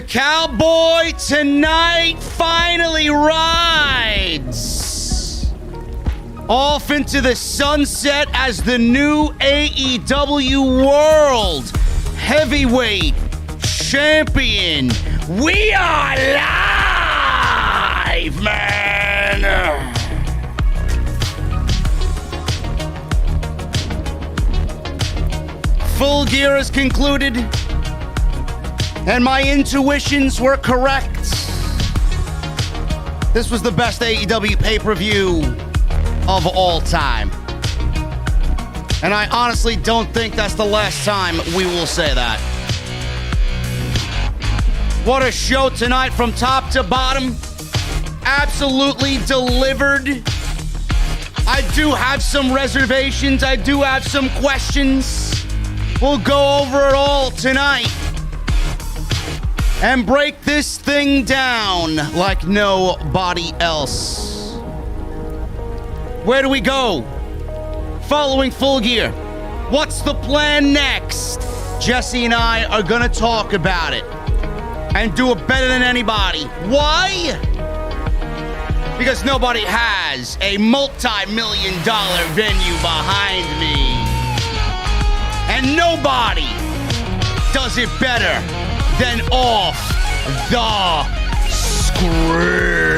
cowboy tonight finally rides off into the sunset as the new AEW World Heavyweight Champion. We are live, man. Full Gear is concluded, and my intuitions were correct. This was the best AEW pay-per-view of all time. And I honestly don't think that's the last time we will say that. What a show tonight from top to bottom. Absolutely delivered. I do have some reservations. I do have some questions. We'll go over it all tonight and break this thing down like nobody else. Where do we go following Full Gear? What's the plan next? Jesse and I are gonna talk about it and do it better than anybody. Why? Because nobody has a multi-million-dollar venue behind me. And nobody does it better than Off the Script.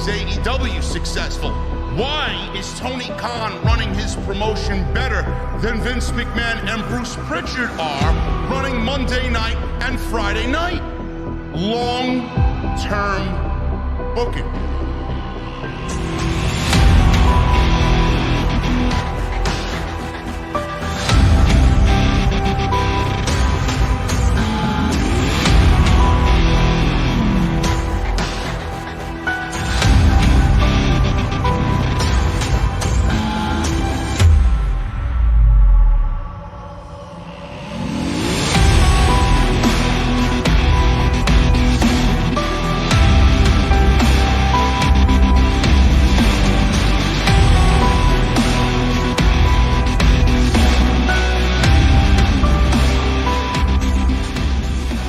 AEW successful? Why is Tony Khan running his promotion better than Vince McMahon and Bruce Pritchard are running Monday night and Friday night? Long-term booking.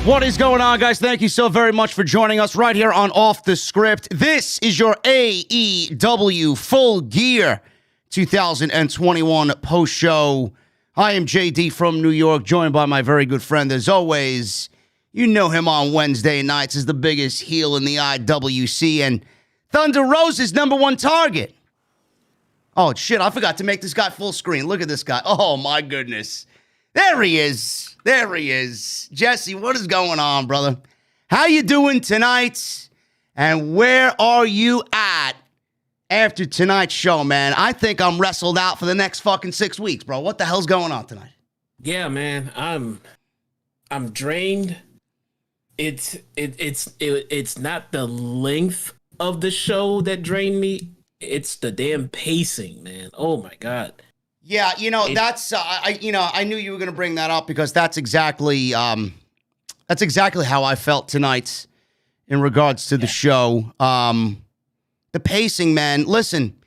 What is going on, guys? Thank you so very much for joining us right here on Off the Script. This is your AEW Full Gear 2021 post-show. I am JD from New York, joined by my very good friend, as always. You know him on Wednesday nights as the biggest heel in the IWC and Thunder Rosa's number one target. Oh, shit, I forgot to make this guy full screen. Look at this guy. Oh, my goodness. There he is. There he is. Jesse, what is going on, brother? How you doing tonight? And where are you at after tonight's show, man? I think I'm wrestled out for the next fucking 6 weeks, bro. What the hell's going on tonight? Yeah, man. I'm drained. It's not the length of the show that drained me. It's the damn pacing, man. Oh my God. Yeah, you know, I knew you were going to bring that up because that's exactly how I felt tonight in regards to the show. The pacing, man. Listen,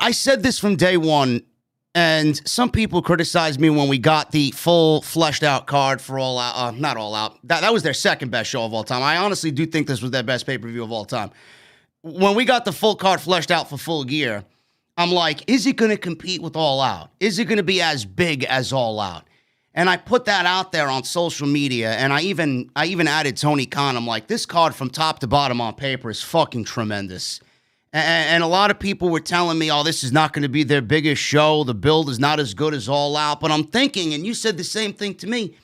I said this from day one, and some people criticized me when we got the full fleshed out card for All Out. Not All Out. That was their second best show of all time. I honestly do think this was their best pay-per-view of all time. When we got the full card fleshed out for Full Gear, I'm like, is it going to compete with All Out? Is it going to be as big as All Out? And I put that out there on social media, and I even added Tony Khan. I'm like, this card from top to bottom on paper is fucking tremendous. And a lot of people were telling me, oh, this is not going to be their biggest show. The build is not as good as All Out. But I'm thinking, and you said the same thing to me,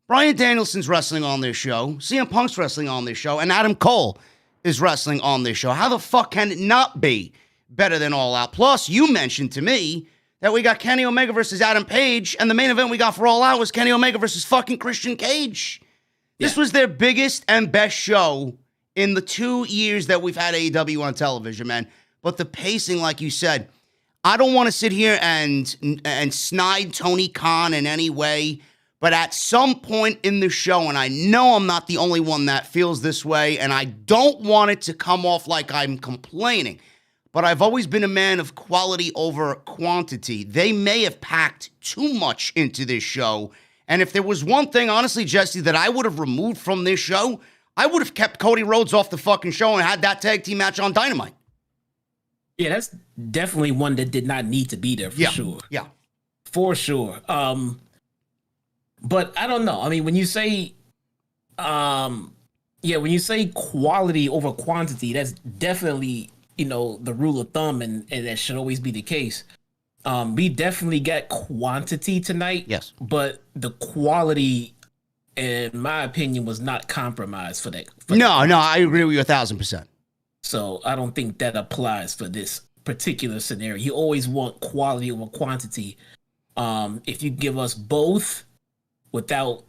Bryan Danielson's wrestling on this show, CM Punk's wrestling on this show, and Adam Cole is wrestling on this show. How the fuck can it not be better than All Out? Plus, you mentioned to me that we got Kenny Omega versus Adam Page, and the main event we got for All Out was Kenny Omega versus fucking Christian Cage. Yeah. This was their biggest and best show in the 2 years that we've had AEW on television, man. But the pacing, like you said, I don't want to sit here and snide Tony Khan in any way, but at some point in the show, and I know I'm not the only one that feels this way, and I don't want it to come off like I'm complaining, but I've always been a man of quality over quantity. They may have packed too much into this show, and if there was one thing, honestly, Jesse, that I would have removed from this show, I would have kept Cody Rhodes off the fucking show and had that tag team match on Dynamite. Yeah, that's definitely one that did not need to be there for sure. Yeah. For sure. But I don't know. I mean, when you say when you say quality over quantity, that's definitely, the rule of thumb, and that should always be the case. We definitely got quantity tonight. Yes. But the quality, in my opinion, was not compromised for that. No, I agree with you 1,000%. So I don't think that applies for this particular scenario. You always want quality over quantity. If you give us both without,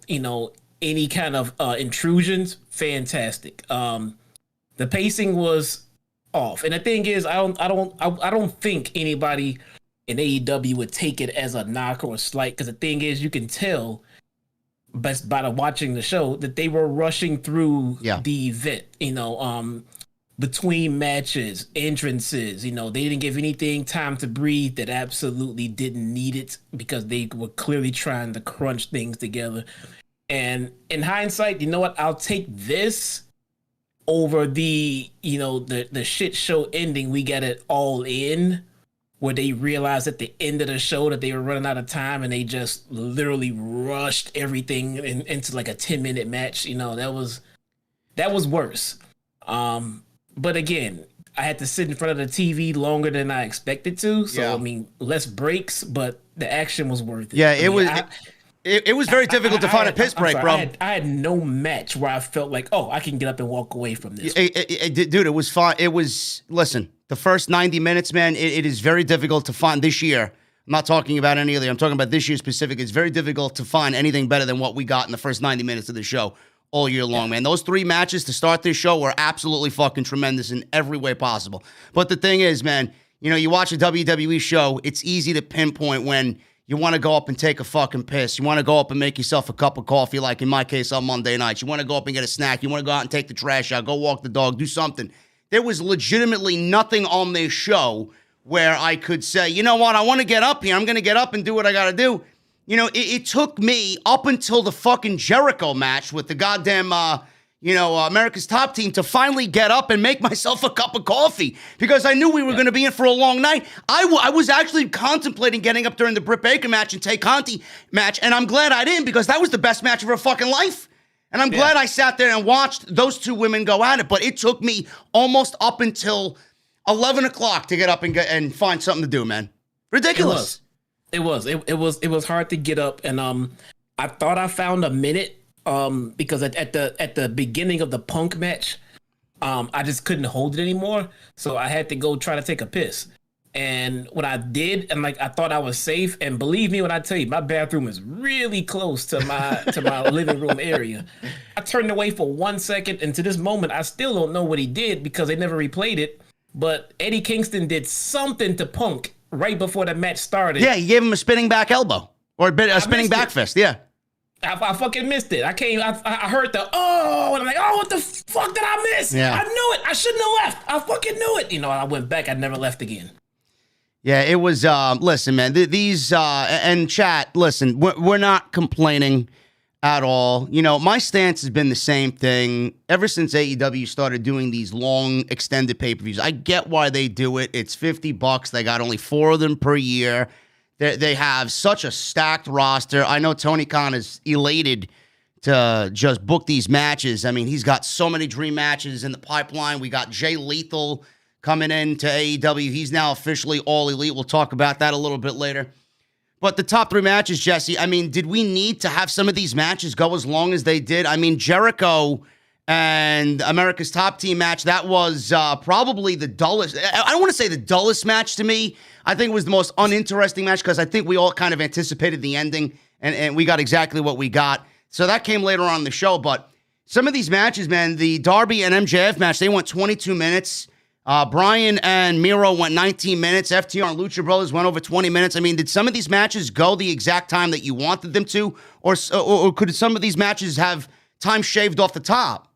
any kind of intrusions, fantastic. The pacing was off, and the thing is, I don't think anybody in AEW would take it as a knock or a slight, because the thing is, you can tell best by watching the show that they were rushing through the event, between matches, entrances, they didn't give anything time to breathe that absolutely didn't need it, because they were clearly trying to crunch things together. And in hindsight, you know what? I'll take this over the shit show ending we got it All In, where they realized at the end of the show that they were running out of time and they just literally rushed everything into like a 10-minute match. That was worse. But again, I had to sit in front of the TV longer than I expected to. So, I mean, less breaks, but the action was worth it. Yeah, it was very difficult to find a piss break, bro. I had no match where I felt like, I can get up and walk away from this. Dude, it was fine. Listen, the first 90 minutes, man, it is very difficult to find this year. I'm not talking about any other. I'm talking about this year specific. It's very difficult to find anything better than what we got in the first 90 minutes of the show all year long, man. Those 3 matches to start this show were absolutely fucking tremendous in every way possible. But the thing is, man, you watch a WWE show, it's easy to pinpoint when you want to go up and take a fucking piss. You want to go up and make yourself a cup of coffee, like in my case on Monday nights. You want to go up and get a snack. You want to go out and take the trash out, go walk the dog, do something. There was legitimately nothing on this show where I could say, you know what, I want to get up here. I'm going to get up and do what I got to do. It took me up until the fucking Jericho match with the goddamn, America's Top Team to finally get up and make myself a cup of coffee, because I knew we were going to be in for a long night. I was actually contemplating getting up during the Britt Baker match and Tay Conti match, and I'm glad I didn't, because that was the best match of her fucking life. And I'm glad I sat there and watched those 2 women go at it, but it took me almost up until 11 o'clock to get up and find something to do, man. Ridiculous. It was hard to get up, and I thought I found a minute, because at the beginning of the Punk match, I just couldn't hold it anymore, so I had to go try to take a piss. And what I did, and I thought I was safe, and believe me when I tell you, my bathroom is really close to my living room area. I turned away for 1 second, and to this moment, I still don't know what he did, because they never replayed it. But Eddie Kingston did something to Punk right before the match started. Yeah, he gave him a spinning back elbow, or a spinning back fist. Yeah. I fucking missed it. I heard the, and I'm like, what the fuck did I miss? Yeah. I knew it. I shouldn't have left. I fucking knew it. I went back. I never left again. Yeah, it was, listen, man, these, and chat, listen, we're not complaining at all. My stance has been the same thing ever since AEW started doing these long extended pay-per-views. I get why they do it. It's $50. They got only 4 of them per year. They have such a stacked roster. I know Tony Khan is elated to just book these matches. I mean, he's got so many dream matches in the pipeline. We got Jay Lethal coming into AEW. He's now officially All Elite. We'll talk about that a little bit later. But the top 3 matches, Jesse, I mean, did we need to have some of these matches go as long as they did? I mean, Jericho and America's Top Team match, that was probably the dullest. I don't want to say the dullest match to me. I think it was the most uninteresting match because I think we all kind of anticipated the ending, and we got exactly what we got. So that came later on in the show. But some of these matches, man, the Darby and MJF match, they went 22 minutes. Bryan and Miro went 19 minutes. FTR and Lucha Brothers went over 20 minutes. I mean, did some of these matches go the exact time that you wanted them to? Or could some of these matches have time shaved off the top?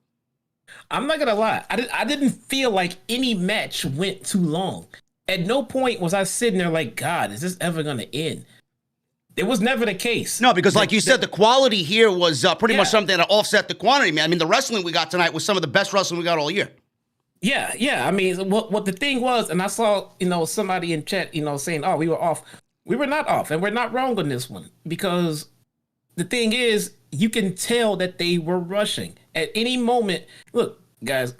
I'm not going to lie. I didn't feel like any match went too long. At no point was I sitting there like, God, is this ever going to end? It was never the case. No, because like you said, the quality here was pretty much something that offset the quantity, man. I mean, the wrestling we got tonight was some of the best wrestling we got all year. Yeah. I mean, what the thing was, and I saw, somebody in chat, saying, oh, we were off. We were not off, and we're not wrong on this one, because the thing is, you can tell that they were rushing. At any moment, look, guys,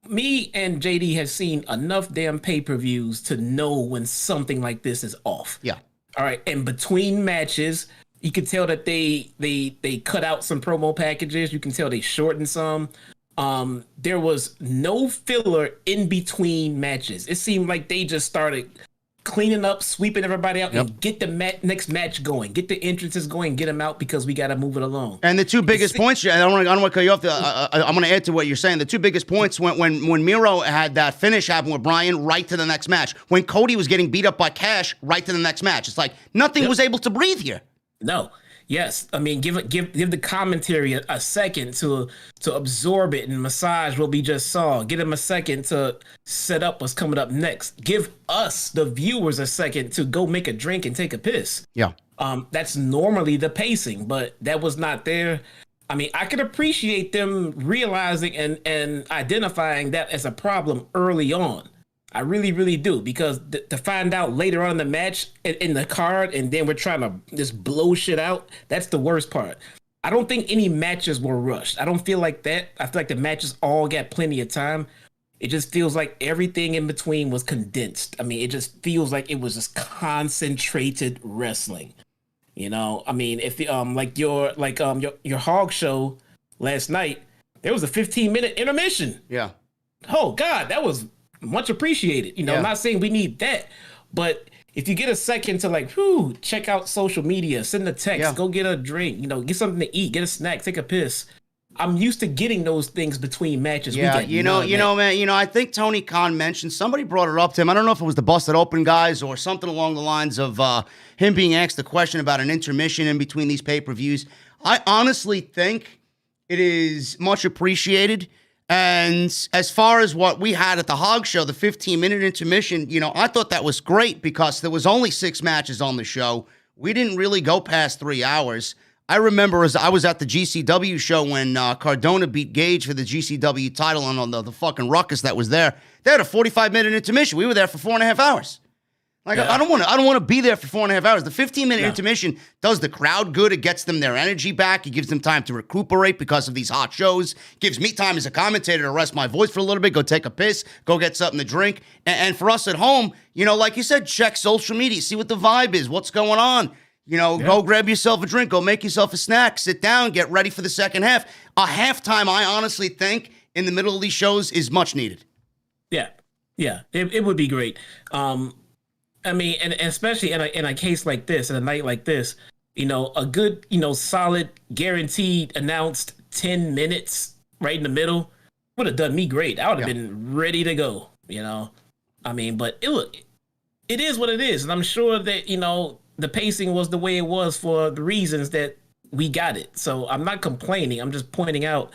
me and JD have seen enough damn pay-per-views to know when something like this is off. Yeah. All right, and between matches, you can tell that they cut out some promo packages. You can tell they shortened some. There was no filler in between matches. It seemed like they just started cleaning up, sweeping everybody out, and get the next match going. Get the entrances going, get them out, because we got to move it along. And the two biggest points, I don't want to cut you off. I'm going to add to what you're saying. The two biggest points when Miro had that finish happen with Bryan, right to the next match. When Cody was getting beat up by Cash, right to the next match. It's like nothing was able to breathe here. No. Yes, I mean, give the commentary a second to absorb it and massage what we just saw. Give them a second to set up what's coming up next. Give us, the viewers, a second to go make a drink and take a piss. Yeah. That's normally the pacing, but that was not there. I mean, I could appreciate them realizing and identifying that as a problem early on. I really, really do, because to find out later on in the match in the card, and then we're trying to just blow shit out, that's the worst part. I don't think any matches were rushed. I don't feel like that. I feel like the matches all got plenty of time. It just feels like everything in between was condensed. I mean, it just feels like it was just concentrated wrestling. I mean, if your Hog show last night, there was a 15-minute intermission. Yeah. Oh God, that was much appreciated. I'm not saying we need that, but if you get a second to check out social media, send a text, go get a drink, get something to eat, get a snack, take a piss. I'm used to getting those things between matches. Yeah, man, I think Tony Khan mentioned, somebody brought it up to him. I don't know if it was the Busted Open guys or something along the lines of him being asked a question about an intermission in between these pay-per-views. I honestly think it is much appreciated. And as far as what we had at the Hog Show, the 15-minute intermission, I thought that was great because there was only 6 matches on the show. We didn't really go past 3 hours. I remember as I was at the GCW show when Cardona beat Gage for the GCW title on the fucking ruckus that was there. They had a 45-minute intermission. We were there for 4.5 hours. I don't want to be there for 4.5 hours. The 15-minute intermission does the crowd good. It gets them their energy back. It gives them time to recuperate because of these hot shows. Gives me time as a commentator to rest my voice for a little bit, go take a piss, go get something to drink. And for us at home, like you said, check social media, see what the vibe is, what's going on. Go grab yourself a drink, go make yourself a snack, sit down, get ready for the second half. A halftime, I honestly think, in the middle of these shows is much needed. Yeah, it would be great. I mean, and especially in a case like this, in a night like this, a good, solid, guaranteed, announced 10 minutes right in the middle would have done me great. I would have been ready to go, I mean, but it is what it is. And I'm sure that, the pacing was the way it was for the reasons that we got it. So I'm not complaining. I'm just pointing out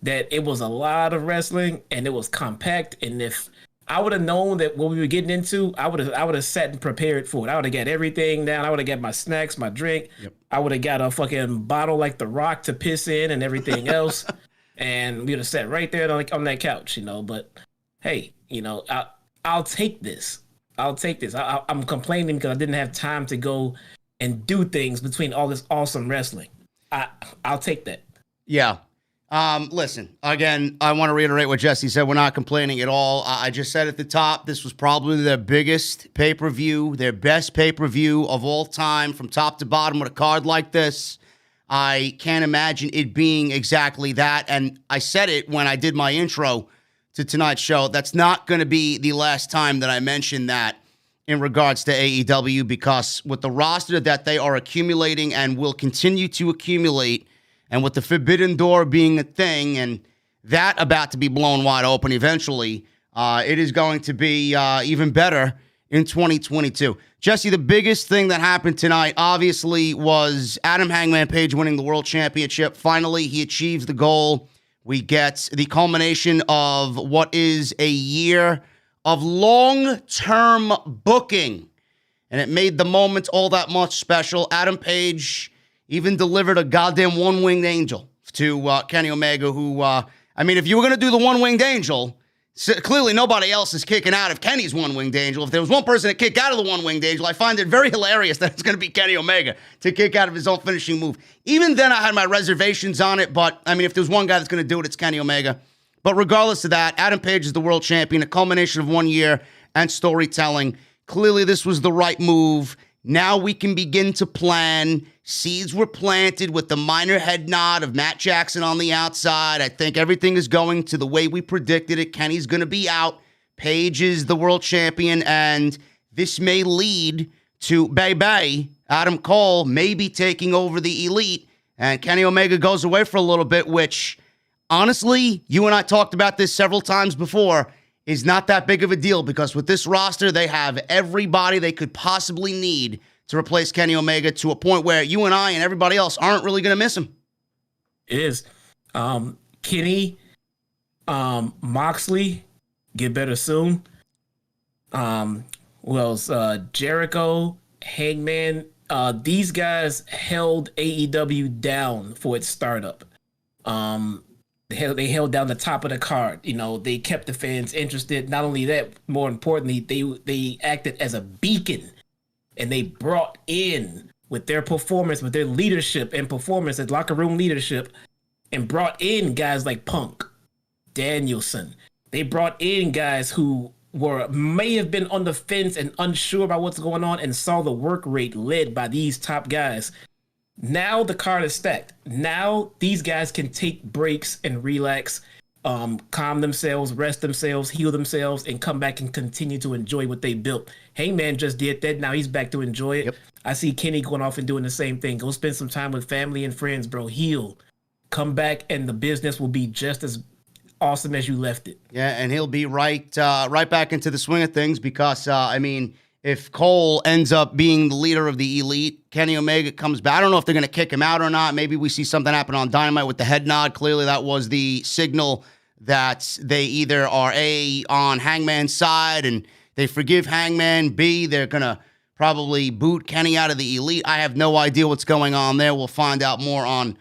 that it was a lot of wrestling and it was compact. And if I would have known that what we were getting into, I would have sat and prepared for it. I would have got everything down. I would have got my snacks, my drink. Yep. I would have got a fucking bottle like The Rock to piss in and everything else. And we would have sat right there on that couch, But hey, I'll take this. I'll take this. I'm complaining because I didn't have time to go and do things between all this awesome wrestling. I'll take that. Yeah. Listen, again, I want to reiterate what Jesse said. We're not complaining at all. I just said at the top, this was probably their biggest pay-per-view, their best pay-per-view of all time from top to bottom with a card like this. I can't imagine it being exactly that. And I said it when I did my intro to tonight's show. That's not going to be the last time that I mention that in regards to AEW, because with the roster that they are accumulating and will continue to accumulate, and with the Forbidden Door being a thing and that about to be blown wide open eventually, it is going to be even better in 2022. Jesse, the biggest thing that happened tonight, obviously, was Adam Hangman Page winning the World Championship. Finally, he achieves the goal. We get the culmination of what is a year of long-term booking, and it made the moment all that much special. Adam Page even delivered a goddamn one-winged angel to Kenny Omega, who, if you were going to do the one-winged angel, clearly nobody else is kicking out of Kenny's one-winged angel. If there was one person to kick out of the one-winged angel, I find it very hilarious that it's going to be Kenny Omega to kick out of his own finishing move. Even then, I had my reservations on it, but, if there's one guy that's going to do it, it's Kenny Omega. But regardless of that, Adam Page is the world champion, a culmination of 1 year and storytelling. Clearly, this was the right move. Now we can begin to plan. Seeds were planted with the minor head nod of Matt Jackson on the outside. I think everything is going to the way we predicted it. Kenny's going to be out. Page is the world champion, and this may lead to Adam Cole maybe taking over the Elite, and Kenny Omega goes away for a little bit, which, honestly, you and I talked about this several times before, is not that big of a deal, because with this roster, they have everybody they could possibly need to replace Kenny Omega, to a point where you and I and everybody else aren't really going to miss him. It is. Kenny, Moxley, get better soon. Who else? Jericho, Hangman. These guys held AEW down for its startup. They held down the top of the card. They kept the fans interested. Not only that, more importantly, they acted as a beacon, and they brought in, with their performance, with their leadership and performance as locker room leadership, and brought in guys like Punk, Danielson. They brought in guys who may have been on the fence and unsure about what's going on, and saw the work rate led by these top guys. Now the card is stacked. Now these guys can take breaks and relax, calm themselves, rest themselves, heal themselves, and come back and continue to enjoy what they built. Hangman just did that. Now he's back to enjoy it. Yep. I see Kenny going off and doing the same thing. Go spend some time with family and friends, bro. Heal. Come back, and the business will be just as awesome as you left it. Yeah, and he'll be right back into the swing of things, because, if Cole ends up being the leader of the Elite, Kenny Omega comes back. I don't know if they're going to kick him out or not. Maybe we see something happen on Dynamite with the head nod. Clearly, that was the signal that they either are A, on Hangman's side and they forgive Hangman, B, they're going to probably boot Kenny out of the Elite. I have no idea what's going on there. We'll find out more on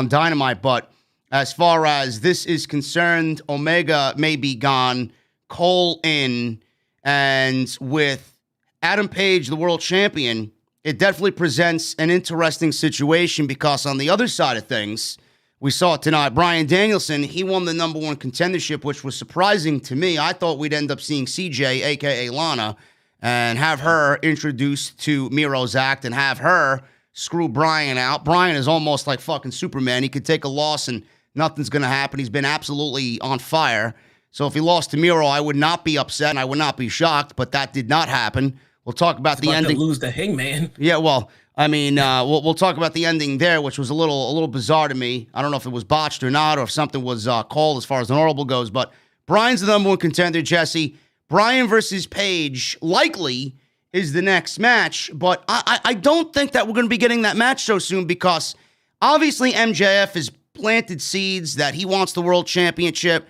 Dynamite. But as far as this is concerned, Omega may be gone, Cole in, and with Adam Page, the world champion, it definitely presents an interesting situation, because on the other side of things, we saw it tonight, Bryan Danielson, he won the number one contendership, which was surprising to me. I thought we'd end up seeing CJ, a.k.a. Lana, and have her introduced to Miro's act and have her screw Bryan out. Bryan is almost like fucking Superman. He could take a loss and nothing's going to happen. He's been absolutely on fire. So if he lost to Miro, I would not be upset and I would not be shocked, but that did not happen. We'll talk about the ending. To lose the Hangman. Yeah, well, we'll talk about the ending there, which was a little bizarre to me. I don't know if it was botched or not, or if something was called as far as an audible goes. But Bryan's the number one contender, Jesse. Bryan versus Page likely is the next match, but I don't think that we're going to be getting that match so soon, because obviously MJF has planted seeds that he wants the world championship.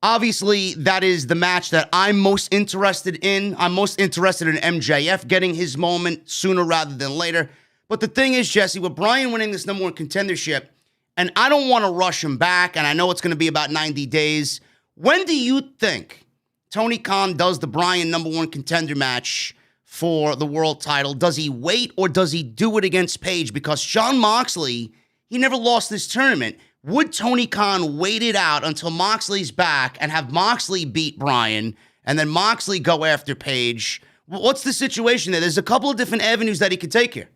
Obviously, that is the match that I'm most interested in. I'm most interested in MJF getting his moment sooner rather than later. But the thing is, Jesse, with Bryan winning this number one contendership, and I don't want to rush him back, and I know it's going to be about 90 days, when do you think Tony Khan does the Bryan #1 contender match for the world title. Does he wait or does he do it against Page? Because Jon Moxley, he never lost this tournament. Would Tony Khan wait it out until Moxley's back and have Moxley beat Bryan and then Moxley go after Page? What's the situation there? There's a couple of different avenues that he could take here.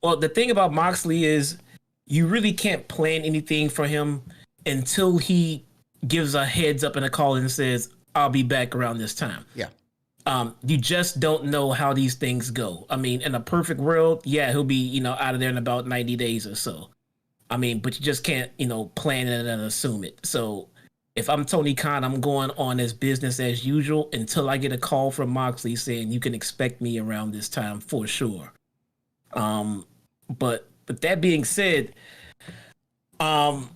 Well, the thing about Moxley is you really can't plan anything for him until he gives a heads up and a call and says, I'll be back around this time. Yeah. You just don't know how these things go. I mean, in a perfect world, yeah, he'll be, out of there in about 90 days or so. I mean, but you just can't, plan it and assume it. So if I'm Tony Khan, I'm going on as business as usual until I get a call from Moxley saying you can expect me around this time for sure. But that being said, I'm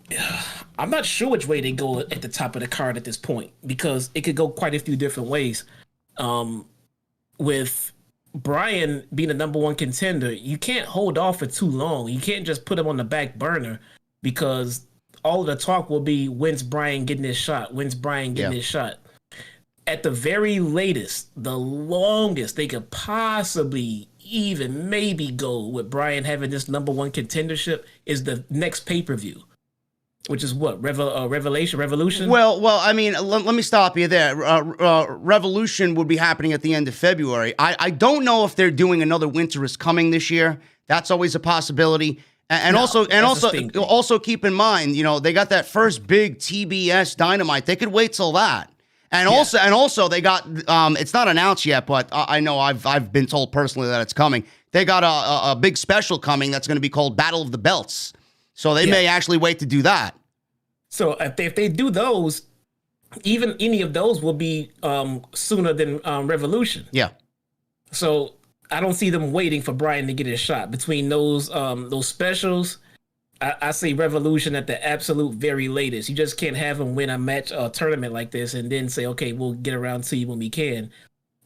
not sure which way they go at the top of the card at this point, because it could go quite a few different ways. With Bryan being the #1 contender, you can't hold off for too long. You can't just put him on the back burner, because all of the talk will be, when's Bryan getting his shot? When's Bryan getting his shot? At the very latest, the longest they could possibly even maybe go with Bryan having this #1 contendership is the next pay-per-view, which is what? Revolution? Well, I mean, let me stop you there. Revolution would be happening at the end of February. I don't know if they're doing another Winter is Coming this year. That's always a possibility. And also keep in mind, they got that first big TBS Dynamite. They could wait till that. And also they got it's not announced yet, but I know I've been told personally that it's coming. They got a big special coming that's going to be called Battle of the Belts. So they may actually wait to do that. So if they do those, even any of those will be sooner than Revolution. Yeah. So I don't see them waiting for Bryan to get his shot. Between those specials, I say Revolution at the absolute very latest. You just can't have him win a match, a tournament like this, and then say, okay, we'll get around to you when we can.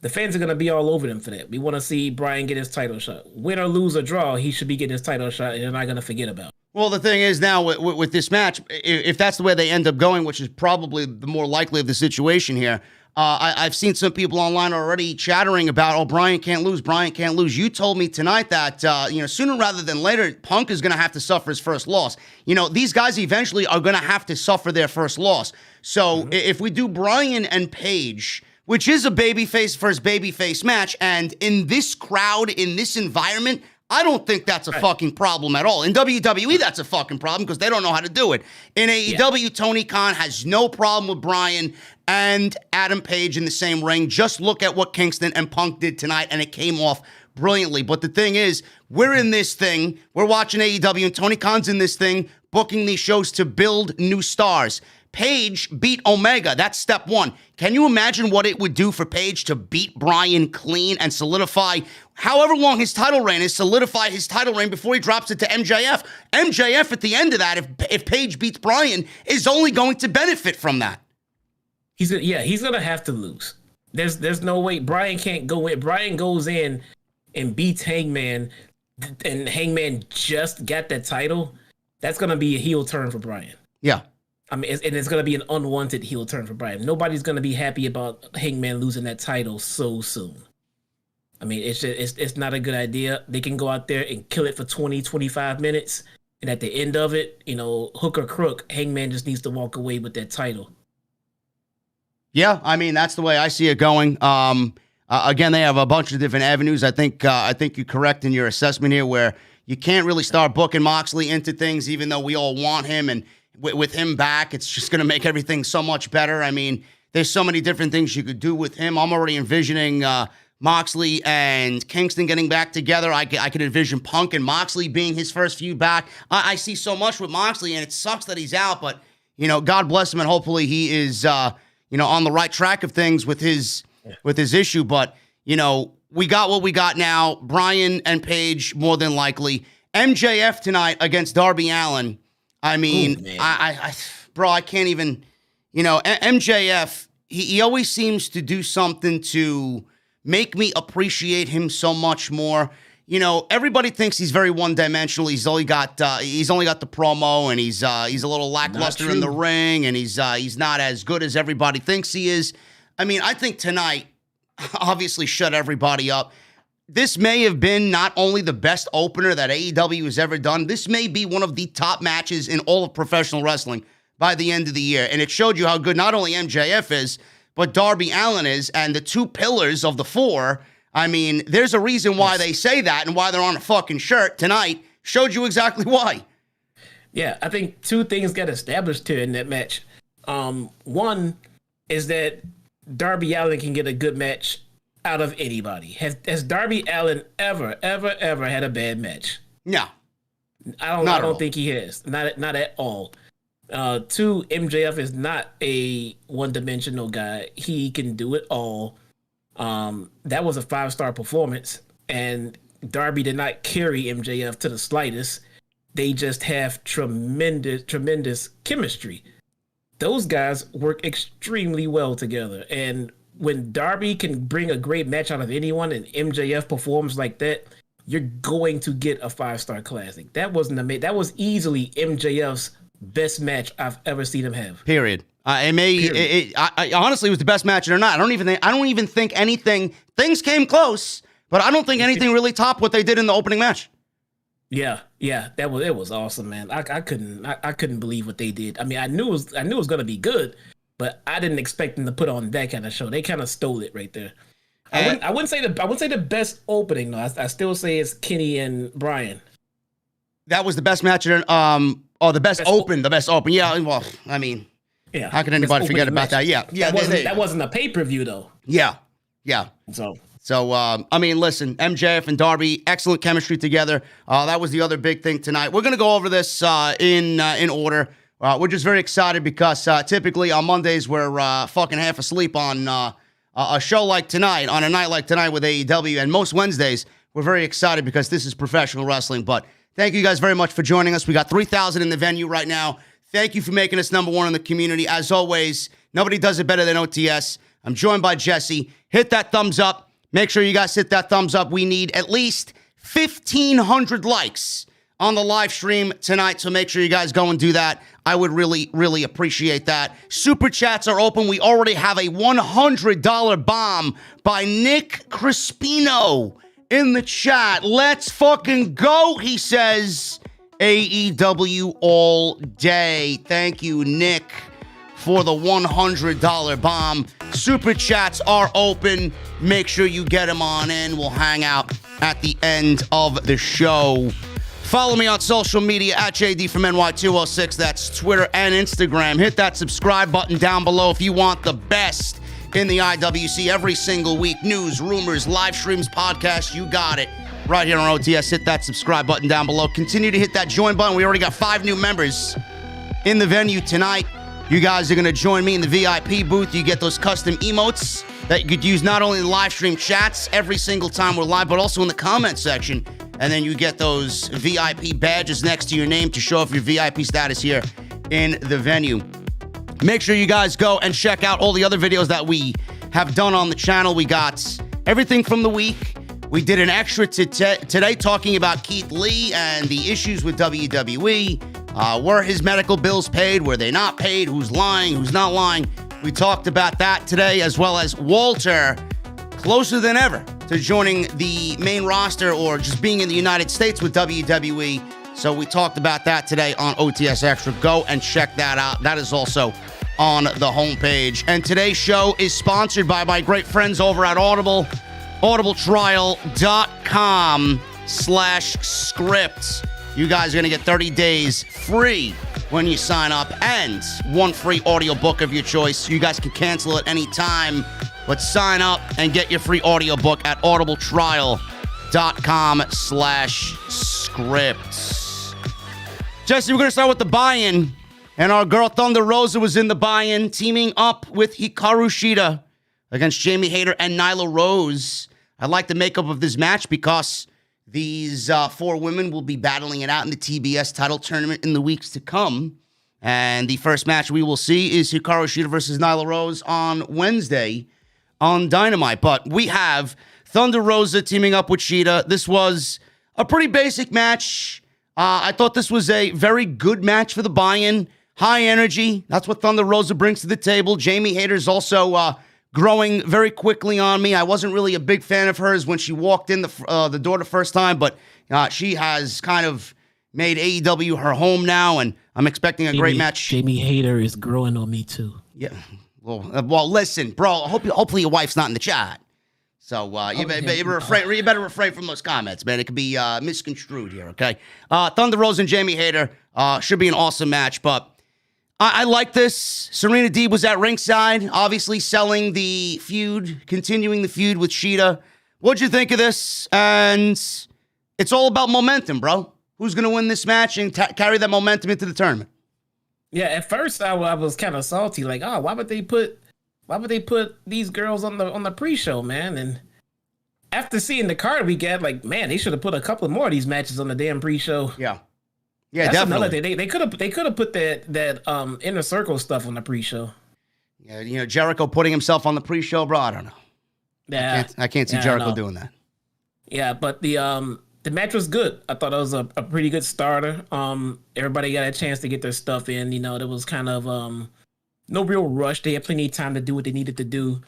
The fans are going to be all over them for that. We want to see Bryan get his title shot. Win or lose or draw, he should be getting his title shot, and they're not going to forget about it. Well, the thing is now with this match, if that's the way they end up going, which is probably the more likely of the situation here, I've seen some people online already chattering about, Bryan can't lose, Bryan can't lose. You told me tonight that, sooner rather than later, Punk is going to have to suffer his first loss. These guys eventually are going to have to suffer their first loss. So if we do Bryan and Page, which is a babyface versus babyface match, and in this crowd, in this environment, I don't think that's a fucking problem at all. In WWE, that's a fucking problem because they don't know how to do it. In AEW, Tony Khan has no problem with Bryan and Adam Page in the same ring. Just look at what Kingston and Punk did tonight, and it came off brilliantly. But the thing is, we're in this thing. We're watching AEW, and Tony Khan's in this thing, booking these shows to build new stars. Page beat Omega. That's step one. Can you imagine what it would do for Page to beat Bryan clean and solidify, however long his title reign is, solidify his title reign before he drops it to MJF? MJF at the end of that, if Page beats Bryan, is only going to benefit from that. He's gonna have to lose. There's no way Bryan can't go in. Bryan goes in and beats Hangman, and Hangman just got that title. That's gonna be a heel turn for Bryan. Yeah. I mean, it's going to be an unwanted heel turn for Bryan. Nobody's going to be happy about Hangman losing that title so soon. I mean, it's not a good idea. They can go out there and kill it for 20, 25 minutes. And at the end of it, hook or crook, Hangman just needs to walk away with that title. Yeah, I mean, that's the way I see it going. Again, they have a bunch of different avenues. I think you're correct in your assessment here, where you can't really start booking Moxley into things, even though we all want him. And with him back, it's just going to make everything so much better. I mean, there's so many different things you could do with him. I'm already envisioning Moxley and Kingston getting back together. I could envision Punk and Moxley being his first feud back. I see so much with Moxley, and it sucks that he's out, but, God bless him, and hopefully he is, on the right track of things with his issue. But, we got what we got now. Bryan and Page, more than likely. MJF tonight against Darby Allin. I mean, I can't even, MJF, he always seems to do something to make me appreciate him so much more. Everybody thinks he's very one-dimensional. He's only got the promo, and he's a little lackluster in the ring, and he's not as good as everybody thinks he is. I mean, I think tonight obviously shut everybody up. This may have been not only the best opener that AEW has ever done, this may be one of the top matches in all of professional wrestling by the end of the year. And it showed you how good not only MJF is, but Darby Allin is, and the two pillars of the four. I mean, there's a reason why they say that and why they're on a fucking shirt tonight. Showed you exactly why. Yeah, I think two things got established here in that match. One is that Darby Allin can get a good match out of anybody. Has Darby Allin ever had a bad match? No. I don't think he has. Not at all. Two, MJF is not a one-dimensional guy. He can do it all. That was a 5-star performance, and Darby did not carry MJF to the slightest. They just have tremendous chemistry. Those guys work extremely well together, and when Darby can bring a great match out of anyone and MJF performs like that, you're going to get a 5-star classic. That was easily MJF's best match I've ever seen him have. Period. It honestly was the best match or not. I don't even think anything. Things came close, but I don't think anything really topped what they did in the opening match. Yeah, it was awesome, man. I couldn't believe what they did. I mean, I knew it was gonna be good, but I didn't expect them to put on that kind of show. They kind of stole it right there. I wouldn't say the best opening though. I still say it's Kenny and Bryan. That was the best match. The best open. Yeah, well, I mean, yeah. How can anybody forget about that? Yeah. That wasn't a pay-per-view though. Yeah. So, I mean, listen, MJF and Darby, excellent chemistry together. That was the other big thing tonight. We're going to go over this in order. We're just very excited because typically on Mondays we're fucking half asleep on a show like tonight, on a night like tonight with AEW, and most Wednesdays we're very excited because this is professional wrestling. But thank you guys very much for joining us. We got 3,000 in the venue right now. Thank you for making us number one in the community. As always, nobody does it better than OTS. I'm joined by Jesse. Hit that thumbs up. Make sure you guys hit that thumbs up. We need at least 1,500 likes on the live stream tonight, so make sure you guys go and do that. I would really, really appreciate that. Super chats are open. We already have a $100 bomb by Nick Crispino in the chat. Let's fucking go, he says. AEW all day. Thank you, Nick, for the $100 bomb. Super chats are open. Make sure you get them on in. We'll hang out at the end of the show. Follow me on social media at JDfromNY206. That's Twitter and Instagram. Hit that subscribe button down below if you want the best in the IWC every single week. News, rumors, live streams, podcasts, you got it. Right here on OTS. Hit that subscribe button down below. Continue to hit that join button. We already got 5 new members in the venue tonight. You guys are going to join me in the VIP booth. You get those custom emotes that you could use not only in the live stream chats every single time we're live, but also in the comment section. And then you get those VIP badges next to your name to show off your VIP status here in the venue. Make sure you guys go and check out all the other videos that we have done on the channel. We got everything from the week. We did an extra today talking about Keith Lee and the issues with WWE. Were his medical bills paid? Were they not paid? Who's lying? Who's not lying? We talked about that today, as well as Walter, closer than ever to joining the main roster or just being in the United States with WWE. So we talked about that today on OTS Extra. Go and check that out. That is also on the homepage. And today's show is sponsored by my great friends over at Audible. audibletrial.com/script. You guys are going to get 30 days free when you sign up and 1 free audiobook of your choice. You guys can cancel at any time, but sign up and get your free audiobook at audibletrial.com/script. Jesse, we're going to start with the buy-in. And our girl Thunder Rosa was in the buy-in, teaming up with Hikaru Shida against Jamie Hayter and Nila Rhodes. I like the makeup of this match because these 4 women will be battling it out in the TBS title tournament in the weeks to come. And the first match we will see is Hikaru Shida versus Nila Rhodes on Wednesday on Dynamite. But we have Thunder Rosa teaming up with Shida. This was a pretty basic match. I thought this was a very good match for the buy-in. High energy. That's what Thunder Rosa brings to the table. Jamie Hayter's also growing very quickly on me. I wasn't really a big fan of hers when she walked in the door the first time, but she has kind of made AEW her home now, and I'm expecting a great match. Jamie Hayter is growing on me too. Yeah. Well, listen, bro. Hopefully your wife's not in the chat. So you better refrain from those comments, man. It could be misconstrued here, okay? Thunder Rosa and Jamie Hayter should be an awesome match, but I like this. Serena Deeb was at ringside, obviously selling the feud, continuing the feud with Shida. What'd you think of this? And it's all about momentum, bro. Who's going to win this match and carry that momentum into the tournament? Yeah, at first I was kind of salty, like, oh, why would they put these girls on the pre-show, man? And after seeing the card we got, like, man, they should have put a couple more of these matches on the damn pre-show. Yeah, that's definitely. Another thing. They could have put that Inner Circle stuff on the pre-show. Yeah, Jericho putting himself on the pre-show, bro. I don't know. Yeah, I can't see Jericho doing that. Yeah, but the match was good. I thought it was a pretty good starter. Everybody got a chance to get their stuff in. There was kind of no real rush. They had plenty of time to do what they needed to do.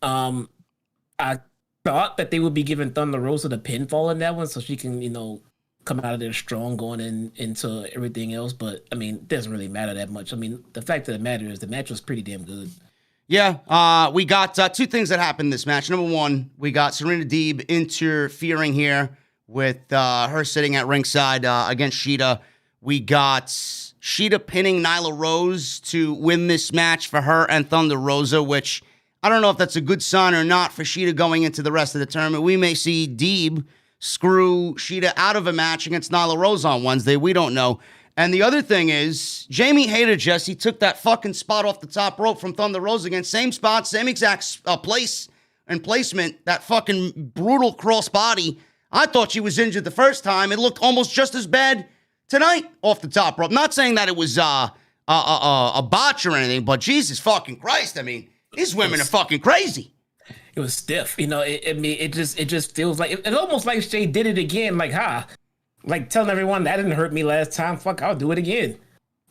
I thought that they would be giving Thunder Rosa the pinfall in that one, so she can, come out of there strong going into everything else. But I mean, it doesn't really matter that much. I mean, the fact of the matter is the match was pretty damn good. Yeah, we got two things that happened in this match. Number one, we got Serena Deeb interfering here with her sitting at ringside against Shida. We got Shida pinning Nyla Rose to win this match for her and Thunder Rosa, which I don't know if that's a good sign or not for Shida going into the rest of the tournament. We may see Deeb screw Shida out of a match against Nyla Rose on Wednesday. We don't know. And the other thing is, Jamie Hayter, Jesse, took that fucking spot off the top rope from Thunder Rosa again. Same spot, same exact place and placement, that fucking brutal crossbody. I thought she was injured the first time. It looked almost just as bad tonight off the top rope. Not saying that it was a botch or anything, but Jesus fucking Christ. I mean, these women are fucking crazy. It was stiff. It just feels like, it's almost like Shay did it again. Like, like telling everyone that didn't hurt me last time. Fuck, I'll do it again.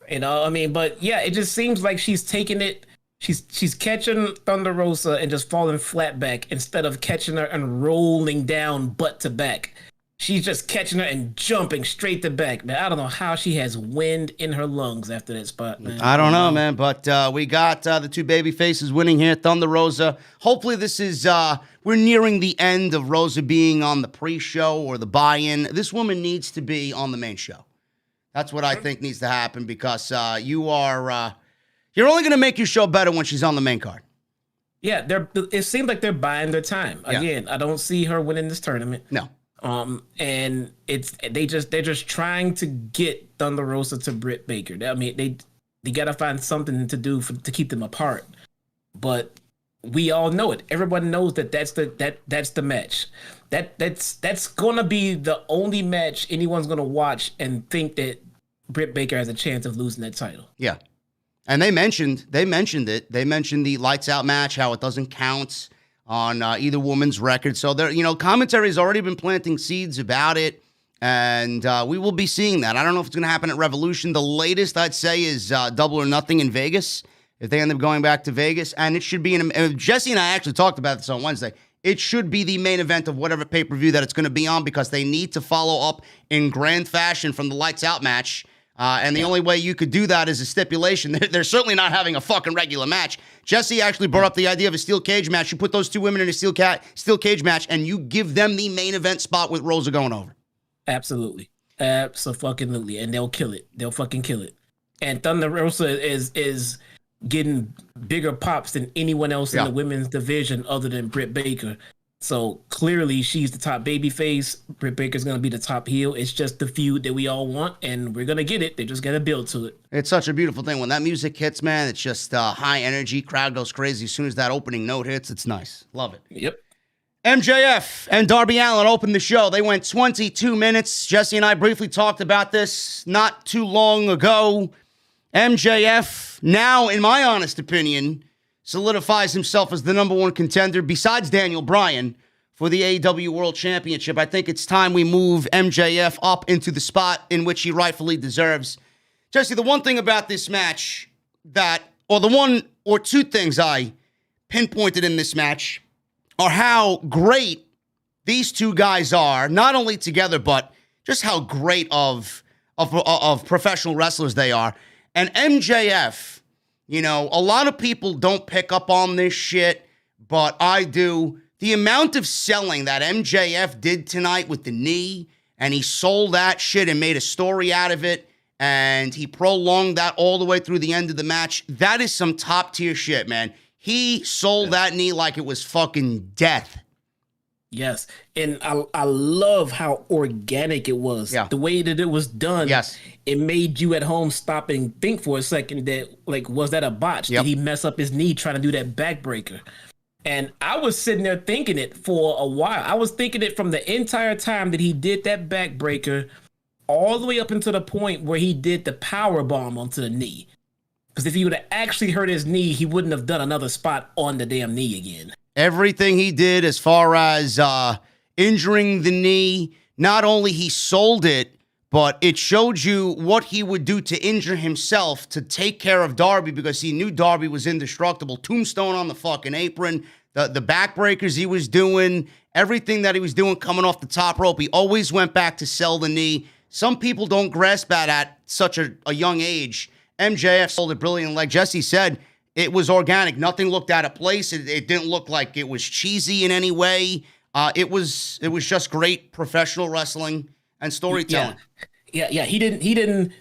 But yeah, it just seems like she's taking it. She's catching Thunder Rosa and just falling flat back instead of catching her and rolling down butt to back. She's just catching her and jumping straight to back, man. I don't know how she has wind in her lungs after that spot, man. I don't know, man, but we got the two baby faces winning here. Thunder Rosa. Hopefully this is, we're nearing the end of Rosa being on the pre-show or the buy-in. This woman needs to be on the main show. That's what I think needs to happen because you're only going to make your show better when she's on the main card. Yeah, it seems like they're buying their time. Again, I don't see her winning this tournament. No. And they're just trying to get Thunder Rosa to Britt Baker. I mean, they got to find something to do to keep them apart. But we all know it. Everyone knows that's the match. That's gonna be the only match anyone's gonna watch and think that Britt Baker has a chance of losing that title. Yeah. And they mentioned it. They mentioned the lights out match, how it doesn't count on either woman's record. So there, commentary has already been planting seeds about it, and we will be seeing that. I don't know if it's going to happen at Revolution. The latest I'd say is Double or Nothing in Vegas, if they end up going back to Vegas, and it should be Jesse and I actually talked about this on Wednesday. It should be the main event of whatever pay-per-view that it's going to be on because they need to follow up in grand fashion from the lights out match. And the only way you could do that is a stipulation. They're certainly not having a fucking regular match. Jesse actually brought up the idea of a steel cage match. You put those two women in a steel cage match, and you give them the main event spot with Rosa going over. Absolutely. Absolutely. And they'll kill it. They'll fucking kill it. And Thunder Rosa is getting bigger pops than anyone else in the women's division other than Britt Baker. So clearly she's the top babyface. Britt Baker's going to be the top heel. It's just the feud that we all want, and we're going to get it. They just got to build to it. It's such a beautiful thing. When that music hits, man, it's just high energy. Crowd goes crazy. As soon as that opening note hits, it's nice. Love it. Yep. Mjf and Darby Allin opened the show. They went 22 minutes. Jesse and I briefly talked about this not too long ago. MJF, now, in my honest opinion, solidifies himself as the number one contender besides Daniel Bryan for the AEW World Championship. I think it's time we move MJF up into the spot in which he rightfully deserves. Jesse, the one thing about this match the one or two things I pinpointed in this match are how great these two guys are, not only together, but just how great of professional wrestlers they are. And MJF, you know, a lot of people don't pick up on this shit, but I do. The amount of selling that MJF did tonight with the knee, and he sold that shit and made a story out of it, and he prolonged that all the way through the end of the match. That is some top-tier shit, man. He sold that knee like it was fucking death. Yes, and I love how organic it was. Yeah. The way that it was done. Yes. It made you at home stop and think for a second that, like, was that a botch? Yep. Did he mess up his knee trying to do that backbreaker? And I was sitting there thinking it for a while. I was thinking it from the entire time that he did that backbreaker all the way up until the point where he did the power bomb onto the knee. Because if he would have actually hurt his knee, he wouldn't have done another spot on the damn knee again. Everything he did as far as injuring the knee, not only he sold it, but it showed you what he would do to injure himself to take care of Darby because he knew Darby was indestructible. Tombstone on the fucking apron, the backbreakers he was doing, everything that he was doing coming off the top rope. He always went back to sell the knee. Some people don't grasp that at such a young age. MJF sold it brilliant. Like Jesse said, it was organic. Nothing looked out of place. It didn't look like it was cheesy in any way. It was just great professional wrestling and storytelling. Yeah. He didn't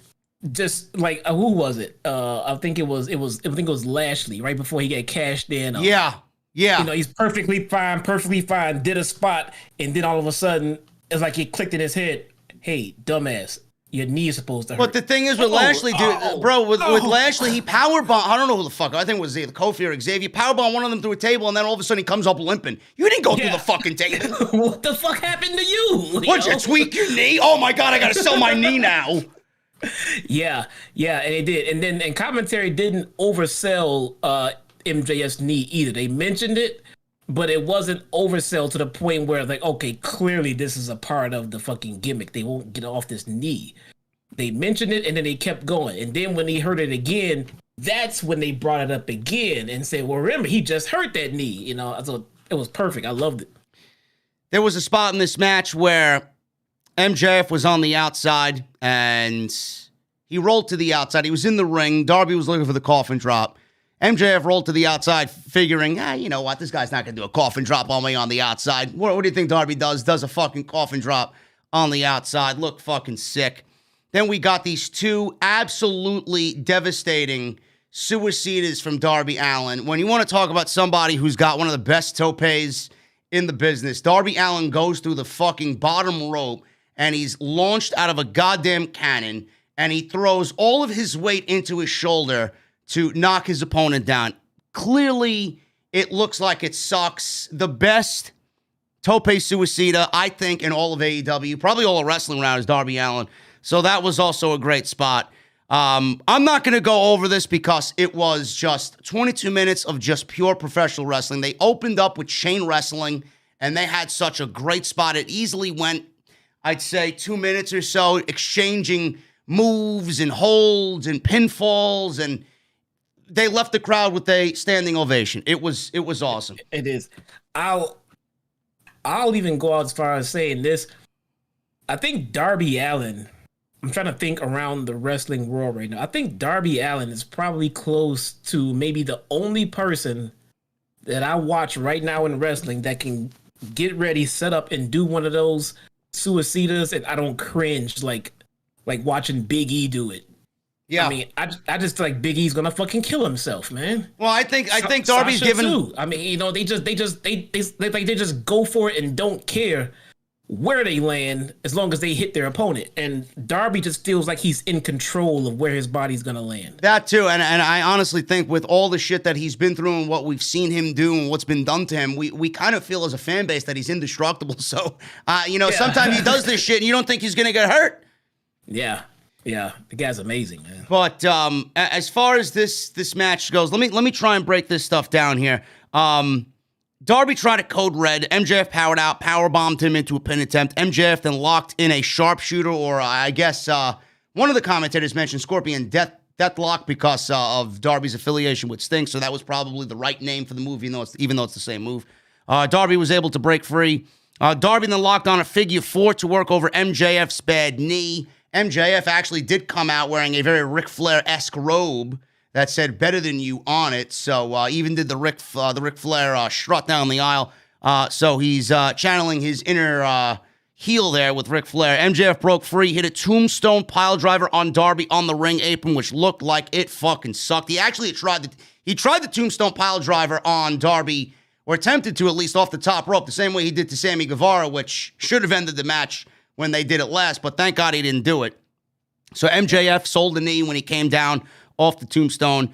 just like who was it? I think it was Lashley right before he got cashed in. Yeah. You know, he's perfectly fine, did a spot, and then all of a sudden it's like it clicked in his head. Hey, dumbass. Your knee is supposed to hurt. But the thing is with Lashley, dude, with Lashley, he powerbombed. I don't know who the fuck. I think it was either Kofi or Xavier. Powerbombed one of them through a table, and then all of a sudden he comes up limping. You didn't go through the fucking table. What the fuck happened to you? What'd you tweak your knee? Oh my god, I gotta sell my knee now. Yeah, and it did. And commentary didn't oversell MJF's knee either. They mentioned it, but it wasn't oversell to the point where, like, okay, clearly this is a part of the fucking gimmick. They won't get off this knee. They mentioned it, and then they kept going. And then when he heard it again, that's when they brought it up again and said, well, remember, he just hurt that knee. You know, so it was perfect. I loved it. There was a spot in this match where MJF was on the outside, and he rolled to the outside. He was in the ring. Darby was looking for the coffin drop. MJF rolled to the outside, figuring, you know what? This guy's not going to do a coffin drop on me on the outside. What do you think Darby does? Does a fucking coffin drop on the outside. Look fucking sick. Then we got these two absolutely devastating suicidas from Darby Allin. When you want to talk about somebody who's got one of the best topes in the business, Darby Allin goes through the fucking bottom rope, and he's launched out of a goddamn cannon, and he throws all of his weight into his shoulder to knock his opponent down. Clearly, it looks like it sucks. The best tope suicida, I think, in all of AEW, probably all of wrestling around, is Darby Allin. So that was also a great spot. I'm not going to go over this because it was just 22 minutes of just pure professional wrestling. They opened up with chain wrestling, and they had such a great spot. It easily went, I'd say, 2 minutes or so, exchanging moves and holds and pinfalls, and they left the crowd with a standing ovation. It was awesome. It is. I'll even go out as far as saying this. I think Darby Allin, I'm trying to think around the wrestling world right now. I think Darby Allin is probably close to maybe the only person that I watch right now in wrestling that can get ready, set up, and do one of those suicidas, and I don't cringe like watching Big E do it. Yeah, I mean, I just feel like Big E's gonna fucking kill himself, man. Well, I think Darby's given. Too. I mean, you know, they just go for it and don't care where they land as long as they hit their opponent. And Darby just feels like he's in control of where his body's gonna land. That too, and I honestly think with all the shit that he's been through and what we've seen him do and what's been done to him, we kind of feel as a fan base that he's indestructible. So, sometimes he does this shit and you don't think he's gonna get hurt. Yeah, the guy's amazing, man. But as far as this match goes, let me try and break this stuff down here. Darby tried a code red. MJF powered out, powerbombed him into a pin attempt. MJF then locked in a sharpshooter, or I guess one of the commentators mentioned Scorpion Death Deathlock because of Darby's affiliation with Sting, so that was probably the right name for the move, even though it's the same move. Darby was able to break free. Darby then locked on a figure 4 to work over MJF's bad knee. MJF actually did come out wearing a very Ric Flair-esque robe that said "better than you" on it. So even did the Ric Flair strut down the aisle. So he's channeling his inner heel there with Ric Flair. MJF broke free, hit a tombstone pile driver on Darby on the ring apron, which looked like it fucking sucked. He actually tried the tombstone pile driver on Darby, or attempted to, at least, off the top rope, the same way he did to Sammy Guevara, which should have ended the match when they did it last, but thank God he didn't do it. So MJF sold the knee when he came down off the tombstone.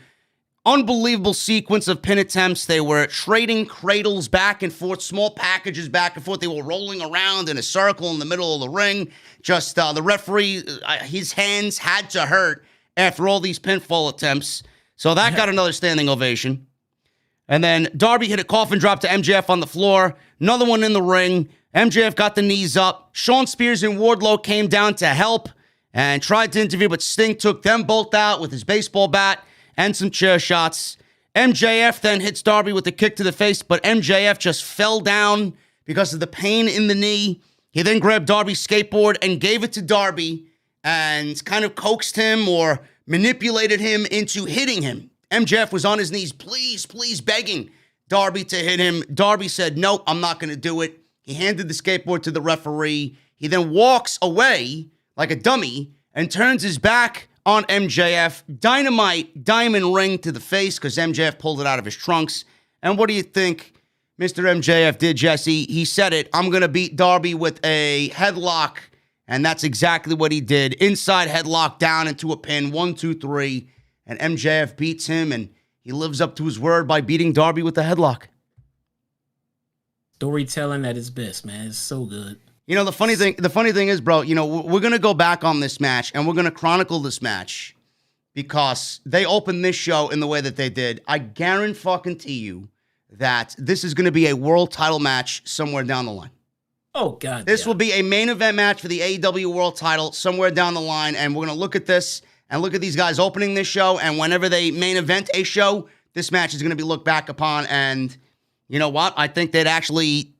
Unbelievable sequence of pin attempts. They were trading cradles back and forth, small packages back and forth. They were rolling around in a circle in the middle of the ring. Just the referee, his hands had to hurt after all these pinfall attempts. So that got another standing ovation. And then Darby hit a coffin drop to MJF on the floor. Another one in the ring. MJF got the knees up. Shawn Spears and Wardlow came down to help and tried to intervene, but Sting took them both out with his baseball bat and some chair shots. MJF then hits Darby with a kick to the face, but MJF just fell down because of the pain in the knee. He then grabbed Darby's skateboard and gave it to Darby and kind of coaxed him or manipulated him into hitting him. MJF was on his knees, please, begging Darby to hit him. Darby said, nope, I'm not going to do it. He handed the skateboard to the referee. He then walks away like a dummy and turns his back on MJF. Dynamite diamond ring to the face because MJF pulled it out of his trunks. And what do you think Mr. MJF did, Jesse? He said it, I'm going to beat Darby with a headlock. And that's exactly what he did. Inside headlock down into a pin. 1, 2, 3. And MJF beats him, and he lives up to his word by beating Darby with a headlock. Storytelling at its best, man. It's so good. You know, the funny thing is, bro, you know, we're going to go back on this match, and we're going to chronicle this match because they opened this show in the way that they did. I guarantee you that this is going to be a world title match somewhere down the line. Oh, God. This will be a main event match for the AEW world title somewhere down the line, and we're going to look at this and look at these guys opening this show, and whenever they main event a show, this match is going to be looked back upon, and you know what? I think they'd actually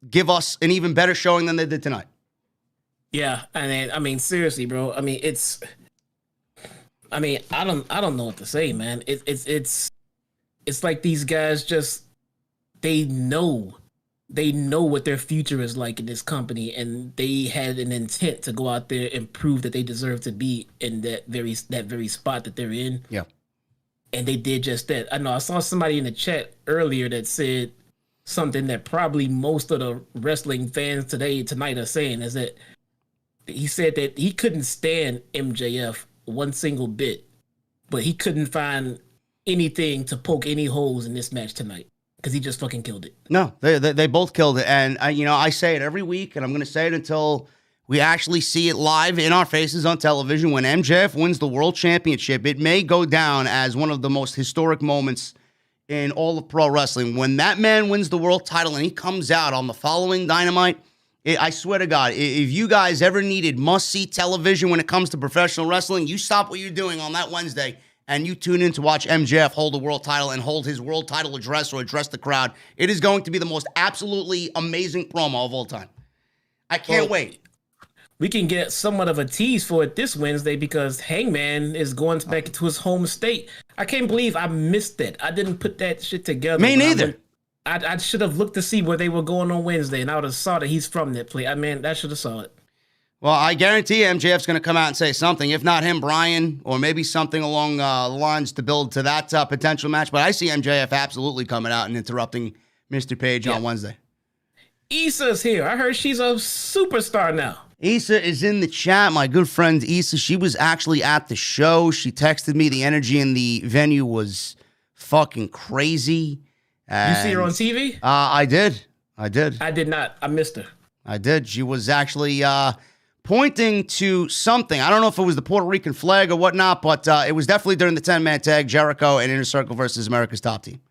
give us an even better showing than they did tonight. Yeah, I mean, seriously, bro. I don't know what to say, man. It's like these guys just, they know what their future is like in this company, and they had an intent to go out there and prove that they deserve to be in that very spot that they're in. Yeah. And they did just that. I know I saw somebody in the chat earlier that said something that probably most of the wrestling fans tonight are saying, is that he said that he couldn't stand MJF one single bit, but he couldn't find anything to poke any holes in this match tonight. Because he just fucking killed it. No, they both killed it. And, I say it every week, and I'm going to say it until we actually see it live in our faces on television. When MJF wins the world championship, it may go down as one of the most historic moments in all of pro wrestling. When that man wins the world title and he comes out on the following Dynamite, I swear to God, if you guys ever needed must-see television when it comes to professional wrestling, you stop what you're doing on that Wednesday and you tune in to watch MJF hold the world title and hold his world title address or address the crowd. It is going to be the most absolutely amazing promo of all time. I can't wait. We can get somewhat of a tease for it this Wednesday because Hangman is going back to his home state. I can't believe I missed that. I didn't put that shit together. Me neither. I should have looked to see where they were going on Wednesday, and I would have saw that he's from that place. I should have saw it. Well, I guarantee MJF's going to come out and say something. If not him, Bryan, or maybe something along the lines to build to that potential match. But I see MJF absolutely coming out and interrupting Mr. Page on Wednesday. Issa's here. I heard she's a superstar now. Issa is in the chat. My good friend Issa, she was actually at the show. She texted me. The energy in the venue was fucking crazy. You see her on TV? I did. I did not. I missed her. I did. She was actually pointing to something. I don't know if it was the Puerto Rican flag or whatnot, but it was definitely during the 10-man tag, Jericho and Inner Circle versus America's Top Team.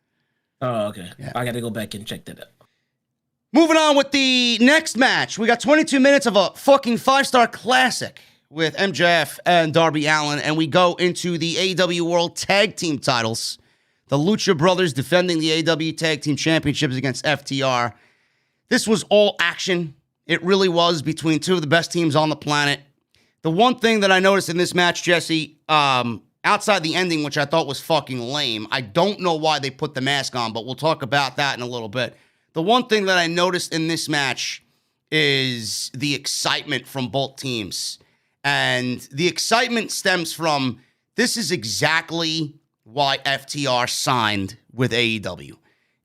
Oh, okay. Yeah. I got to go back and check that out. Moving on with the next match. We got 22 minutes of a fucking 5-star classic. with MJF and Darby Allin, and we go into the AEW World Tag Team titles. The Lucha Brothers defending the AEW Tag Team Championships against FTR. This was all action. It really was, between two of the best teams on the planet. The one thing that I noticed in this match, Jesse, outside the ending, which I thought was fucking lame, I don't know why they put the mask on, but we'll talk about that in a little bit. The one thing that I noticed in this match is the excitement from both teams. And the excitement stems from, this is exactly why FTR signed with AEW.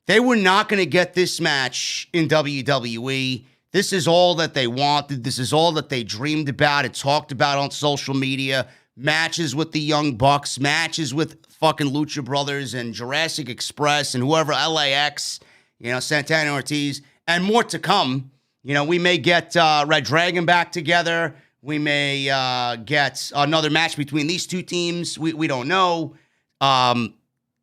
They were not going to get this match in WWE. This is all that they wanted. This is all that they dreamed about and talked about on social media. Matches with the Young Bucks, matches with fucking Lucha Brothers and Jurassic Express and whoever, LAX, Santana Ortiz, and more to come. We may get Red Dragon back together. We may get another match between these two teams. We don't know.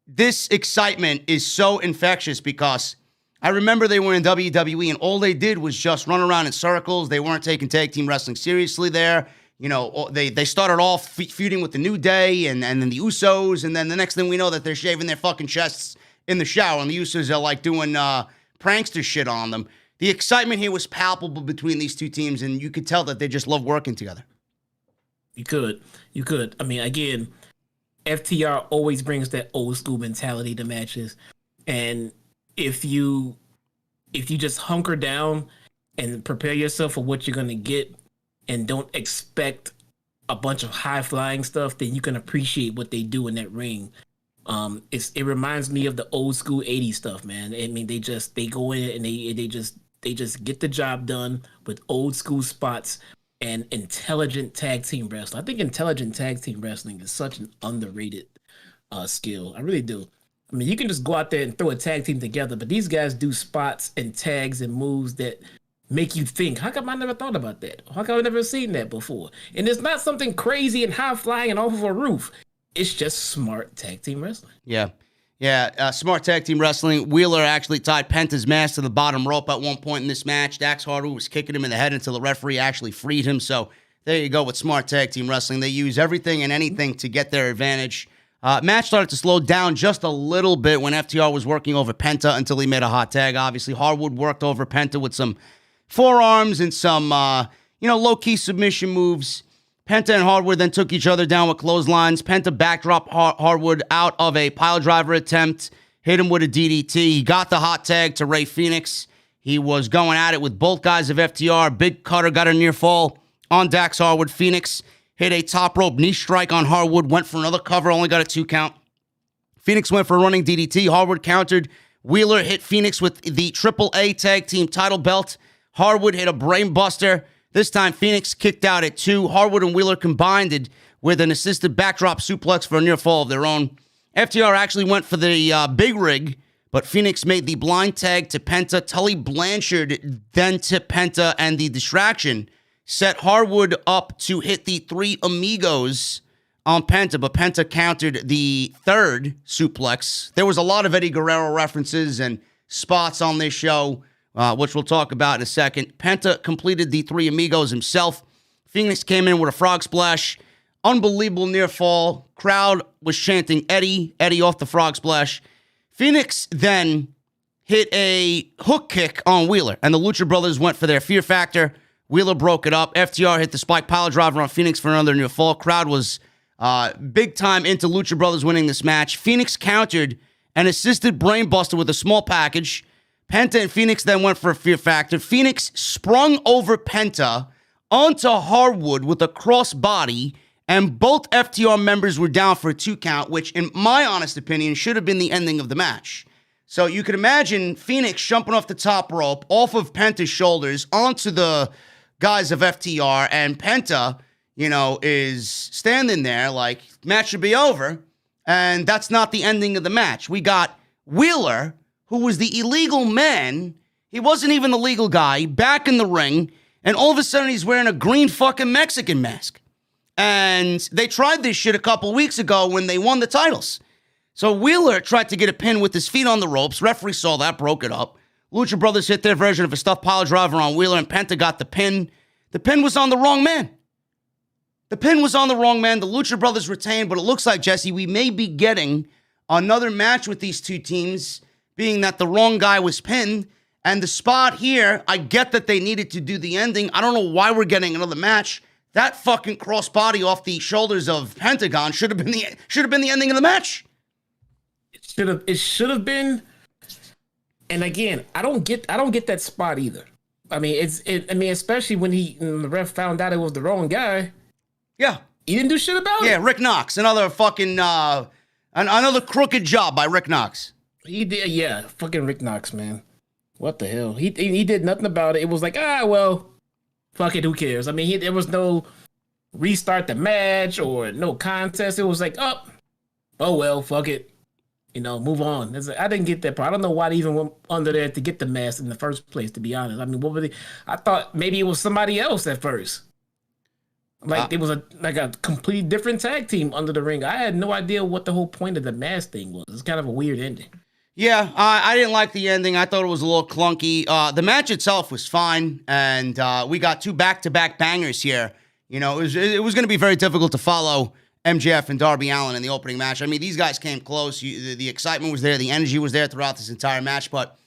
This excitement is so infectious because I remember they were in WWE and all they did was just run around in circles. They weren't taking tag team wrestling seriously there. They started off feuding with the New Day and then the Usos, and then the next thing we know that they're shaving their fucking chests in the shower, and the Usos are like doing prankster shit on them. The excitement here was palpable between these two teams, and you could tell that they just love working together. You could. I mean, again, FTR always brings that old school mentality to matches, and if you just hunker down and prepare yourself for what you're gonna get, and don't expect a bunch of high flying stuff, then you can appreciate what they do in that ring. It reminds me of the old school 80s stuff, man. I mean, they go in and they just get the job done with old school spots and intelligent tag team wrestling. I think intelligent tag team wrestling is such an underrated skill. I really do. I mean, you can just go out there and throw a tag team together, but these guys do spots and tags and moves that make you think, how come I never thought about that? How come I've never seen that before? And it's not something crazy and high flying and off of a roof. It's just smart tag team wrestling. Yeah, smart tag team wrestling. Wheeler actually tied Penta's mask to the bottom rope at one point in this match. Dax Harwood was kicking him in the head until the referee actually freed him. So there you go with smart tag team wrestling. They use everything and anything to get their advantage. Match started to slow down just a little bit when FTR was working over Penta until he made a hot tag. Obviously, Harwood worked over Penta with some forearms and some, low-key submission moves. Penta and Harwood then took each other down with clotheslines. Penta backdropped Harwood out of a piledriver attempt, hit him with a DDT. He got the hot tag to Rey Fenix. He was going at it with both guys of FTR. Big Cutter got a near fall on Dax Harwood. Fenix hit a top rope knee strike on Harwood, went for another cover, only got a 2 count. Fenix went for a running DDT. Harwood countered. Wheeler hit Fenix with the AAA tag team title belt. Harwood hit a brainbuster. This time, Fenix kicked out at 2. Harwood and Wheeler combined with an assisted backdrop suplex for a near fall of their own. FTR actually went for the big rig, but Fenix made the blind tag to Penta. Tully Blanchard then to Penta, and the distraction set Harwood up to hit the 3 Amigos on Penta, but Penta countered the third suplex. There was a lot of Eddie Guerrero references and spots on this show, which we'll talk about in a second. Penta completed the 3 Amigos himself. Fenix came in with a frog splash. Unbelievable near fall. Crowd was chanting Eddie, Eddie off the frog splash. Fenix then hit a hook kick on Wheeler, and the Lucha Brothers went for their fear factor. Wheeler broke it up. FTR hit the spike pile driver on Fenix for another near fall. Crowd was big time into Lucha Brothers winning this match. Fenix countered an assisted brainbuster with a small package. Penta and Fenix then went for a fear factor. Fenix sprung over Penta onto Harwood with a crossbody, and both FTR members were down for a 2 count, which, in my honest opinion, should have been the ending of the match. So you could imagine Fenix jumping off the top rope, off of Penta's shoulders, onto the guys of FTR, and Penta, is standing there like, match should be over, and that's not the ending of the match. We got Wheeler, who was the illegal man, he wasn't even the legal guy, back in the ring, and all of a sudden he's wearing a green fucking Mexican mask. And they tried this shit a couple weeks ago when they won the titles. So Wheeler tried to get a pin with his feet on the ropes. Referee saw that, broke it up. Lucha Brothers hit their version of a stuffed pile driver on Wheeler, and Penta got the pin. The pin was on the wrong man. The pin was on the wrong man. The Lucha Brothers retained, but it looks like, Jesse, we may be getting another match with these two teams, being that the wrong guy was pinned. And the spot here, I get that they needed to do the ending. I don't know why we're getting another match. That fucking crossbody off the shoulders of Pentagon should have been the ending of the match. It should have been. And again, I don't get that spot either. I mean, especially when the ref found out it was the wrong guy. Yeah. He didn't do shit about it. Yeah, Rick Knox, another fucking another crooked job by Rick Knox. He did, yeah, fucking Rick Knox, man. What the hell? He did nothing about it. It was like, well, fuck it, who cares? I mean, there was no restart the match or no contest. It was like, oh well, fuck it. Move on. I didn't get that part. I don't know why they even went under there to get the mask in the first place, to be honest. I mean, what were they? I thought maybe it was somebody else at first. Like it was a completely different tag team under the ring. I had no idea what the whole point of the mask thing was. It's kind of a weird ending. Yeah, I didn't like the ending. I thought it was a little clunky. The match itself was fine, and we got two back-to-back bangers here. It was going to be very difficult to follow Mjf and Darby Allin in the opening match. I mean, these guys came close. The excitement was there. The energy was there throughout this entire match. But,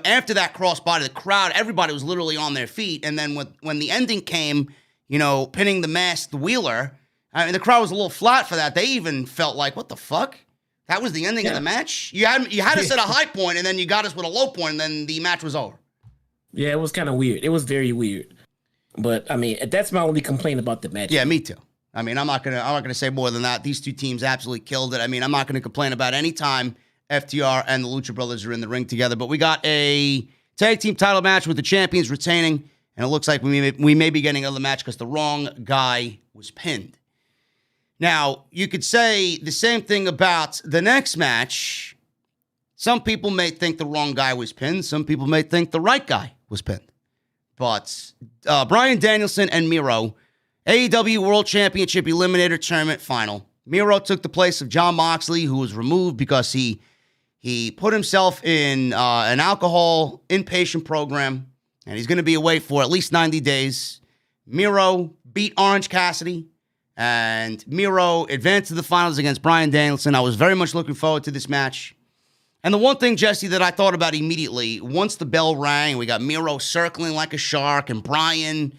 after that crossbody, the crowd, everybody was literally on their feet. And then when the ending came, pinning the masked Wheeler, I mean, the crowd was a little flat for that. They even felt like, what the fuck? That was the ending of the match? You had to set a high point, and then you got us with a low point, and then the match was over. Yeah, it was kind of weird. It was very weird. But, I mean, that's my only complaint about the match. Yeah, me too. I mean, I'm not gonna say more than that. These two teams absolutely killed it. I mean, I'm not gonna complain about any time FTR and the Lucha Brothers are in the ring together. But we got a tag team title match with the champions retaining, and it looks like we may be getting another match because the wrong guy was pinned. Now, you could say the same thing about the next match. Some people may think the wrong guy was pinned. Some people may think the right guy was pinned. But Bryan Danielson and Miro, AEW World Championship Eliminator Tournament Final. Miro took the place of Jon Moxley, who was removed because he put himself in an alcohol inpatient program, and he's going to be away for at least 90 days. Miro beat Orange Cassidy, and Miro advanced to the finals against Bryan Danielson. I was very much looking forward to this match. And the one thing, Jesse, that I thought about immediately, once the bell rang, we got Miro circling like a shark, and Bryan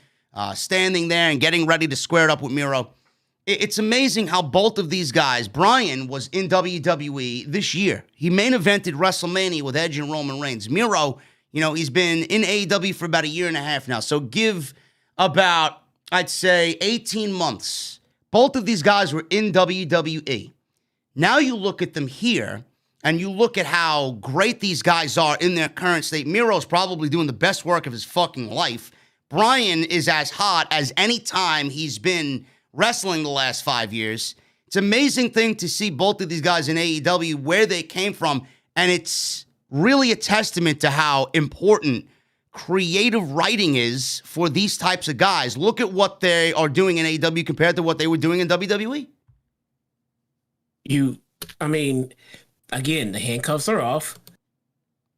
standing there and getting ready to square it up with Miro. It's amazing how both of these guys, Bryan was in WWE this year. He main evented WrestleMania with Edge and Roman Reigns. Miro, he's been in AEW for about a year and a half now. So give about, I'd say, 18 months. Both of these guys were in WWE. Now you look at them here, and you look at how great these guys are in their current state. Miro's probably doing the best work of his fucking life. Bryan is as hot as any time he's been wrestling the last 5 years. It's an amazing thing to see both of these guys in AEW, where they came from, and it's really a testament to how important creative writing is for these types of guys. Look at what they are doing in AEW compared to what they were doing in WWE. Again, the handcuffs are off.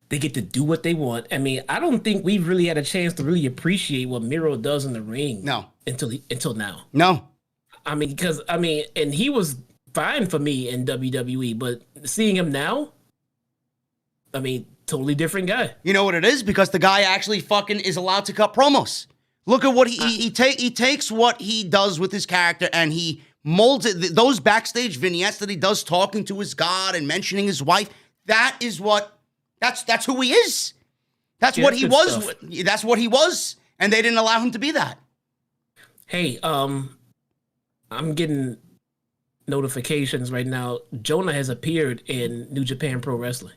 They get to do what they want. I mean, I don't think we've really had a chance to really appreciate what Miro does in the ring. No. Until now. No. And he was fine for me in WWE, but seeing him now, totally different guy. You know what it is? Because the guy actually fucking is allowed to cut promos. Look at what he takes what he does with his character, and he molds it. Those backstage vignettes that he does, talking to his God and mentioning his wife, that's who he is. That's what he was. Stuff. That's what he was, and they didn't allow him to be that. Hey, I'm getting notifications right now. Jonah has appeared in New Japan Pro Wrestling.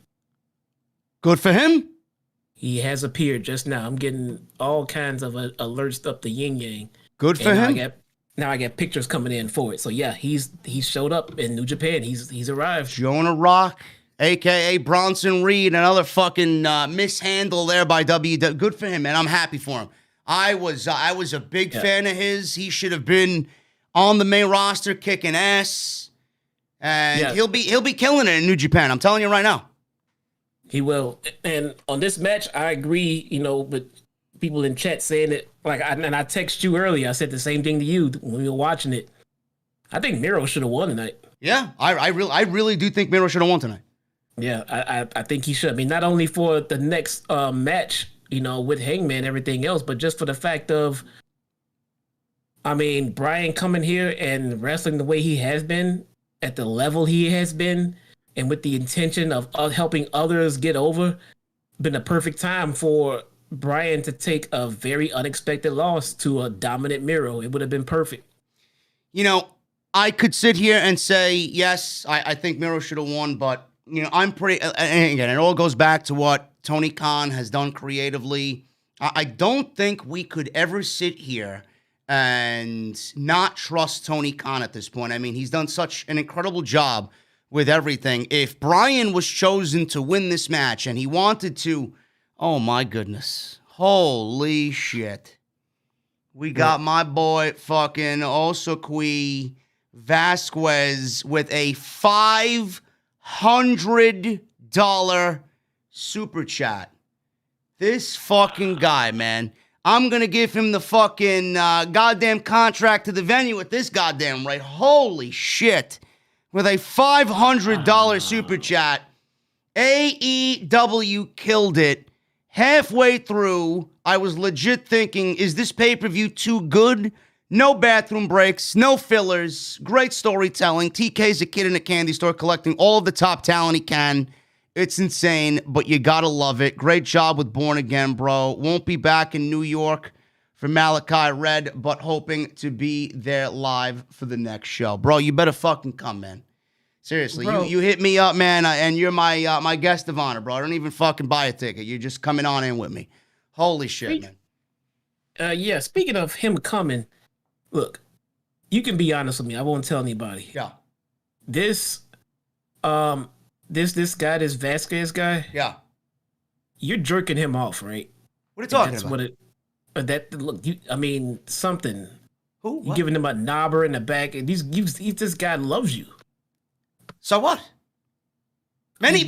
Good for him. He has appeared just now. I'm getting all kinds of alerts up the yin yang. Good for him. Now I get pictures coming in for it. So yeah, he's showed up in New Japan. He's arrived. Jonah Rock, a.k.a. Bronson Reed, another fucking mishandle there by WWE. Good for him, man. I'm happy for him. I was a big fan of his. He should have been on the main roster kicking ass. And he'll be killing it in New Japan. I'm telling you right now. He will. And on this match, I agree, with people in chat saying it. I text you earlier. I said the same thing to you when we were watching it. I think Miro should have won tonight. Yeah, I really do think Miro should have won tonight. Yeah, I think he should. I mean, not only for the next match, with Hangman and everything else, but just for the fact of, I mean, Bryan coming here and wrestling the way he has been, at the level he has been, and with the intention of helping others get over, been a perfect time for Bryan to take a very unexpected loss to a dominant Miro. It would have been perfect. I could sit here and say, yes, I think Miro should have won, but, I'm pretty, and again, it all goes back to what Tony Khan has done creatively. I don't think we could ever sit here and not trust Tony Khan at this point. I mean, he's done such an incredible job with everything. If Bryan was chosen to win this match and he wanted to, oh my goodness, holy shit. We got my boy fucking Osakui Vasquez with a $500 super chat. This fucking guy, man. I'm going to give him the fucking goddamn contract to the venue at this goddamn rate. Holy shit. With a $500 super chat. AEW killed it. Halfway through, I was legit thinking, is this pay-per-view too good? No bathroom breaks, no fillers, great storytelling. TK's a kid in a candy store collecting all of the top talent he can. It's insane, but you gotta love it. Great job with Born Again, bro. Won't be back in New York for Malakai Red, but hoping to be there live for the next show. Bro, you better fucking come, man. Seriously, you hit me up, man, and you're my guest of honor, bro. I don't even fucking buy a ticket. You're just coming on in with me. Holy shit, man. Yeah, speaking of him coming, look, you can be honest with me. I won't tell anybody. Yeah. This guy, this Vasquez guy. Yeah. You're jerking him off, right? What are you talking about? Something. Who? You're giving him a knobber in the back, and this guy loves you. So what? Many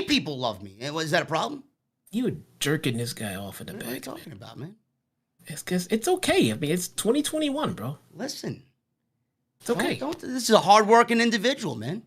people love me. Is that a problem? You were jerking this guy off in the back. What are you talking about, man? It's because it's okay. I mean, it's 2021, bro. Listen. It's okay. This is a hardworking individual, man.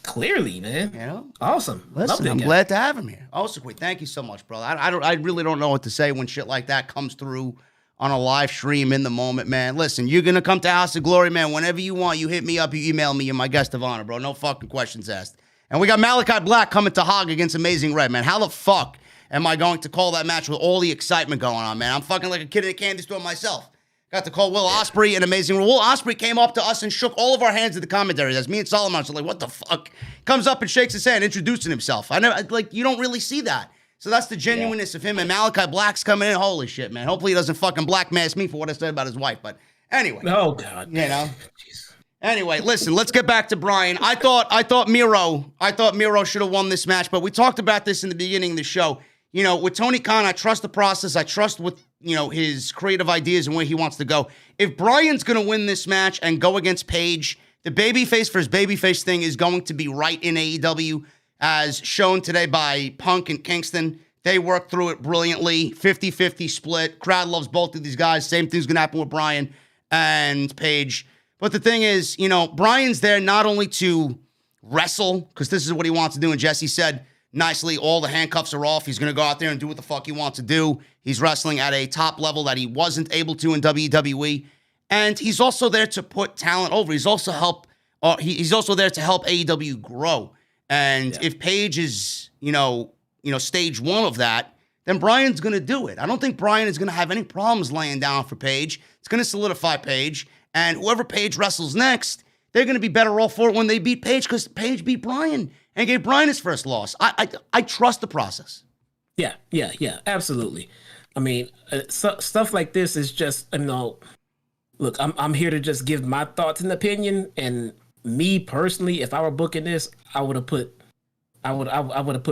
Clearly, man. Awesome. Listen, I'm glad to have him here. Also, thank you so much, bro. I really don't know what to say when shit like that comes through on a live stream in the moment, man. Listen, you're going to come to House of Glory, man. Whenever you want, you hit me up, you email me. You're my guest of honor, bro. No fucking questions asked. And we got Malakai Black coming to Hog against Amazing Red, man. How the fuck am I going to call that match with all the excitement going on, man? I'm fucking like a kid in a candy store myself. Got to call Will Ospreay and Amazing Red. Will Ospreay came up to us and shook all of our hands at the commentary. That's me and Solomon. So like, what the fuck? Comes up and shakes his hand, introducing himself. You don't really see that. So that's the genuineness of him. And Malakai Black's coming in. Holy shit, man. Hopefully he doesn't fucking black mask me for what I said about his wife. But anyway. Oh, God. Jeez. Anyway, listen, let's get back to Bryan. I thought Miro should have won this match, but we talked about this in the beginning of the show. With Tony Khan, I trust the process. I trust with, his creative ideas and where he wants to go. If Bryan's going to win this match and go against Page, the babyface versus babyface thing is going to be right in AEW, as shown today by Punk and Kingston. They worked through it brilliantly. 50-50 split. Crowd loves both of these guys. Same thing's going to happen with Bryan and Page. But the thing is, Bryan's there not only to wrestle, because this is what he wants to do, and Jesse said nicely, all the handcuffs are off. He's going to go out there and do what the fuck he wants to do. He's wrestling at a top level that he wasn't able to in WWE. And he's also there to put talent over. He's also there to help AEW grow. And if Page is, stage one of that, then Bryan's going to do it. I don't think Bryan is going to have any problems laying down for Page. It's going to solidify Page. And whoever Page wrestles next, they're going to be better off for it when they beat Page, because Page beat Bryan and gave Bryan his first loss. I trust the process. Yeah, absolutely. I mean, stuff like this is just, look, I'm here to just give my thoughts and opinion. And me personally, if I were booking this, I would have put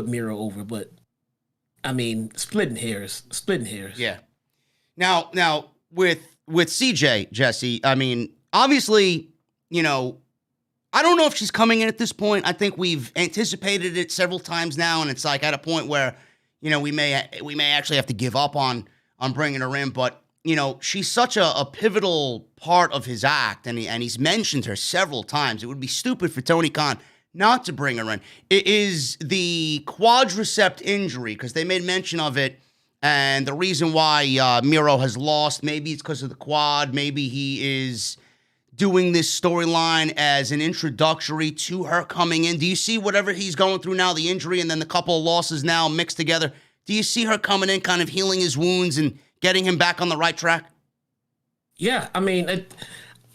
Miro over. But I mean, splitting hairs. Yeah. Now with CJ, Jesse, I mean, obviously, I don't know if she's coming in at this point. I think we've anticipated it several times now, and it's like at a point where, we may actually have to give up on bringing her in. But she's such a pivotal part of his act, and he's mentioned her several times. It would be stupid for Tony Khan not to bring her in. It is the quadricep injury, because they made mention of it, and the reason why Miro has lost, maybe it's because of the quad, maybe he is doing this storyline as an introductory to her coming in. Do you see whatever he's going through now, the injury and then the couple of losses now mixed together? Do you see her coming in, kind of healing his wounds and getting him back on the right track? Yeah, I mean,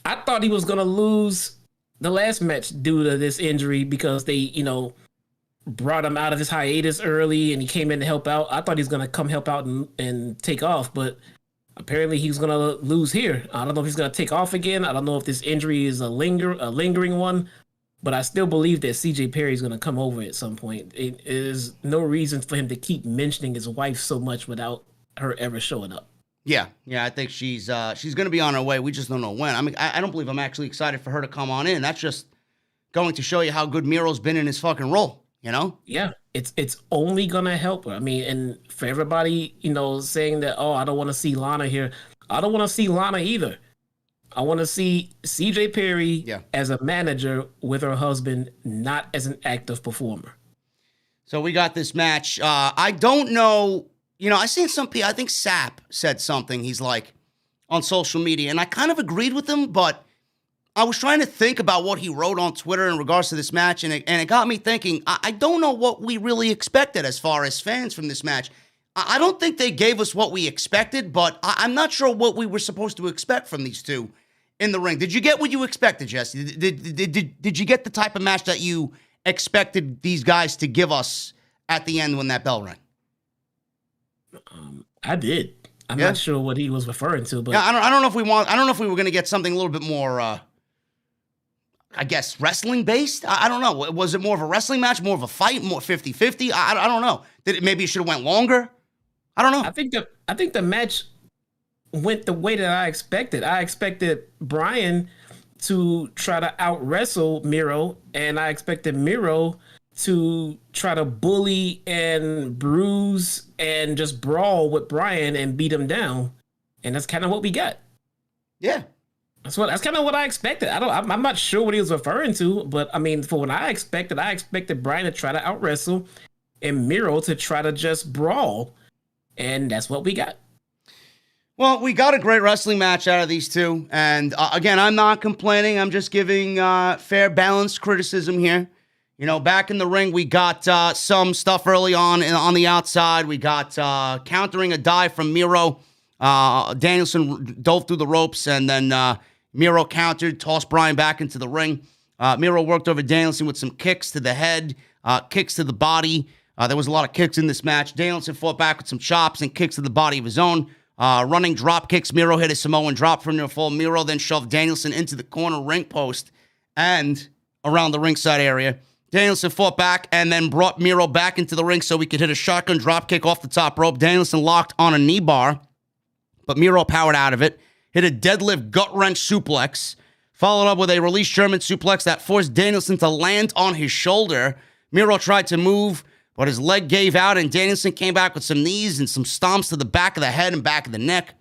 I thought he was going to lose the last match due to this injury because they, brought him out of his hiatus early and he came in to help out. I thought he was going to come help out and take off, but apparently he's going to lose here. I don't know if he's going to take off again. I don't know if this injury is a lingering one, but I still believe that CJ Perry is going to come over at some point. It is no reason for him to keep mentioning his wife so much without her ever showing up. Yeah, I think she's going to be on her way. We just don't know when. I don't believe I'm actually excited for her to come on in. That's just going to show you how good Miro's been in his fucking role, Yeah, it's only going to help her. I mean, and for everybody, saying that, oh, I don't want to see Lana here. I don't want to see Lana either. I want to see CJ Perry as a manager with her husband, not as an active performer. So we got this match. I don't know. I seen some people, I think Sap said something, he's like, on social media, and I kind of agreed with him, but I was trying to think about what he wrote on Twitter in regards to this match, and it got me thinking, I don't know what we really expected as far as fans from this match. I don't think they gave us what we expected, but I'm not sure what we were supposed to expect from these two in the ring. Did you get what you expected, Jesse? Did you get the type of match that you expected these guys to give us at the end when that bell rang? I did. I'm not sure what he was referring to, but I don't know if we were going to get something a little bit more, I guess, wrestling based. I don't know. Was it more of a wrestling match, more of a fight, more 50-50? I don't know. Maybe it should have went longer? I don't know. I think the match went the way that I expected. I expected Bryan to try to out wrestle Miro, and I expected Miro to try to bully and bruise and just brawl with Bryan and beat him down. And that's kind of what we got. Yeah. That's kind of what I expected. I'm not sure what he was referring to, but I mean, for what I expected Bryan to try to out wrestle and Miro to try to just brawl. And that's what we got. Well, we got a great wrestling match out of these two. And again, I'm not complaining. I'm just giving fair, balanced criticism here. Back in the ring, we got some stuff early on the outside. We got countering a dive from Miro. Danielson dove through the ropes, and then Miro countered, tossed Bryan back into the ring. Miro worked over Danielson with some kicks to the head, kicks to the body. There was a lot of kicks in this match. Danielson fought back with some chops and kicks to the body of his own. Running drop kicks. Miro hit a Samoan drop from near full. Miro then shoved Danielson into the corner ring post and around the ringside area. Danielson fought back and then brought Miro back into the ring so he could hit a shotgun drop kick off the top rope. Danielson locked on a knee bar, but Miro powered out of it. Hit a deadlift gut-wrench suplex, followed up with a release German suplex that forced Danielson to land on his shoulder. Miro tried to move, but his leg gave out, and Danielson came back with some knees and some stomps to the back of the head and back of the neck.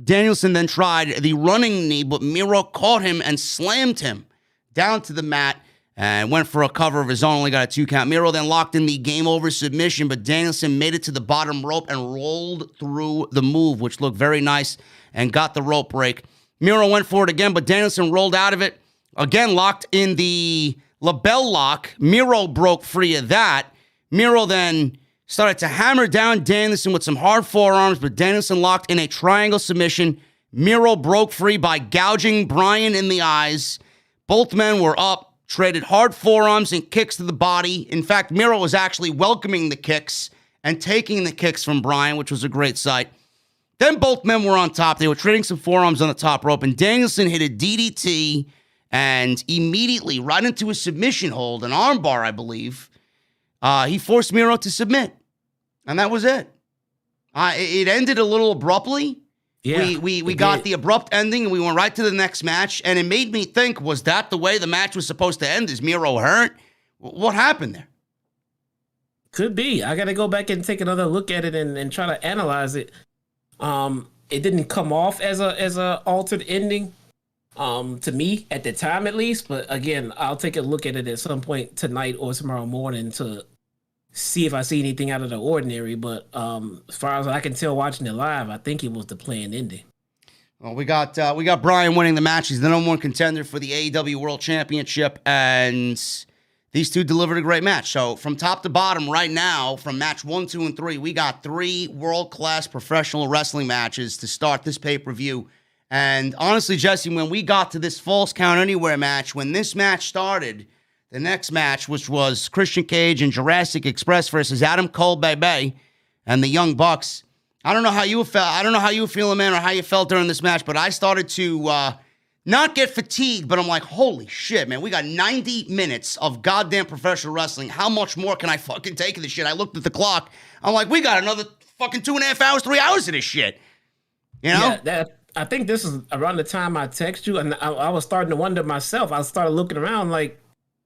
Danielson then tried the running knee, but Miro caught him and slammed him down to the mat and went for a cover of his own, only got a 2 count. Miro then locked in the game-over submission, but Danielson made it to the bottom rope and rolled through the move, which looked very nice, and got the rope break. Miro went for it again, but Danielson rolled out of it. Again, locked in the label lock. Miro broke free of that. Miro then started to hammer down Danielson with some hard forearms, but Danielson locked in a triangle submission. Miro broke free by gouging Bryan in the eyes. Both men were up. Traded hard forearms and kicks to the body. In fact, Miro was actually welcoming the kicks and taking the kicks from Bryan, which was a great sight. Then both men were on top. They were trading some forearms on the top rope, and Danielson hit a DDT and immediately right into a submission hold, an armbar, I believe. He forced Miro to submit, and that was it. It ended a little abruptly. Yeah, we got the abrupt ending, and we went right to the next match, and it made me think, was that the way the match was supposed to end? Is Miro hurt? What happened there? Could be. I got to go back and take another look at it and try to analyze it. it didn't come off as a altered ending. To me at the time at least, but again, I'll take a look at it at some point tonight or tomorrow morning to see if I see anything out of the ordinary. But as far as I can tell watching it live, I think it was the planned ending. Well, we got Bryan winning the match. He's the number one contender for the AEW World Championship, and these two delivered a great match. So from top to bottom right now, from match 1, 2, and 3, we got 3 world-class professional wrestling matches to start this pay-per-view. And honestly, Jesse, when we got to this Falls Count Anywhere match, when this match started, the next match, which was Christian Cage and Jurassic Express versus Adam Cole, Bebe, and the Young Bucks, I don't know how you felt. I don't know how you were feeling, man, or how you felt during this match, but I started to not get fatigued, but I'm like, holy shit, man, we got 90 minutes of goddamn professional wrestling. How much more can I fucking take of this shit? I looked at the clock. I'm like, we got another fucking 2.5 hours, 3 hours of this shit. You know? Yeah, I think this is around the time I text you, and I was starting to wonder myself. I started looking around, like,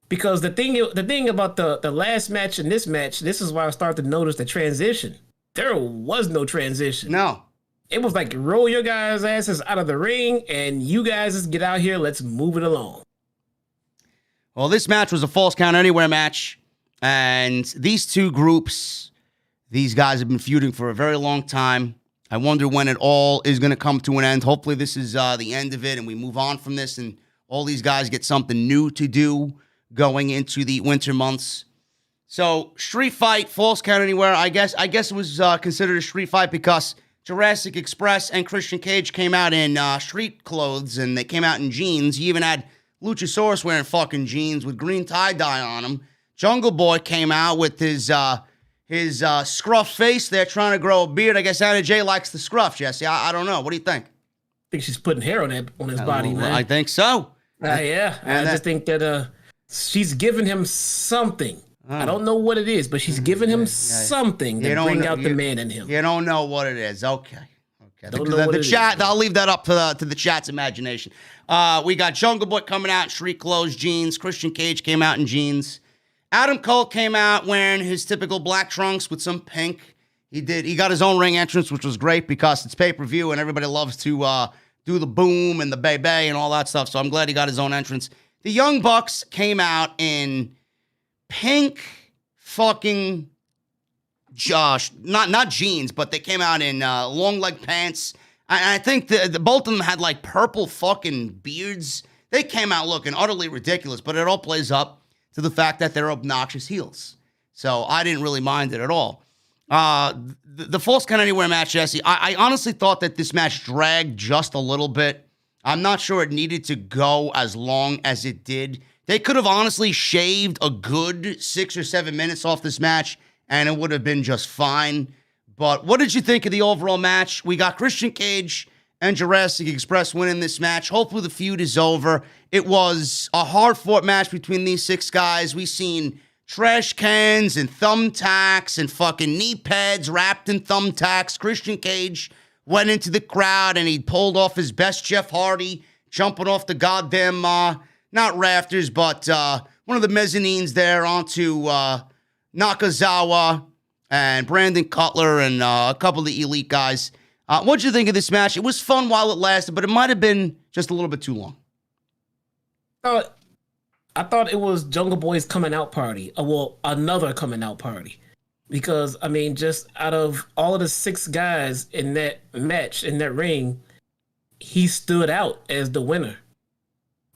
because the thing about the last match and this match, this is why I started to notice the transition. There was no transition. No. It was like, roll your guys' asses out of the ring, and you guys just get out here. Let's move it along. Well, this match was a Falls Count Anywhere match, and these two groups, these guys have been feuding for a very long time. I wonder when it all is going to come to an end. Hopefully this is the end of it and we move on from this and all these guys get something new to do going into the winter months. So, street fight, Falls Count Anywhere. I guess it was considered a street fight because Jurassic Express and Christian Cage came out in street clothes and they came out in jeans. You even had Luchasaurus wearing fucking jeans with green tie-dye on him. Jungle Boy came out with his scruff face there trying to grow a beard. I guess Anna Jay likes the scruff, Jesse. I don't know. What do you think? I think she's putting hair on his body, man. I think so. Yeah. I just think that she's giving him something. I don't know what it is, but she's giving him something to bring out the man in him. You don't know what it is. Okay. The chat, I'll leave that up to the chat's imagination. We got Jungle Boy coming out in street clothes, jeans. Christian Cage came out in jeans. Adam Cole came out wearing his typical black trunks with some pink. He got his own ring entrance, which was great because it's pay-per-view and everybody loves to do the boom and the bay and all that stuff. So I'm glad he got his own entrance. The Young Bucks came out in pink fucking not jeans, but they came out in long leg pants. I think the both of them had like purple fucking beards. They came out looking utterly ridiculous, but it all plays up to the fact that they're obnoxious heels. So I didn't really mind it at all. The Falls Count Anywhere match, Jesse, I honestly thought that this match dragged just a little bit. I'm not sure it needed to go as long as it did. They could have honestly shaved a good 6 or 7 minutes off this match, and it would have been just fine. But what did you think of the overall match? We got Christian Cage and Jurassic Express winning this match. Hopefully the feud is over. It was a hard-fought match between these 6 guys. We seen trash cans and thumbtacks and fucking knee pads wrapped in thumbtacks. Christian Cage went into the crowd and he pulled off his best Jeff Hardy, jumping off the goddamn, not rafters, but one of the mezzanines there onto Nakazawa and Brandon Cutler and a couple of the elite guys. What'd you think of this match? It was fun while it lasted, but it might have been just a little bit too long. I thought it was Jungle Boy's coming out party. Well, another coming out party. Because, I mean, just out of all of the 6 guys in that match, in that ring, he stood out as the winner.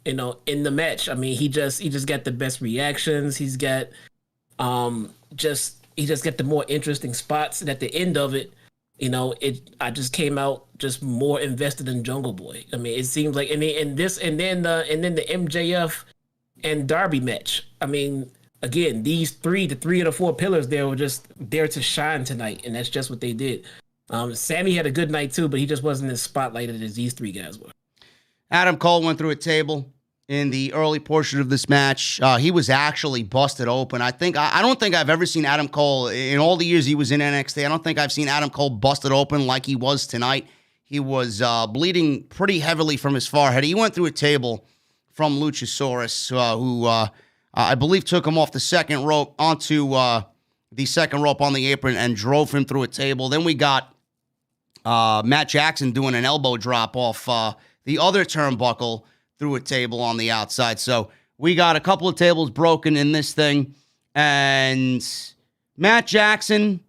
You know, in the match. I mean, he just got the best reactions. He's got he just got the more interesting spots. And at the end of it, you know, I just came out just more invested in Jungle Boy. I mean, it seems like, and then the MJF and Darby match. I mean, again, the 3 of the 4 pillars there were just there to shine tonight, and that's just what they did. Sammy had a good night too, but he just wasn't as spotlighted as these 3 guys were. Adam Cole went through a table in the early portion of this match. He was actually busted open. I don't think I've ever seen Adam Cole in all the years he was in NXT. I don't think I've seen Adam Cole busted open like he was tonight. He was bleeding pretty heavily from his forehead. He went through a table from Luchasaurus, who I believe took him off the second rope onto the second rope on the apron and drove him through a table. Then we got Matt Jackson doing an elbow drop off the other turnbuckle through a table on the outside. So we got a couple of tables broken in this thing. And Matt Jackson,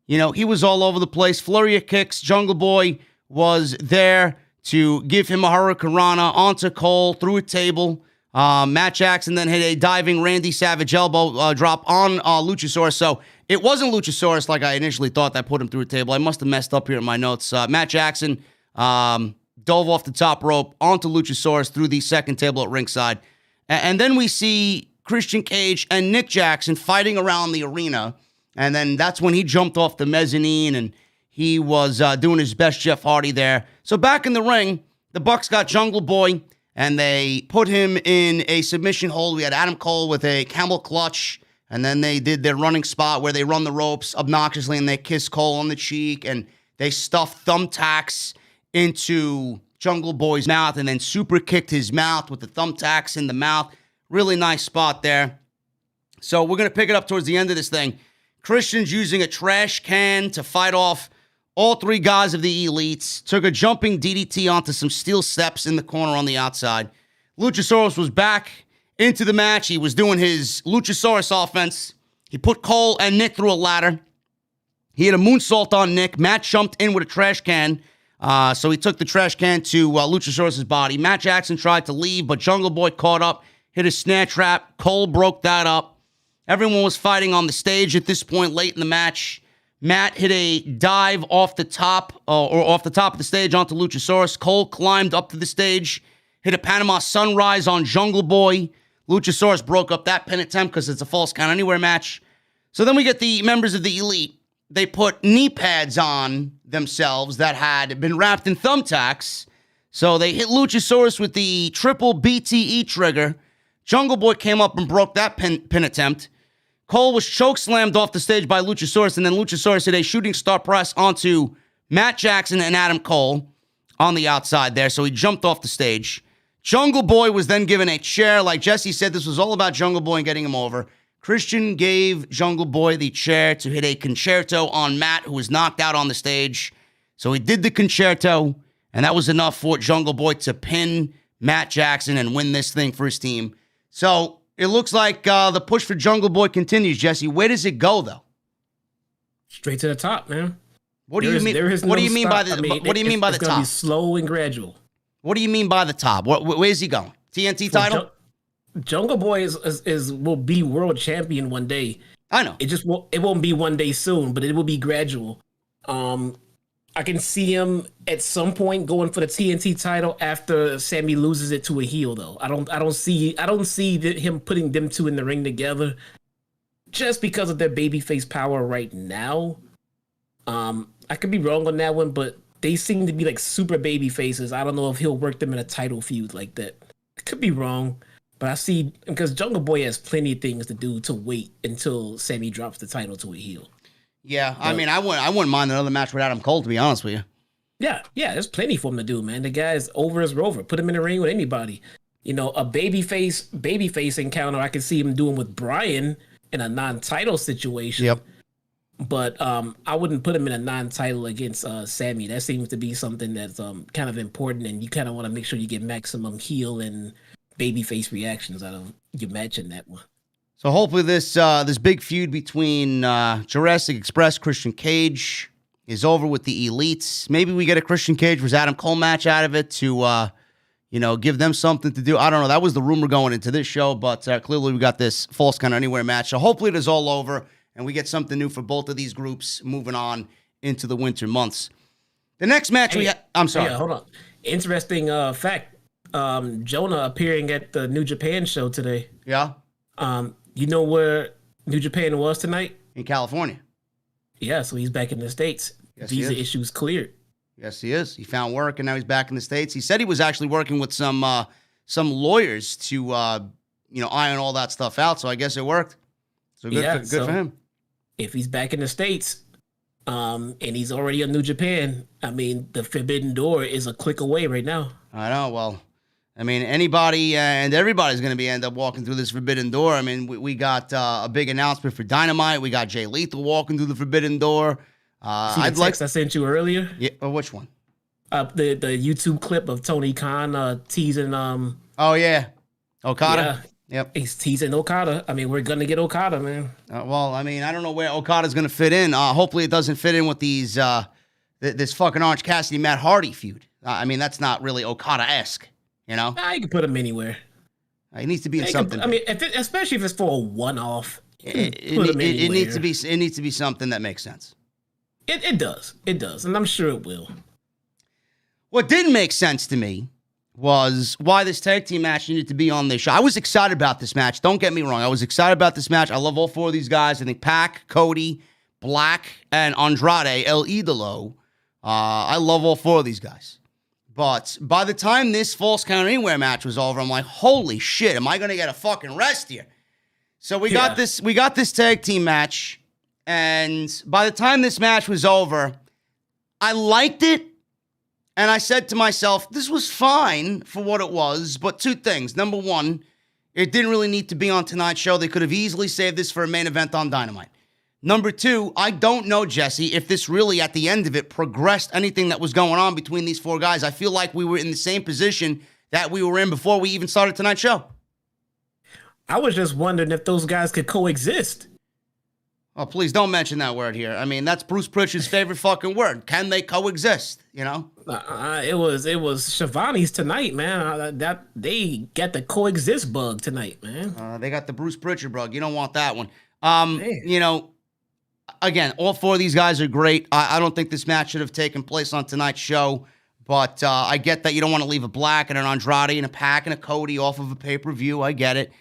he was all over the place. Flurry of kicks. Jungle Boy was there to give him a hurricanrana onto Cole through a table. Matt Jackson then hit a diving Randy Savage elbow drop on Luchasaurus. So it wasn't Luchasaurus like I initially thought that put him through a table. I must have messed up here in my notes. Matt Jackson dove off the top rope onto Luchasaurus through the second table at ringside. And then we see Christian Cage and Nick Jackson fighting around the arena. And then that's when he jumped off the mezzanine and he was doing his best Jeff Hardy there. So back in the ring, the Bucks got Jungle Boy and they put him in a submission hold. We had Adam Cole with a camel clutch. And then they did their running spot where they run the ropes obnoxiously and they kiss Cole on the cheek and they stuffed thumbtacks into Jungle Boy's mouth and then super kicked his mouth with the thumbtacks in the mouth. Really nice spot there. So we're going to pick it up towards the end of this thing. Christian's using a trash can to fight off all three guys of the Elites. Took a jumping DDT onto some steel steps in the corner on the outside. Luchasaurus was back into the match. He was doing his Luchasaurus offense. He put Cole and Nick through a ladder. He had a moonsault on Nick. Matt jumped in with a trash can. So he took the trash can to Luchasaurus' body. Matt Jackson tried to leave, but Jungle Boy caught up, hit a snare trap. Cole broke that up. Everyone was fighting on the stage at this point late in the match. Matt hit a dive off the top, or off the top of the stage onto Luchasaurus. Cole climbed up to the stage, hit a Panama Sunrise on Jungle Boy. Luchasaurus broke up that pin attempt because it's a false count anywhere match. So then we get the members of the Elite. They put knee pads on themselves that had been wrapped in thumbtacks. So they hit Luchasaurus with the triple BTE trigger. Jungle Boy came up and broke that pin attempt. Cole was chokeslammed off the stage by Luchasaurus, and then Luchasaurus hit a shooting star press onto Matt Jackson and Adam Cole on the outside there. So he jumped off the stage. Jungle Boy was then given a chair. Like Jesse said, this was all about Jungle Boy and getting him over. Christian gave Jungle Boy the chair to hit a concerto on Matt, who was knocked out on the stage. So he did the concerto, and that was enough for Jungle Boy to pin Matt Jackson and win this thing for his team. So it looks like the push for Jungle Boy continues, Jesse. Where does it go, though? Straight to the top, man. What do you mean? What do you mean by the? What do you mean by the top? It's gonna be slow and gradual. What do you mean by the top? Where's he going? TNT title? Jungle Boy will be world champion one day. I know. It won't be one day soon, but it will be gradual. I can see him at some point going for the TNT title after Sammy loses it to a heel, though. I don't see him putting them two in the ring together just because of their babyface power right now. I could be wrong on that one, but they seem to be like super baby faces. I don't know if he'll work them in a title feud like that. I could be wrong, but I see, because Jungle Boy has plenty of things to do to wait until Sammy drops the title to a heel. Yeah, I mean, I wouldn't mind another match with Adam Cole, to be honest with you. Yeah, there's plenty for him to do, man. The guy's over as Rover. Put him in the ring with anybody. A babyface encounter I can see him doing with Bryan in a non-title situation. Yep. But I wouldn't put him in a non-title against Sammy. That seems to be something that's kind of important, and you kind of want to make sure you get maximum heel and babyface reactions out of your match in that one. So hopefully this big feud between Jurassic Express, Christian Cage is over with the Elites. Maybe we get a Christian Cage versus Adam Cole match out of it to give them something to do. I don't know. That was the rumor going into this show, but clearly we got this False Count Anywhere match. So hopefully it is all over and we get something new for both of these groups moving on into the winter months. The next match I'm sorry. Yeah, hold on. Interesting fact. Jonah appearing at the New Japan show today. Yeah. You know where New Japan was tonight? In California. Yeah, so he's back in the States. Yes, Visa issues cleared. Yes, he is. He found work, and now he's back in the States. He said he was actually working with some lawyers to iron all that stuff out. So I guess it worked. So good for him. If he's back in the States, and he's already on New Japan, I mean, the Forbidden Door is a click away right now. I know. Well, I mean, anybody and everybody's going to end up walking through this Forbidden Door. I mean, we got a big announcement for Dynamite. We got Jay Lethal walking through the Forbidden Door. See the text I sent you earlier? Yeah, which one? The YouTube clip of Tony Khan teasing. Oh yeah, Okada. Yeah, yep. He's teasing Okada. I mean, we're gonna get Okada, man. Well, I mean, I don't know where Okada's gonna fit in. Hopefully, it doesn't fit in with these this fucking Orange Cassidy Matt Hardy feud. I mean, that's not really Okada-esque, you know. Nah, you can put him anywhere. He needs to be in something. I mean, especially if it's for a one-off. It needs to be something that makes sense. It does, and I'm sure it will. What didn't make sense to me was why this tag team match needed to be on this show. I was excited about this match. Don't get me wrong. I was excited about this match. I love all four of these guys. I think Pac, Cody, Black, and Andrade, El Idolo. I love all four of these guys. But by the time this Falls Count Anywhere match was over, I'm like, holy shit, am I going to get a fucking rest here? So we got this tag team match. And by the time this match was over, I liked it. And I said to myself, this was fine for what it was, but two things. Number one, it didn't really need to be on tonight's show. They could have easily saved this for a main event on Dynamite. Number two, I don't know, Jesse, if this really, at the end of it, progressed anything that was going on between these four guys. I feel like we were in the same position that we were in before we even started tonight's show. I was just wondering if those guys could coexist. Oh, please don't mention that word here. I mean, that's Bruce Pritchard's favorite fucking word. Can they coexist? You know? It was Shivani's tonight, man. That they got the coexist bug tonight, man. They got the Bruce Pritchard bug. You don't want that one. You know, again, all four of these guys are great. I don't think this match should have taken place on tonight's show, but I get that you don't want to leave a Black and an Andrade and a Pac and a Cody off of a pay-per-view. I get it.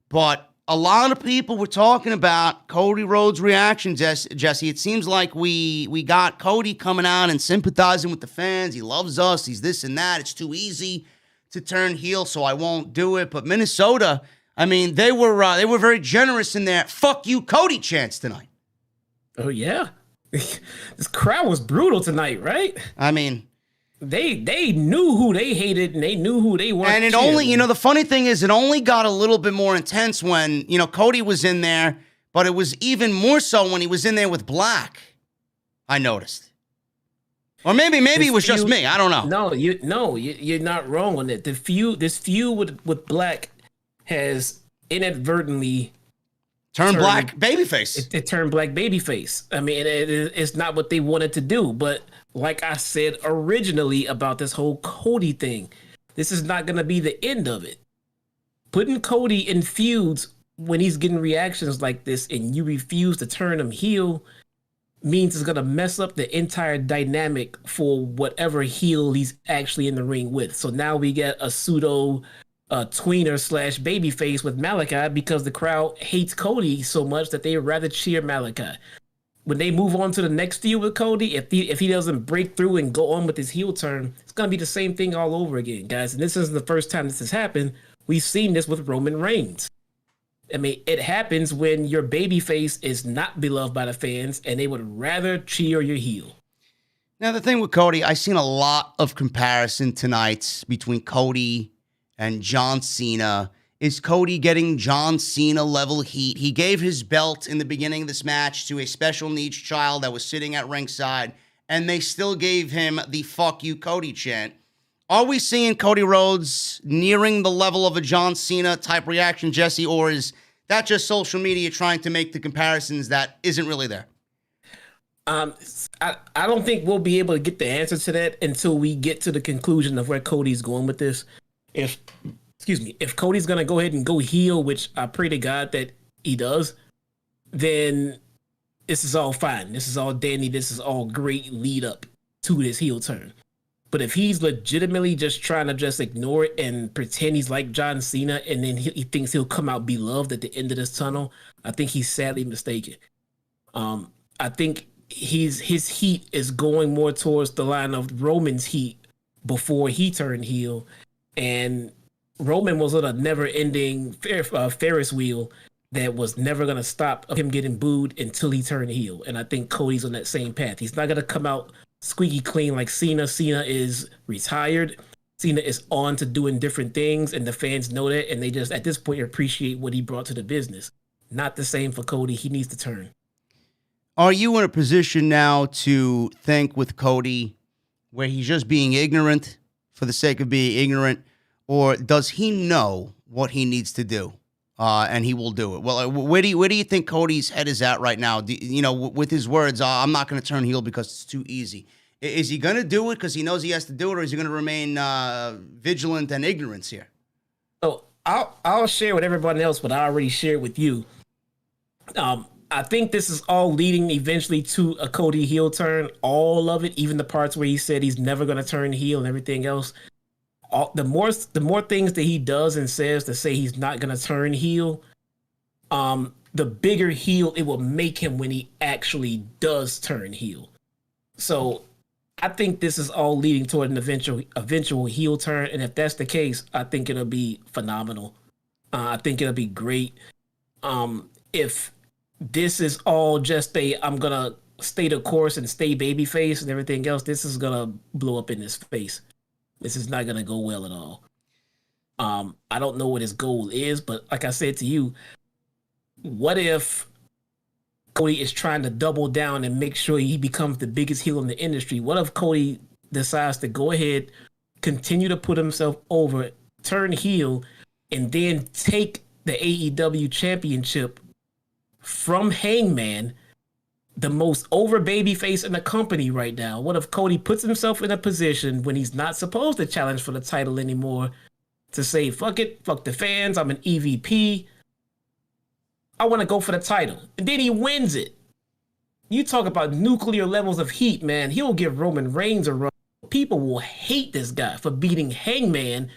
But a lot of people were talking about Cody Rhodes' reaction, Jesse. It seems like we got Cody coming out and sympathizing with the fans. He loves us. He's this and that. It's too easy to turn heel, so I won't do it. But Minnesota, I mean, they were very generous in their "fuck you, Cody" chants tonight. Oh yeah, this crowd was brutal tonight, right? I mean, they knew who they hated and they knew who they wanted. And it only, you know, the funny thing is, it only got a little bit more intense when, you know, Cody was in there, but it was even more so when he was in there with Black. I noticed, or maybe it was just me. I don't know. You're not wrong on it. This feud with Black has inadvertently turned Black babyface. It turned Black babyface. I mean, it's not what they wanted to do, but like I said originally about this whole Cody thing, this is not going to be the end of it. Putting Cody in feuds when he's getting reactions like this and you refuse to turn him heel means it's going to mess up the entire dynamic for whatever heel he's actually in the ring with. So now we get a pseudo tweener / babyface with Malakai because the crowd hates Cody so much that they would rather cheer Malakai. When they move on to the next feud with Cody, if he doesn't break through and go on with his heel turn, it's going to be the same thing all over again, guys. And this isn't the first time this has happened. We've seen this with Roman Reigns. I mean, it happens when your babyface is not beloved by the fans and they would rather cheer your heel. Now, the thing with Cody, I've seen a lot of comparison tonight between Cody and John Cena. Is Cody getting John Cena level heat? He gave his belt in the beginning of this match to a special needs child that was sitting at ringside, and they still gave him the "fuck you, Cody" chant. Are we seeing Cody Rhodes nearing the level of a John Cena type reaction, Jesse, or is that just social media trying to make the comparisons that isn't really there? I don't think we'll be able to get the answer to that until we get to the conclusion of where Cody's going with this. If Cody's going to go ahead and go heel, which I pray to God that he does, then this is all fine. This is all dandy. This is all great lead up to this heel turn. But if he's legitimately just trying to just ignore it and pretend he's like John Cena and then he thinks he'll come out beloved at the end of this tunnel, I think he's sadly mistaken. I think his heat is going more towards the line of Roman's heat before he turned heel. And Roman was on a never-ending Ferris wheel that was never going to stop him getting booed until he turned heel. And I think Cody's on that same path. He's not going to come out squeaky clean like Cena. Cena is retired. Cena is on to doing different things, and the fans know that, and they just, at this point, appreciate what he brought to the business. Not the same for Cody. He needs to turn. Are you in a position now to think with Cody where he's just being ignorant for the sake of being ignorant, or does he know what he needs to do, and he will do it? Well, where do you think Cody's head is at right now? With his words, I'm not going to turn heel because it's too easy. Is he going to do it because he knows he has to do it, or is he going to remain vigilant and ignorance here? So I'll share with everybody else what I already shared with you. I think this is all leading eventually to a Cody heel turn. All of it, even the parts where he said he's never going to turn heel and everything else. The more things that he does and says to say he's not going to turn heel, the bigger heel it will make him when he actually does turn heel. So I think this is all leading toward an eventual heel turn. And if that's the case, I think it'll be phenomenal. I think it'll be great. If this is all just I'm going to stay the course and stay babyface and everything else, this is going to blow up in his face. This is not going to go well at all. I don't know what his goal is, but like I said to you, what if Cody is trying to double down and make sure he becomes the biggest heel in the industry? What if Cody decides to go ahead, continue to put himself over, turn heel, and then take the AEW championship from Hangman, the most over babyface in the company right now? What if Cody puts himself in a position when he's not supposed to challenge for the title anymore to say, fuck it, fuck the fans, I'm an EVP, I want to go for the title. And then he wins it. You talk about nuclear levels of heat, man. He'll give Roman Reigns a run. People will hate this guy for beating Hangman,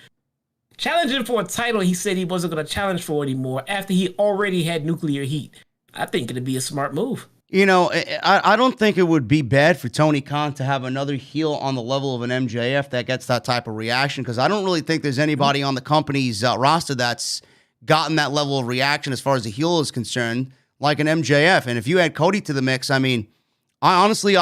challenging for a title he said he wasn't going to challenge for anymore after he already had nuclear heat. I think it'd be a smart move. I don't think it would be bad for Tony Khan to have another heel on the level of an MJF that gets that type of reaction, because I don't really think there's anybody on the company's roster that's gotten that level of reaction as far as the heel is concerned, like an MJF. And if you add Cody to the mix, I mean, I honestly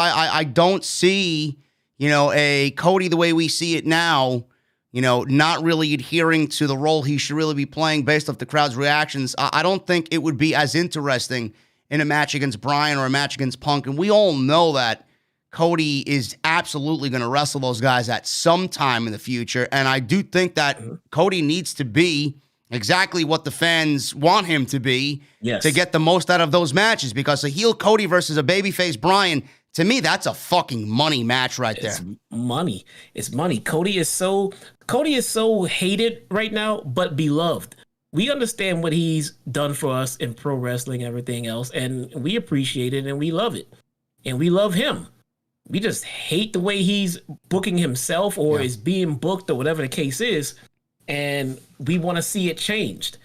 don't see, a Cody the way we see it now, not really adhering to the role he should really be playing based off the crowd's reactions. I don't think it would be as interesting in a match against Bryan or a match against Punk. And we all know that Cody is absolutely going to wrestle those guys at some time in the future. And I do think that Cody needs to be exactly what the fans want him to be, to get the most out of those matches, because a heel Cody versus a babyface Bryan, to me, that's a fucking money match right there. It's money. It's money. Cody is so hated right now, but beloved. We understand what he's done for us in pro wrestling and everything else, and we appreciate it and we love it. And we love him. We just hate the way he's booking himself or is being booked or whatever the case is, and we want to see it changed.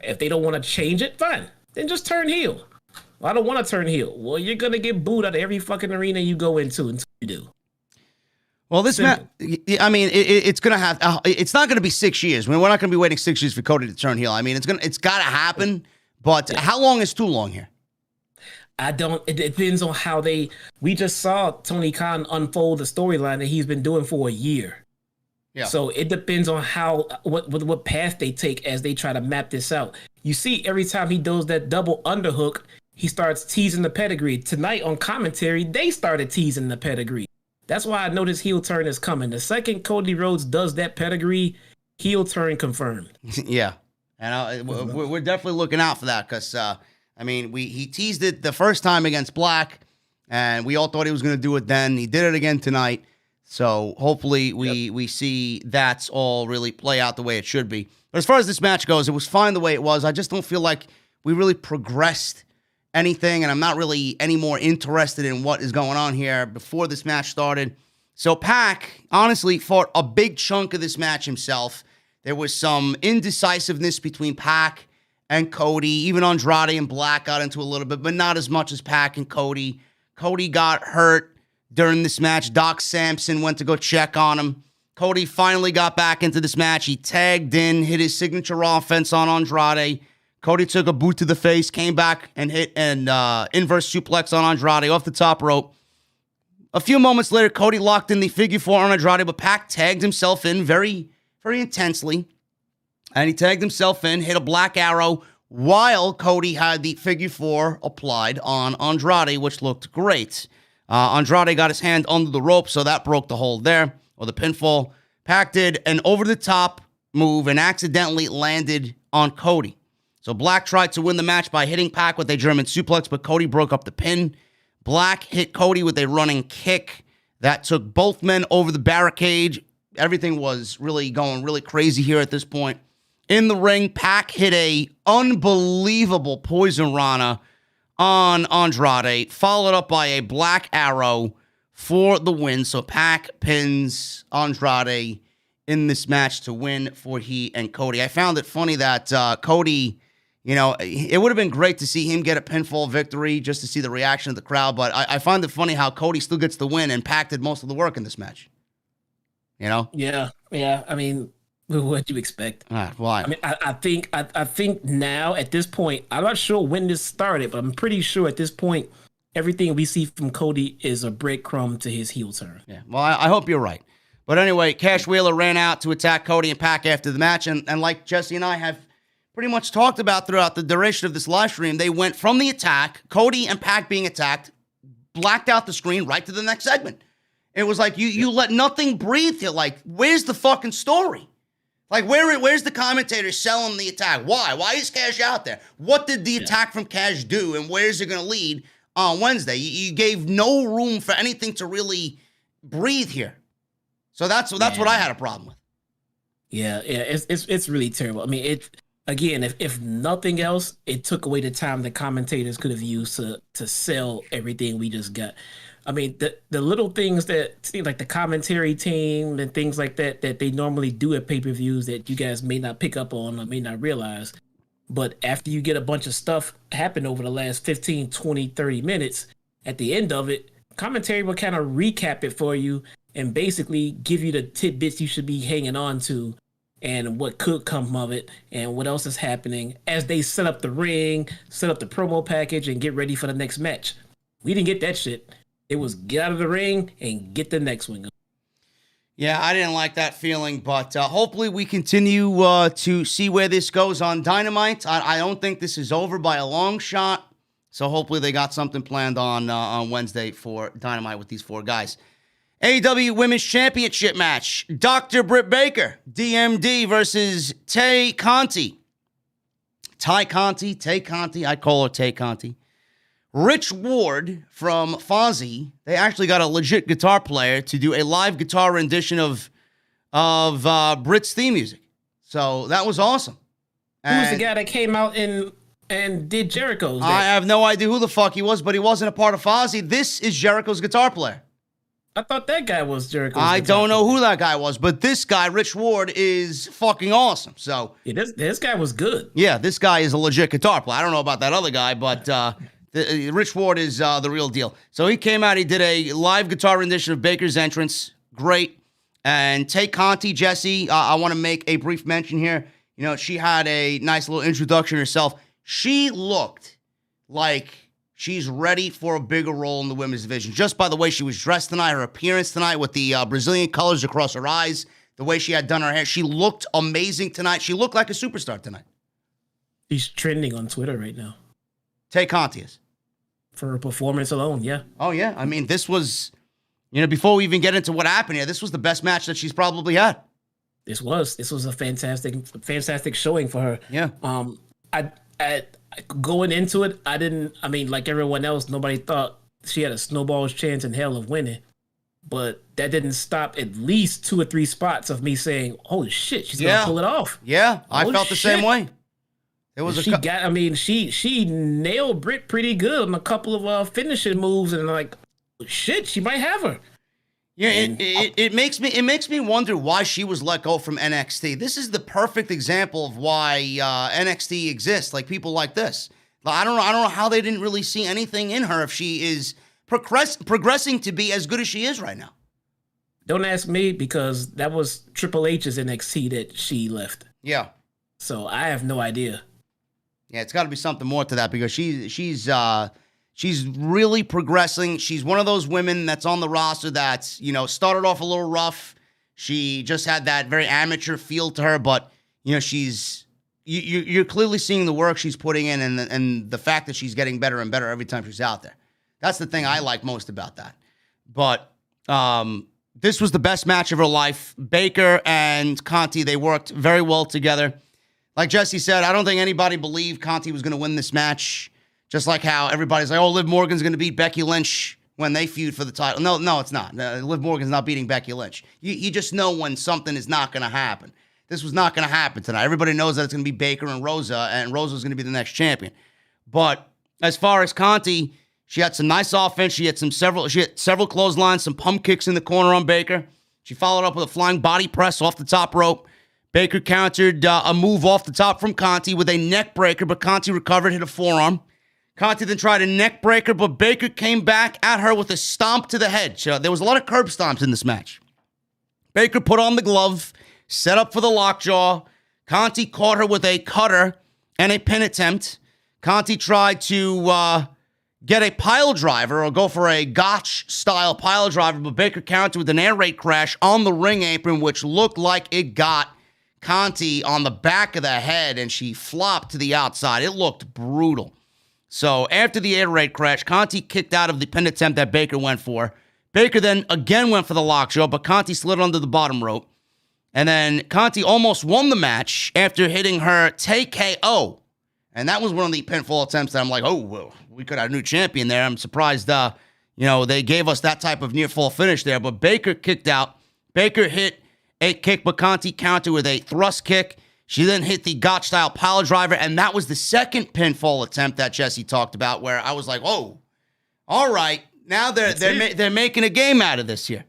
If they don't want to change it, fine. Then just turn heel. Well, I don't want to turn heel. Well, you're going to get booed out of every fucking arena you go into until you do. Well, this match, I mean, it's going to have, it's not going to be 6 years. I mean, we're not going to be waiting 6 years for Cody to turn heel. I mean, it's got to happen, but how long is too long here? It depends on how we just saw Tony Khan unfold the storyline that he's been doing for a year. Yeah. So it depends on what path they take as they try to map this out. You see, every time he does that double underhook, he starts teasing the pedigree. Tonight on commentary, they started teasing the pedigree. That's why I know this heel turn is coming. The second Cody Rhodes does that pedigree, heel turn confirmed. Yeah. And we're definitely looking out for that, because, he teased it the first time against Black, and we all thought he was going to do it then. He did it again tonight. So hopefully we see that's all really play out the way it should be. But as far as this match goes, it was fine the way it was. I just don't feel like we really progressed anything, and I'm not really any more interested in what is going on here before this match started. So Pac, honestly, fought a big chunk of this match himself. There was some indecisiveness between Pac and Cody. Even Andrade and Black got into a little bit, but not as much as Pac and Cody. Cody got hurt during this match. Doc Samson went to go check on him. Cody finally got back into this match. He tagged in, hit his signature offense on Andrade. Cody took a boot to the face, came back and hit an inverse suplex on Andrade off the top rope. A few moments later, Cody locked in the figure four on Andrade, but Pac tagged himself in very, very intensely. And he tagged himself in, hit a black arrow, while Cody had the figure 4 applied on Andrade, which looked great. Andrade got his hand under the rope, so that broke the hold there, or the pinfall. Pac did an over-the-top move and accidentally landed on Cody. So Black tried to win the match by hitting Pac with a German suplex, but Cody broke up the pin. Black hit Cody with a running kick that took both men over the barricade. Everything was really going really crazy here at this point. In the ring, Pac hit a unbelievable Poison Rana on Andrade, followed up by a Black Arrow for the win. So Pac pins Andrade in this match to win for he and Cody. I found it funny that Cody, you know, it would have been great to see him get a pinfall victory just to see the reaction of the crowd, but I find it funny how Cody still gets the win and Pac did most of the work in this match. You know? Yeah. I mean, what do you expect? Why? I mean, I think now at this point, I'm not sure when this started, but I'm pretty sure at this point, everything we see from Cody is a breadcrumb to his heel turn. Yeah. Well, I hope you're right. But anyway, Cash Wheeler ran out to attack Cody and Pac after the match, and like Jesse and I have pretty much talked about throughout the duration of this live stream, they went from the attack, Cody and Pac being attacked, blacked out the screen right to the next segment. It was like you let nothing breathe here. Like, where's the fucking story? Like, where's the commentator selling the attack? Why? Why is Cash out there? What did the attack from Cash do, and where's it going to lead on Wednesday? You gave no room for anything to really breathe here. So that's what I had a problem with. Yeah, it's really terrible. I mean, if nothing else, it took away the time the commentators could have used to sell everything we just got. I mean, the little things that seem like the commentary team and things like that they normally do at pay-per-views that you guys may not pick up on or may not realize. But after you get a bunch of stuff happen over the last 15, 20, 30 minutes, at the end of it, commentary will kind of recap it for you and basically give you the tidbits you should be hanging on to and what could come of it and what else is happening as they set up the ring, set up the promo package, and get ready for the next match. We didn't get that shit. It was get out of the ring and get the next one. Yeah, I didn't like that feeling, but hopefully we continue to see where this goes on Dynamite. I don't think this is over by a long shot, so hopefully they got something planned on Wednesday for Dynamite with these 4 guys. AEW Women's Championship match. Dr. Britt Baker, DMD versus Tay Conti. Tay Conti. I call her Tay Conti. Rich Ward from Fozzy. They actually got a legit guitar player to do a live guitar rendition of Britt's theme music. So that was awesome. Who was the guy that came out and did Jericho's? I have no idea who the fuck he was, but he wasn't a part of Fozzy. This is Jericho's guitar player. I thought that guy was Jericho's. I don't know who that guy was, but this guy, Rich Ward, is fucking awesome. So yeah, this guy was good. Yeah, this guy is a legit guitar player. I don't know about that other guy, but Rich Ward is the real deal. So he came out, he did a live guitar rendition of Baker's entrance. Great. And Tay Conti, Jesse, I want to make a brief mention here. You know, she had a nice little introduction herself. She looked like she's ready for a bigger role in the women's division. Just by the way she was dressed tonight, her appearance tonight with the Brazilian colors across her eyes, the way she had done her hair. She looked amazing tonight. She looked like a superstar tonight. She's trending on Twitter right now. Tay Conti is. For her performance alone, yeah. Oh, yeah. I mean, this was, you know, before we even get into what happened here, this was the best match that she's probably had. This was a fantastic showing for her. Yeah. I going into it, like everyone else, nobody thought she had a snowball's chance in hell of winning. But that didn't stop at least 2 or 3 spots of me saying, "Holy shit, she's gonna pull it off." Yeah, I felt the same way. There was she nailed Britt pretty good on a couple of finishing moves, and like, shit, she might have her. Yeah, it makes me wonder why she was let go from NXT. This is the perfect example of why NXT exists. Like people like this. I don't know how they didn't really see anything in her if she is progressing to be as good as she is right now. Don't ask me because that was Triple H's NXT that she left. Yeah. So I have no idea. Yeah, it's got to be something more to that because she's really progressing. She's one of those women that's on the roster that's, you know, started off a little rough. She just had that very amateur feel to her, but, you know, she's you're clearly seeing the work she's putting in and the fact that she's getting better and better every time she's out there. That's the thing I like most about that. But this was the best match of her life. Baker and Conti, they worked very well together. Like Jesse said, I don't think anybody believed Conti was going to win this match. Just like how everybody's like, oh, Liv Morgan's going to beat Becky Lynch when they feud for the title. No, it's not. Liv Morgan's not beating Becky Lynch. You just know when something is not going to happen. This was not going to happen tonight. Everybody knows that it's going to be Baker and Rosa's going to be the next champion. But as far as Conti, she had some nice offense. She had several clotheslines, some pump kicks in the corner on Baker. She followed up with a flying body press off the top rope. Baker countered a move off the top from Conti with a neck breaker, but Conti recovered, hit a forearm. Conti then tried a neck breaker, but Baker came back at her with a stomp to the head. So there was a lot of curb stomps in this match. Baker put on the glove, set up for the lockjaw. Conti caught her with a cutter and a pin attempt. Conti tried to get a pile driver or go for a gotch-style pile driver, but Baker countered with an air raid crash on the ring apron, which looked like it got Conti on the back of the head, and she flopped to the outside. It looked brutal. So after the air raid crash, Conti kicked out of the pin attempt that Baker went for. Baker then again went for the lockjaw, but Conti slid under the bottom rope. And then Conti almost won the match after hitting her TKO. And that was one of the pinfall attempts that I'm like, oh, well, we could have a new champion there. I'm surprised, they gave us that type of near fall finish there. But Baker kicked out. Baker hit a kick, but Conti countered with a thrust kick. She then hit the gotch-style pile driver, and that was the second pinfall attempt that Jesse talked about, where I was like, oh, all right, now they're making a game out of this here.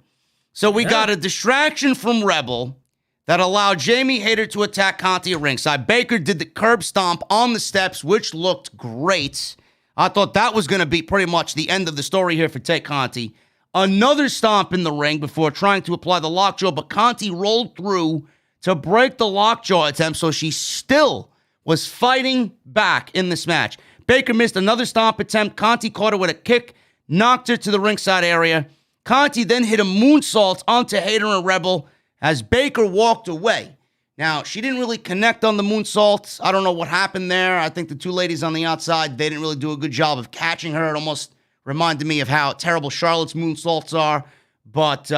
So we got a distraction from Rebel that allowed Jamie Hayter to attack Conti at ringside. Baker did the curb stomp on the steps, which looked great. I thought that was going to be pretty much the end of the story here for Tay Conti. Another stomp in the ring before trying to apply the lockjaw, but Conti rolled through to break the lockjaw attempt, so she still was fighting back in this match. Baker missed another stomp attempt. Conti caught her with a kick, knocked her to the ringside area. Conti then hit a moonsault onto Hayter and Rebel as Baker walked away. Now, she didn't really connect on the moonsault. I don't know what happened there. I think the two ladies on the outside, they didn't really do a good job of catching her. It almost reminded me of how terrible Charlotte's moonsaults are. But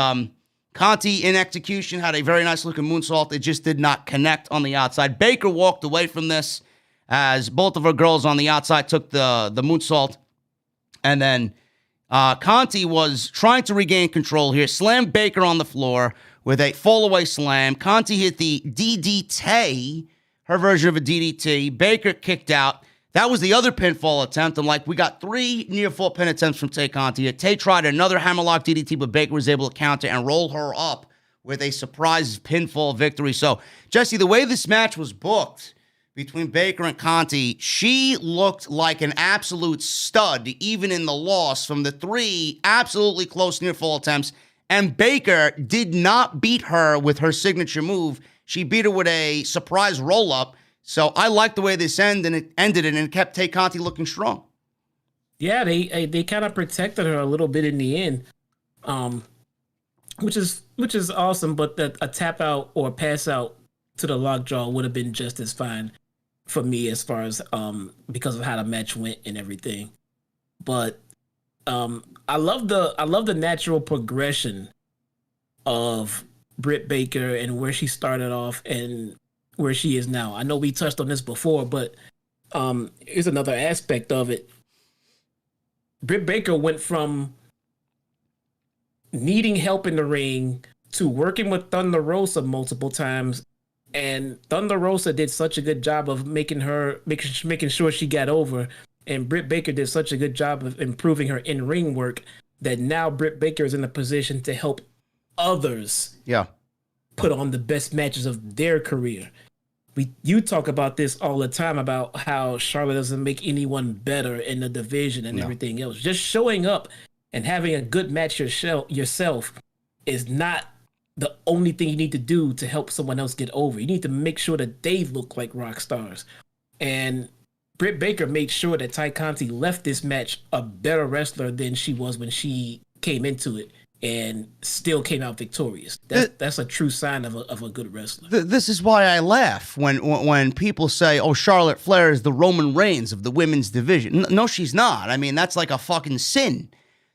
Conti, in execution, had a very nice-looking moonsault. It just did not connect on the outside. Baker walked away from this as both of her girls on the outside took the moonsault. And then Conti was trying to regain control here, slammed Baker on the floor with a fall-away slam. Conti hit the DDT, her version of a DDT. Baker kicked out. That was the other pinfall attempt. I'm like, we got 3 near-fall pin attempts from Tay Conti. Tay tried another hammerlock DDT, but Baker was able to counter and roll her up with a surprise pinfall victory. So, Jesse, the way this match was booked between Baker and Conti, she looked like an absolute stud, even in the loss from the 3 absolutely close near-fall attempts. And Baker did not beat her with her signature move. She beat her with a surprise roll-up. So I like the way this ended, and it kept Tay Conti looking strong. Yeah, they kind of protected her a little bit in the end, which is awesome. But a tap out or a pass out to the lockjaw would have been just as fine for me as far as because of how the match went and everything. But I love the natural progression of Britt Baker and where she started off and where she is now. I know we touched on this before, but here's another aspect of it. Britt Baker went from needing help in the ring to working with Thunder Rosa multiple times, and Thunder Rosa did such a good job of making sure she got over, and Britt Baker did such a good job of improving her in-ring work that now Britt Baker is in a position to help others put on the best matches of their career. You talk about this all the time about how Charlotte doesn't make anyone better in the division and everything else. Just showing up and having a good match yourself is not the only thing you need to do to help someone else get over. You need to make sure that they look like rock stars. And Britt Baker made sure that Tay Conti left this match a better wrestler than she was when she came into it. and still came out victorious. That's a true sign of a good wrestler. This is why I laugh when people say, "Oh, Charlotte Flair is the Roman Reigns of the women's division." No, she's not. I mean, that's like a fucking sin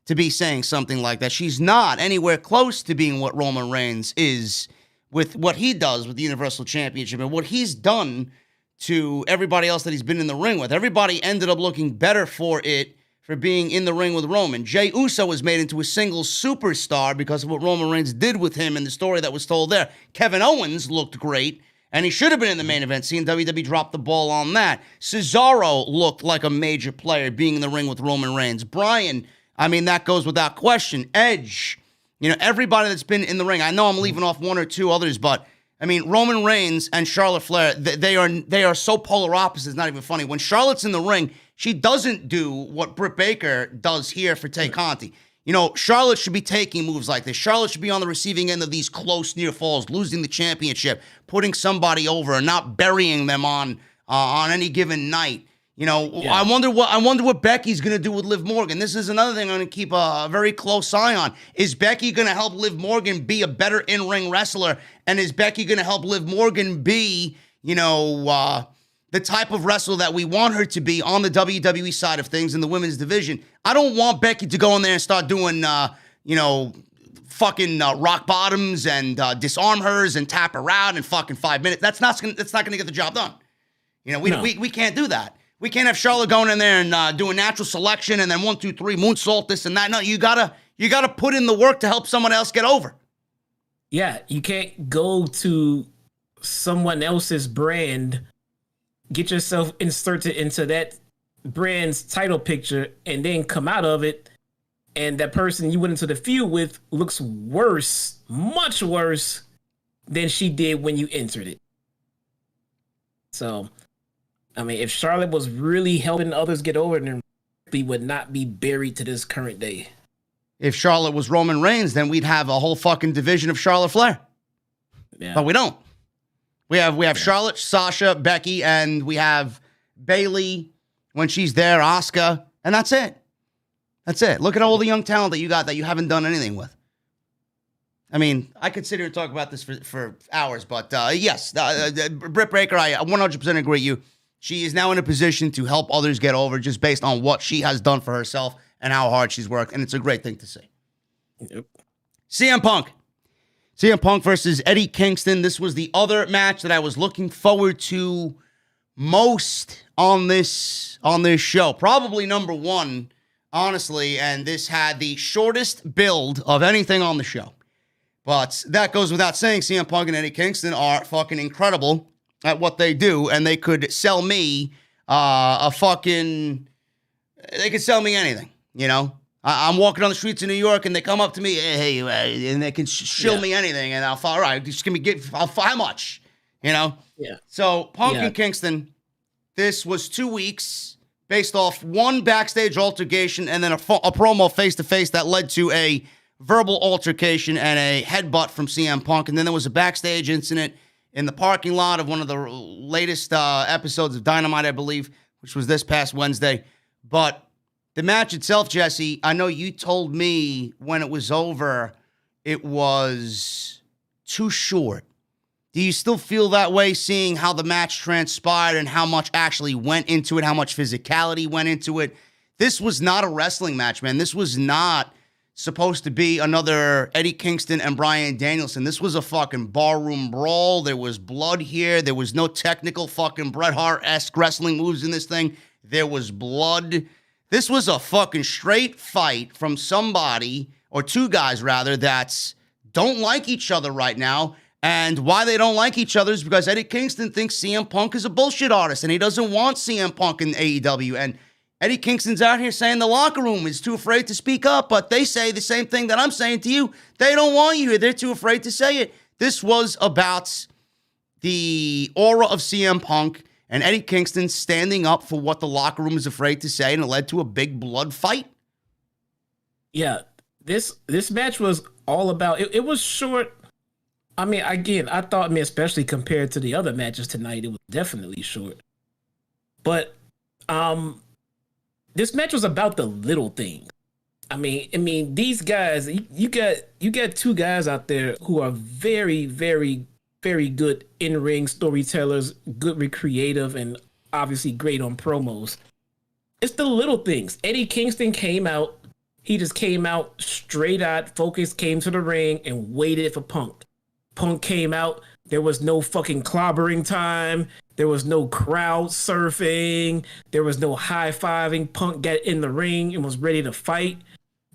to be saying something like that. She's not anywhere close to being what Roman Reigns is with what he does with the Universal Championship and what he's done to everybody else that he's been in the ring with. Everybody ended up looking better for it, for being in the ring with Roman. Jey Uso was made into a single superstar because of what Roman Reigns did with him and the story that was told there. Kevin Owens looked great, and he should have been in the main event scene. WWE dropped the ball on that. Cesaro looked like a major player being in the ring with Roman Reigns. Bryan, I mean, that goes without question. Edge, everybody that's been in the ring. I know I'm leaving off one or two others, but I mean, Roman Reigns and Charlotte Flair, they are so polar opposites, it's not even funny. When Charlotte's in the ring, she doesn't do what Britt Baker does here for Tay Conti. Charlotte should be taking moves like this. Charlotte should be on the receiving end of these close near falls, losing the championship, putting somebody over, and not burying them on any given night. I wonder what Becky's going to do with Liv Morgan. This is another thing I'm going to keep a very close eye on. Is Becky going to help Liv Morgan be a better in-ring wrestler? And is Becky going to help Liv Morgan be, the type of wrestler that we want her to be on the WWE side of things in the women's division? I don't want Becky to go in there and start doing, fucking rock bottoms and disarm hers and tap her out in fucking 5 minutes. That's not going to get the job done. We can't do that. We can't have Charlotte going in there and doing natural selection and then 1, 2, 3 moonsault this and that. No, you gotta put in the work to help someone else get over. Yeah, you can't go to someone else's brand, get yourself inserted into that brand's title picture, and then come out of it, and that person you went into the feud with looks worse, much worse than she did when you entered it. So, I mean, if Charlotte was really helping others get over, then we would not be buried to this current day. If Charlotte was Roman Reigns, then we'd have a whole fucking division of Charlotte Flair. Yeah. But we don't. We have Charlotte, Sasha, Becky, and we have Bayley when she's there, Asuka, and that's it. That's it. Look at all the young talent that you got that you haven't done anything with. I mean, I could sit here and talk about this for hours, but yes, Britt Baker, I 100% agree with you. She is now in a position to help others get over just based on what she has done for herself and how hard she's worked, and it's a great thing to see. Yep. CM Punk versus Eddie Kingston. This was the other match that I was looking forward to most on this show. Probably number one, honestly, and this had the shortest build of anything on the show. But that goes without saying. CM Punk and Eddie Kingston are fucking incredible at what they do, and they could sell me they could sell me anything, I'm walking on the streets of New York, and they come up to me, hey, and they can shill me anything, and I'll fall, all right, just give me, how much, Yeah. So Punk and Kingston, this was 2 weeks based off one backstage altercation and then a promo face-to-face that led to a verbal altercation and a headbutt from CM Punk, and then there was a backstage incident in the parking lot of one of the latest episodes of Dynamite, I believe, which was this past Wednesday. But the match itself, Jesse, I know you told me when it was over, it was too short. Do you still feel that way, seeing how the match transpired and how much actually went into it, how much physicality went into it? This was not a wrestling match, man. This was not supposed to be another Eddie Kingston and Bryan Danielson. This was a fucking barroom brawl. There was blood here. There was no technical fucking Bret Hart-esque wrestling moves in this thing. There was blood. This was a fucking straight fight from somebody, or two guys rather, that don't like each other right now. And why they don't like each other is because Eddie Kingston thinks CM Punk is a bullshit artist and he doesn't want CM Punk in AEW. And Eddie Kingston's out here saying the locker room is too afraid to speak up, but they say the same thing that I'm saying to you. They don't want you here. They're too afraid to say it. This was about the aura of CM Punk and Eddie Kingston standing up for what the locker room is afraid to say, and it led to a big blood fight. Yeah, this match was all about, it was short. I mean, again, I thought, especially compared to the other matches tonight, it was definitely short. But this match was about the little things. I mean, these guys, you got two guys out there who are very, very, very good in-ring storytellers, good with creative, and obviously great on promos. It's the little things. Eddie Kingston came out. He just came out straight-eyed, focused, came to the ring, and waited for Punk. Punk came out. There was no fucking clobbering time. There was no crowd surfing. There was no high-fiving. Punk got in the ring and was ready to fight.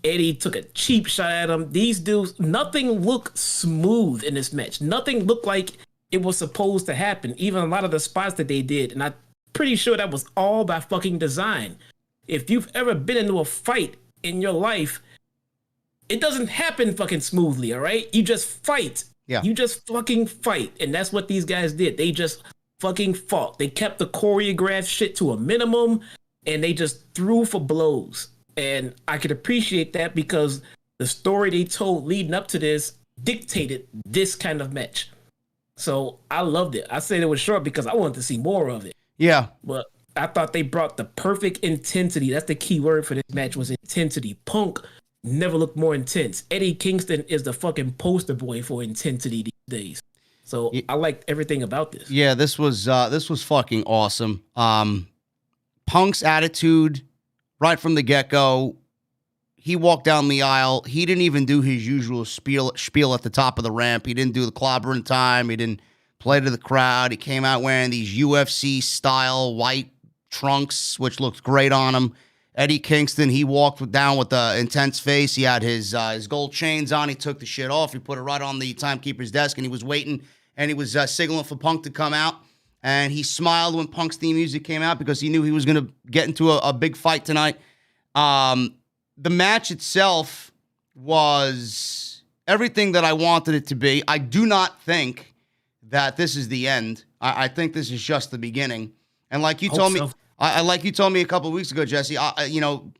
Eddie took a cheap shot at him. These dudes, nothing looked smooth in this match. Nothing looked like it was supposed to happen. Even a lot of the spots that they did. And I'm pretty sure that was all by fucking design. If you've ever been into a fight in your life, it doesn't happen fucking smoothly, all right? You just fight. Yeah. You just fucking fight. And that's what these guys did. They just fucking fought. They kept the choreographed shit to a minimum, and they just threw for blows. And I could appreciate that because the story they told leading up to this dictated this kind of match. So I loved it. I said it was short because I wanted to see more of it. Yeah. But I thought they brought the perfect intensity. That's the key word for this match, was intensity. Punk never looked more intense. Eddie Kingston is the fucking poster boy for intensity these days. So I liked everything about this. Yeah, this was fucking awesome. Punk's attitude right from the get-go, he walked down the aisle. He didn't even do his usual spiel at the top of the ramp. He didn't do the clobbering time. He didn't play to the crowd. He came out wearing these UFC-style white trunks, which looked great on him. Eddie Kingston, he walked down with the intense face. He had his gold chains on. He took the shit off. He put it right on the timekeeper's desk, and he was waiting, and he was signaling for Punk to come out. And he smiled when Punk's theme music came out because he knew he was going to get into a big fight tonight. The match itself was everything that I wanted it to be. I do not think that this is the end. I think this is just the beginning. And like you told me, like you told me a couple of weeks ago, Jesse,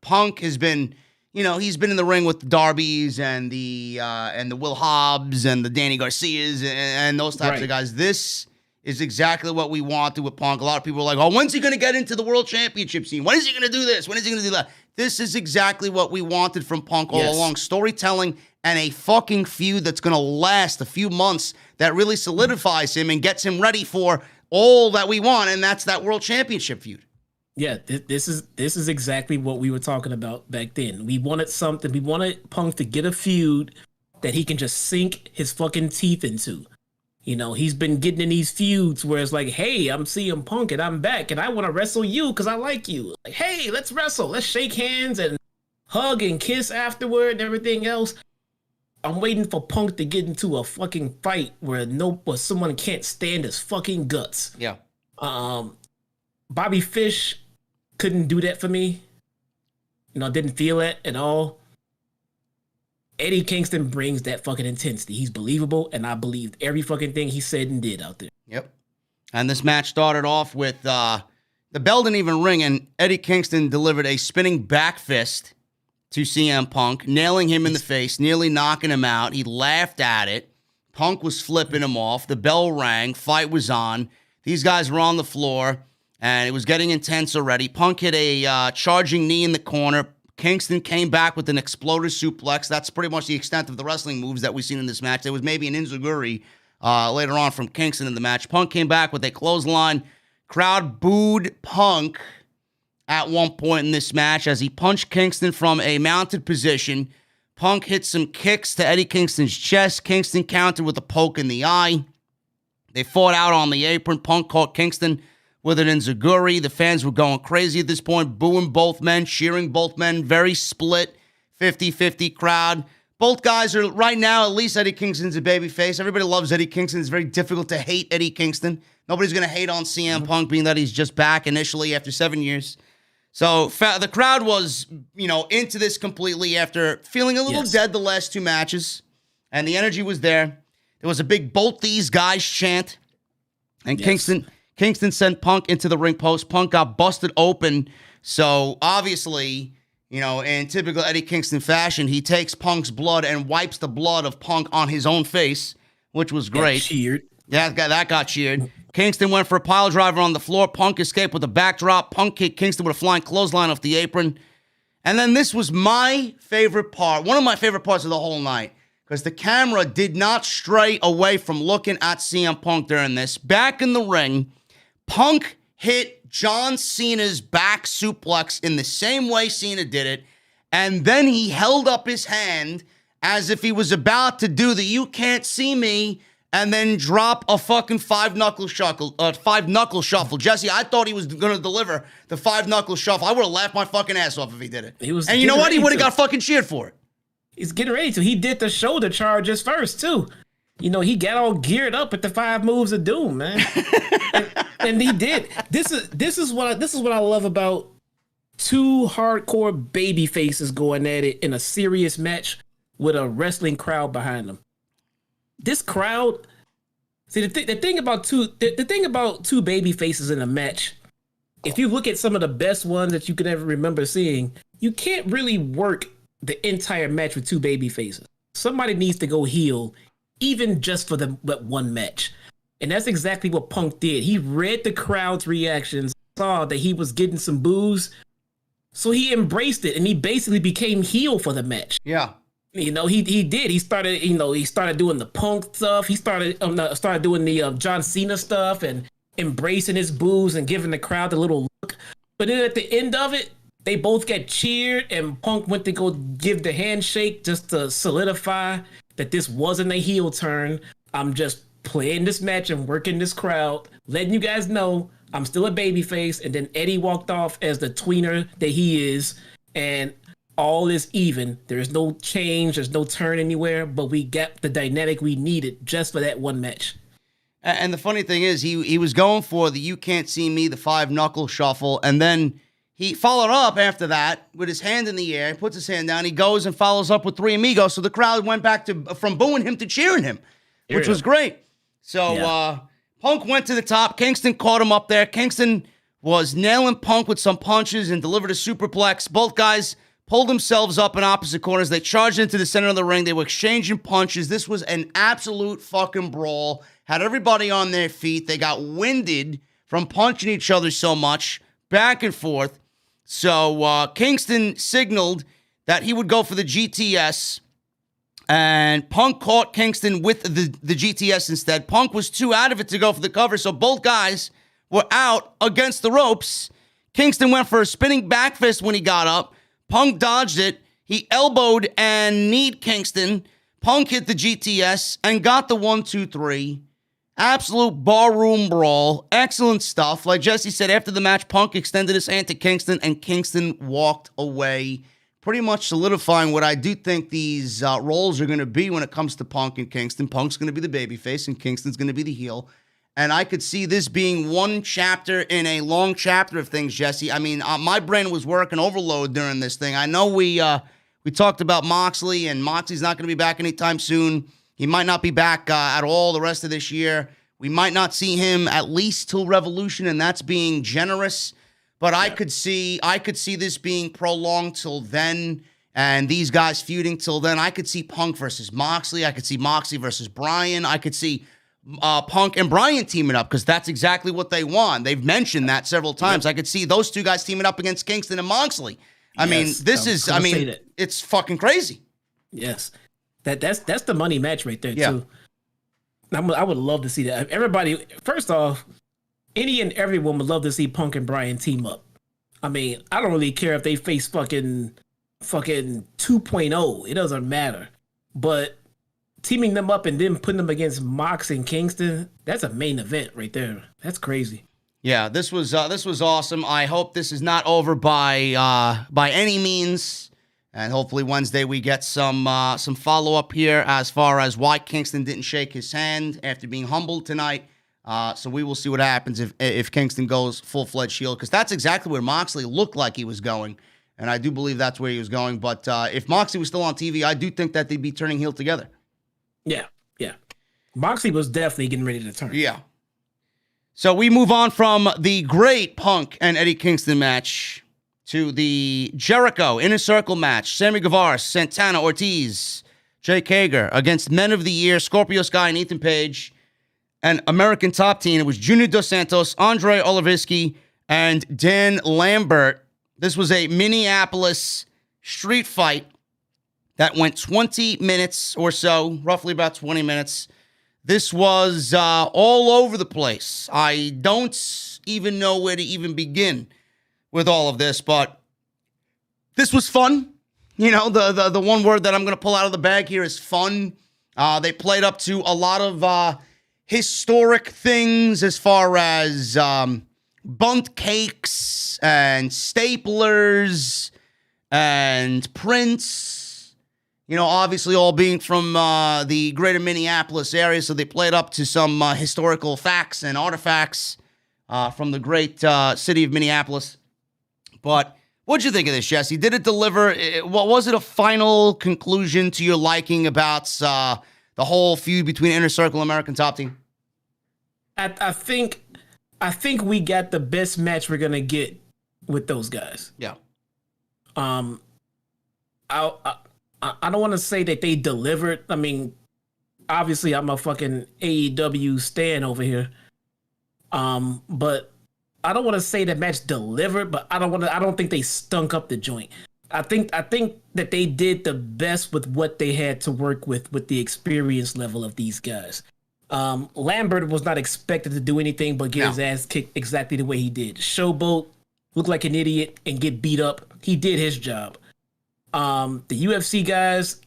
Punk has been, he's been in the ring with the Darbys and the Will Hobbs and the Danny Garcias and those types of guys. This is exactly what we wanted with Punk. A lot of people are like, oh, when's he going to get into the world championship scene? When is he going to do this? When is he going to do that? This is exactly what we wanted from Punk all along. Storytelling and a fucking feud that's going to last a few months that really solidifies him and gets him ready for all that we want, and that's that world championship feud. Yeah, this is exactly what we were talking about back then. We wanted something. We wanted Punk to get a feud that he can just sink his fucking teeth into. He's been getting in these feuds where it's like, hey, I'm CM Punk and I'm back and I want to wrestle you because I like you. Like, hey, let's wrestle. Let's shake hands and hug and kiss afterward and everything else. I'm waiting for Punk to get into a fucking fight where someone can't stand his fucking guts. Yeah. Bobby Fish couldn't do that for me. Didn't feel it at all. Eddie Kingston brings that fucking intensity. He's believable, and I believed every fucking thing he said and did out there. Yep. And this match started off with the bell didn't even ring, and Eddie Kingston delivered a spinning back fist to CM Punk, nailing him in the face, nearly knocking him out. He laughed at it. Punk was flipping him off. The bell rang. Fight was on. These guys were on the floor, and it was getting intense already. Punk hit a charging knee in the corner. Kingston came back with an exploder suplex. That's pretty much the extent of the wrestling moves that we've seen in this match. There was maybe an enziguri later on from Kingston in the match. Punk came back with a clothesline. Crowd booed Punk at one point in this match as he punched Kingston from a mounted position. Punk hit some kicks to Eddie Kingston's chest. Kingston countered with a poke in the eye. They fought out on the apron. Punk caught Kingston with an enziguri. The fans were going crazy at this point, booing both men, cheering both men. Very split, 50-50 crowd. Both guys are, right now, at least Eddie Kingston's a babyface. Everybody loves Eddie Kingston. It's very difficult to hate Eddie Kingston. Nobody's going to hate on CM Punk, being that he's just back initially after 7 years. So the crowd was, into this completely after feeling a little dead the last two matches. And the energy was there. There was a big both these guys chant. And Kingston sent Punk into the ring post. Punk got busted open. So obviously, in typical Eddie Kingston fashion, he takes Punk's blood and wipes the blood of Punk on his own face, which was great. Cheered. Yeah, that got cheered. Kingston went for a pile driver on the floor. Punk escaped with a backdrop. Punk kicked Kingston with a flying clothesline off the apron. And then this was my favorite part, one of my favorite parts of the whole night, because the camera did not stray away from looking at CM Punk during this. Back in the ring, Punk hit John Cena's back suplex in the same way Cena did it, and then he held up his hand as if he was about to do the "you can't see me," and then drop a fucking five-knuckle shuffle. Jesse, I thought he was going to deliver the five-knuckle shuffle. I would have laughed my fucking ass off if he did it. And you know what? He would have got fucking cheered for it. He's getting ready to. He did the shoulder charges first, too. You know, he got all geared up with the 5 moves of doom, man. and he did. This is what I love about 2 hardcore baby faces going at it in a serious match with a wrestling crowd behind them. This crowd, see the thing about two baby faces in a match, if you look at some of the best ones that you could ever remember seeing, you can't really work the entire match with 2 baby faces. Somebody needs to go heel, even just for that one match. And that's exactly what Punk did. He read the crowd's reactions, saw that he was getting some boos, so he embraced it, and he basically became heel for the match. Yeah. You know, he did. He started doing the Punk stuff. He started doing the John Cena stuff and embracing his boos and giving the crowd a little look. But then at the end of it, they both got cheered, and Punk went to go give the handshake just to solidify that this wasn't a heel turn. I'm just playing this match and working this crowd, letting you guys know I'm still a babyface. And then Eddie walked off as the tweener that he is, and all is even. There is no change. There's no turn anywhere, but we got the dynamic we needed just for that one match. And the funny thing is, he was going for the "you can't see me," the 5-knuckle shuffle, and then he followed up after that with his hand in the air. He puts his hand down. He goes and follows up with 3 amigos. So the crowd went back from booing him to cheering him, which was great. So Punk went to the top. Kingston caught him up there. Kingston was nailing Punk with some punches and delivered a superplex. Both guys pulled themselves up in opposite corners. They charged into the center of the ring. They were exchanging punches. This was an absolute fucking brawl. Had everybody on their feet. They got winded from punching each other so much, back and forth. So Kingston signaled that he would go for the GTS, and Punk caught Kingston with the GTS instead. Punk was too out of it to go for the cover, so both guys were out against the ropes. Kingston went for a spinning back fist when he got up. Punk dodged it. He elbowed and kneed Kingston. Punk hit the GTS and got the 1-2-3. Absolute barroom brawl. Excellent stuff. Like Jesse said, after the match, Punk extended his hand to Kingston, and Kingston walked away, pretty much solidifying what I do think these roles are going to be when it comes to Punk and Kingston. Punk's going to be the babyface, and Kingston's going to be the heel. And I could see this being one chapter in a long chapter of things, Jesse. I mean, my brain was working overload during this thing. I know we talked about Moxley, and Moxley's not going to be back anytime soon. He might not be back at all the rest of this year. We might not see him at least till Revolution, and that's being generous. But I could see this being prolonged till then, and these guys feuding till then. I could see Punk versus Moxley. I could see Moxley versus Bryan. I could see Punk and Bryan teaming up, because that's exactly what they want. They've mentioned that several times. I could see those 2 guys teaming up against Kingston and Moxley. It's fucking crazy. Yes. That's the money match right there, too. I would love to see that. Everybody, first off, any and everyone would love to see Punk and Bryan team up. I mean, I don't really care if they face fucking 2.0. It doesn't matter. But teaming them up and then putting them against Mox and Kingston, that's a main event right there. That's crazy. Yeah, this was awesome. I hope this is not over by any means, and hopefully Wednesday we get some follow up here as far as why Kingston didn't shake his hand after being humbled tonight. So we will see what happens if Kingston goes full-fledged heel, because that's exactly where Moxley looked like he was going, and I do believe that's where he was going. But if Moxley was still on TV, I do think that they'd be turning heel together. Yeah. Moxley was definitely getting ready to turn. Yeah. So we move on from the great Punk and Eddie Kingston match to the Jericho Inner Circle match. Sammy Guevara, Santana Ortiz, Jake Hager against Men of the Year, Scorpio Sky and Ethan Page. And American Top Team, it was Junior Dos Santos, Andre Oliveski, and Dan Lambert. This was a Minneapolis street fight that went 20 minutes or so, roughly about 20 minutes. This was all over the place. I don't even know where to even begin with all of this, but this was fun. You know, the one word that I'm going to pull out of the bag here is fun. They played up to a lot of historic things as far as bunt cakes and staplers and prints. You know, obviously all being from the greater Minneapolis area, so they played up to some historical facts and artifacts from the great city of Minneapolis. But what'd you think of this, Jesse? Did it deliver? Was it a final conclusion to your liking about the whole feud between Inner Circle and American Top Team? I think we got the best match we're gonna get with those guys. Yeah. I don't want to say that they delivered. I mean, obviously, I'm a fucking AEW stan over here. But I don't want to say that match delivered. But I don't think they stunk up the joint. I think that they did the best with what they had to work with the experience level of these guys. Lambert was not expected to do anything but get his ass kicked exactly the way he did. Showboat, look like an idiot and get beat up. He did his job. The UFC guys,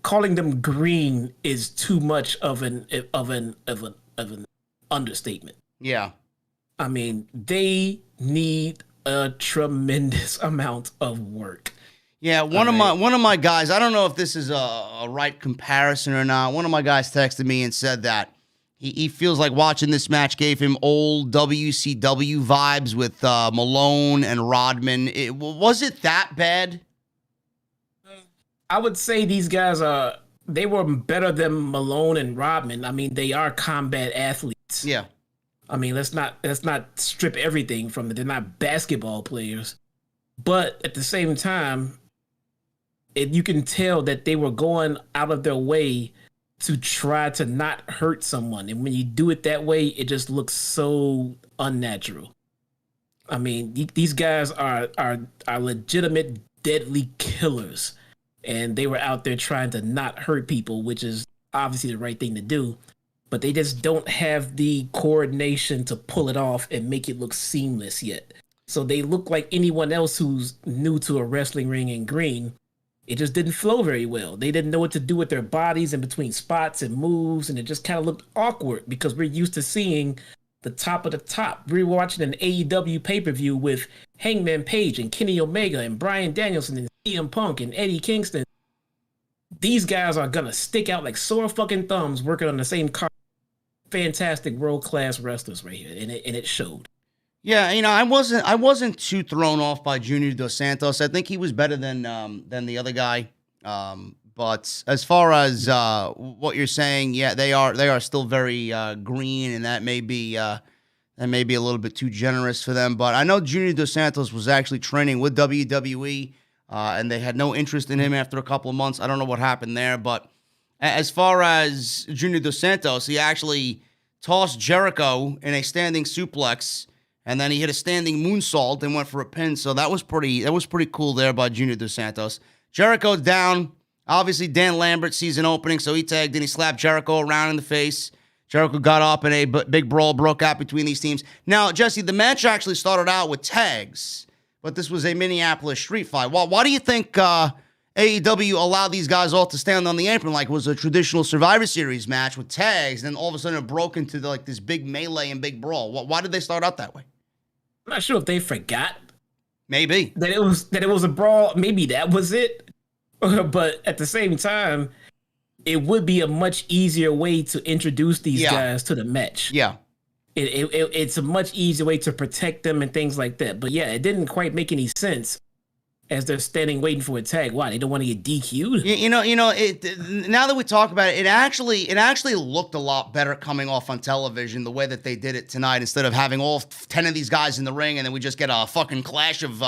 calling them green is too much of an understatement. Yeah. I mean, they need a tremendous amount of work. Yeah, one of my guys, I don't know if this is a right comparison or not. One of my guys texted me and said that he feels like watching this match gave him old WCW vibes with Malone and Rodman. Was it that bad? I would say these guys they were better than Malone and Rodman. I mean, they are combat athletes. Yeah. I mean, let's not strip everything from it. They're not basketball players. But at the same time, you can tell that they were going out of their way to try to not hurt someone. And when you do it that way, it just looks so unnatural. I mean, these guys are legitimate deadly killers. And they were out there trying to not hurt people, which is obviously the right thing to do. But they just don't have the coordination to pull it off and make it look seamless yet. So they look like anyone else who's new to a wrestling ring in green. It just didn't flow very well. They didn't know what to do with their bodies in between spots and moves, and it just kind of looked awkward because we're used to seeing the top of the top. We were watching an AEW pay-per-view with Hangman Page and Kenny Omega and Bryan Danielson and CM Punk and Eddie Kingston. These guys are gonna stick out like sore fucking thumbs working on the same car. Fantastic world-class wrestlers right here, and it showed. Yeah, you know, I wasn't too thrown off by Junior Dos Santos. I think he was better than the other guy. But as far as what you're saying, yeah, they are still very green, and that may be a little bit too generous for them. But I know Junior Dos Santos was actually training with WWE, and they had no interest in him after a couple of months. I don't know what happened there, but as far as Junior Dos Santos, he actually tossed Jericho in a standing suplex, and then he hit a standing moonsault and went for a pin. So that was pretty cool there by Junior Dos Santos. Jericho's down. Obviously, Dan Lambert sees an opening, so he tagged in. He slapped Jericho around in the face. Jericho got up, and a big brawl broke out between these teams. Now, Jesse, the match actually started out with tags, but this was a Minneapolis street fight. Why do you think AEW allowed these guys all to stand on the apron like it was a traditional Survivor Series match with tags, and then all of a sudden it broke into like this big melee and big brawl? Why did they start out that way? I'm not sure if they forgot. Maybe. That it was a brawl. Maybe that was it. But at the same time, it would be a much easier way to introduce these guys to the match. Yeah. It's a much easier way to protect them and things like that. But yeah, it didn't quite make any sense as they're standing waiting for a tag. Why? They don't want to get DQ'd? You know. Now that we talk about it, it actually looked a lot better coming off on television the way that they did it tonight, instead of having all 10 of these guys in the ring and then we just get a fucking clash of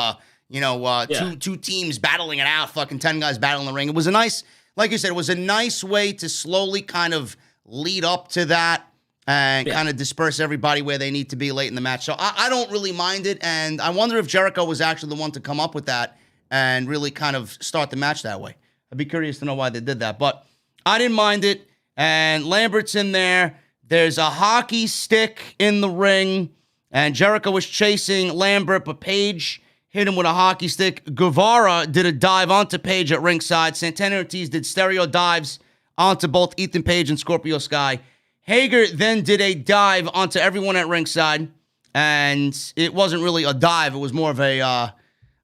two teams battling it out, fucking 10 guys battling the ring. It was a nice, like you said, it was a nice way to slowly kind of lead up to that and kind of disperse everybody where they need to be late in the match. So I don't really mind it, and I wonder if Jericho was actually the one to come up with that and really kind of start the match that way. I'd be curious to know why they did that, but I didn't mind it. And Lambert's in there. There's a hockey stick in the ring, and Jericho was chasing Lambert, but Page hit him with a hockey stick. Guevara did a dive onto Page at ringside. Santana Ortiz did stereo dives onto both Ethan Page and Scorpio Sky. Hager then did a dive onto everyone at ringside, and it wasn't really a dive. It was more of a,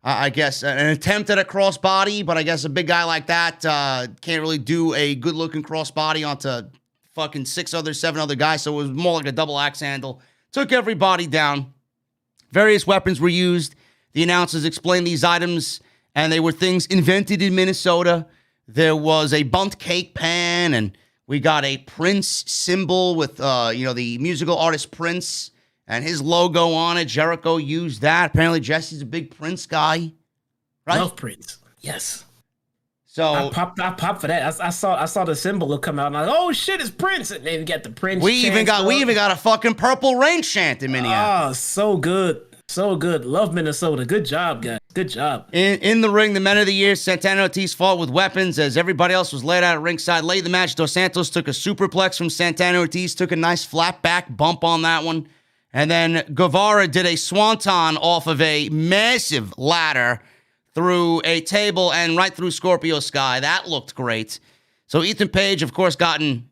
I guess, an attempt at a crossbody, but I guess a big guy like that can't really do a good-looking crossbody onto fucking 7 other guys, so it was more like a double axe handle. Took everybody down. Various weapons were used. The announcers explained these items, and they were things invented in Minnesota. There was a bunt cake pan, and we got a Prince symbol with, the musical artist Prince and his logo on it. Jericho used that. Apparently, Jesse's a big Prince guy, right? Love Prince. Yes. So I popped for that. I saw the symbol come out, and I was like, oh shit, it's Prince. And then we got the Prince. We even got a fucking Purple Rain chant in Minneapolis. Oh, so good. So good. Love Minnesota. Good job, guys. Good job. In the ring, the men of the year, Santana Ortiz fought with weapons as everybody else was laid out at ringside. Late in the match, Dos Santos took a superplex from Santana Ortiz, took a nice flat back bump on that one. And then Guevara did a swanton off of a massive ladder through a table and right through Scorpio Sky. That looked great. So Ethan Page, of course, gotten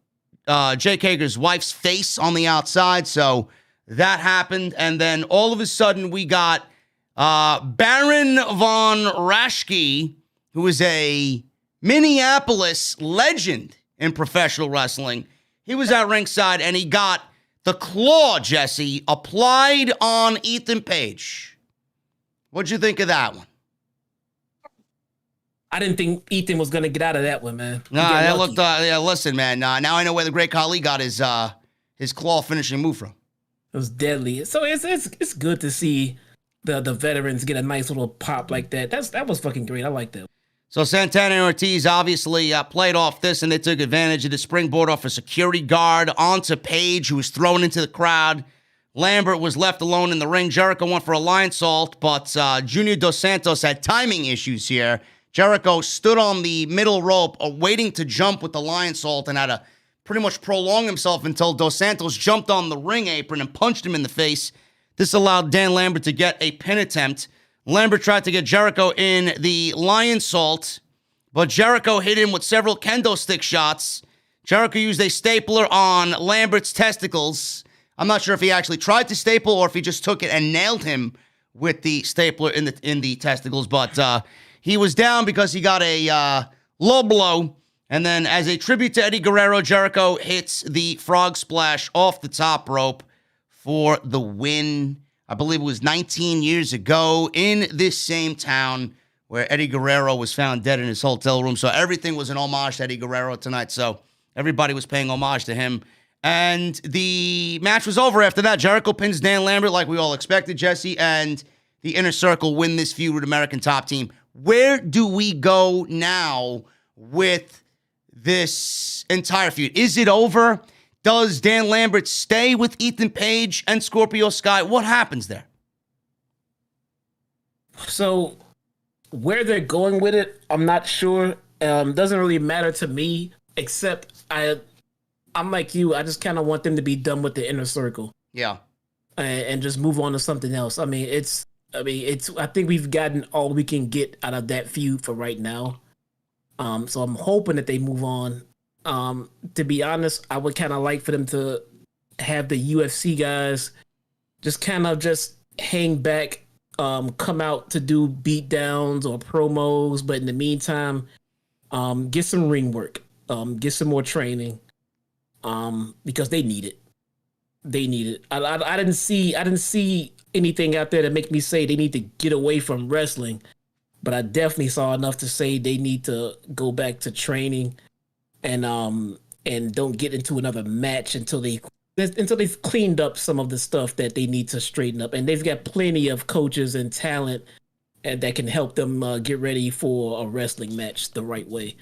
Jake Hager's wife's face on the outside. So that happened. And then all of a sudden we got Baron von Raschke, who is a Minneapolis legend in professional wrestling. He was at ringside and he got the claw, Jesse, applied on Ethan Page. What'd you think of that one? I didn't think Ethan was going to get out of that one, man. Nah, that looked, listen, man, now I know where the Great Khali got his claw finishing move from. It was deadly. So it's good to see the veterans get a nice little pop like that. That was fucking great. I like that. So Santana and Ortiz obviously played off this, and they took advantage of the springboard off a security guard onto Page, who was thrown into the crowd. Lambert was left alone in the ring. Jericho went for a lion salt, but Junior Dos Santos had timing issues here. Jericho stood on the middle rope, waiting to jump with the lion salt, and had to pretty much prolong himself until Dos Santos jumped on the ring apron and punched him in the face. This allowed Dan Lambert to get a pin attempt. Lambert tried to get Jericho in the lion salt, but Jericho hit him with several kendo stick shots. Jericho used a stapler on Lambert's testicles. I'm not sure if he actually tried to staple or if he just took it and nailed him with the stapler in the testicles, but he was down because he got a low blow. And then as a tribute to Eddie Guerrero, Jericho hits the frog splash off the top rope for the win. I believe it was 19 years ago in this same town where Eddie Guerrero was found dead in his hotel room. So everything was an homage to Eddie Guerrero tonight. So everybody was paying homage to him. And the match was over after that. Jericho pins Dan Lambert like we all expected, Jesse, and the Inner Circle win this feud with American Top Team. Where do we go now with this entire feud? Is it over? Does Dan Lambert stay with Ethan Page and Scorpio Sky? What happens there? So where they're going with it, I'm not sure. Doesn't really matter to me, except I'm like you. I just kind of want them to be done with the Inner Circle. Yeah. And just move on to something else. I think we've gotten all we can get out of that feud for right now. So I'm hoping that they move on. To be honest, I would kind of like for them to have the UFC guys just hang back, come out to do beatdowns or promos, but in the meantime, get some ring work, get some more training, because they need it. They need it. I didn't see anything out there that make me say they need to get away from wrestling, but I definitely saw enough to say they need to go back to training and don't get into another match until they've cleaned up some of the stuff that they need to straighten up. And they've got plenty of coaches and talent and that can help them get ready for a wrestling match the right way,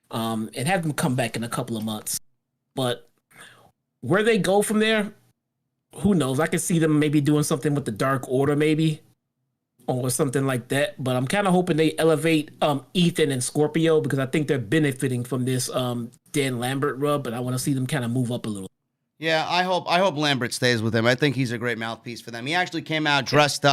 and have them come back in a couple of months. But where they go from there, who knows? I can see them maybe doing something with the Dark Order, maybe. or something like that. But I'm kind of hoping they elevate Ethan and Scorpio, because I think they're benefiting from this Dan Lambert rub, but I want to see them kind of move up a little. Yeah, I hope Lambert stays with him. I think he's a great mouthpiece for them. He actually came out dressed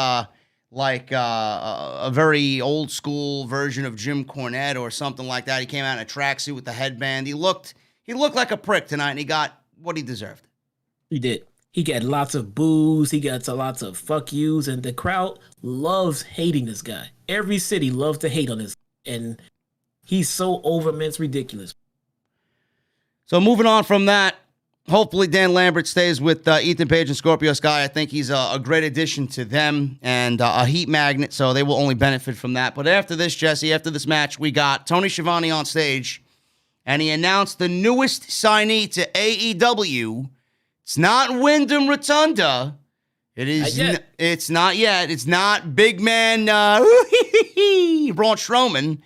like a very old school version of Jim Cornette or something like that. He came out in a tracksuit with the headband. He looked like a prick tonight, and he got what he deserved. He did. He got lots of boos. He got lots of fuck yous, and the crowd loves hating this guy. Every city loves to hate on this, and he's so over, man, it's ridiculous. So moving on from that, hopefully Dan Lambert stays with Ethan Page and Scorpio Sky. I think he's a great addition to them and a heat magnet, so they will only benefit from that. But after this, Jesse, after this match, we got Tony Schiavone on stage, and he announced the newest signee to AEW. It's not Wyndham Rotunda. It is. It's not yet. It's not big man Braun Strowman.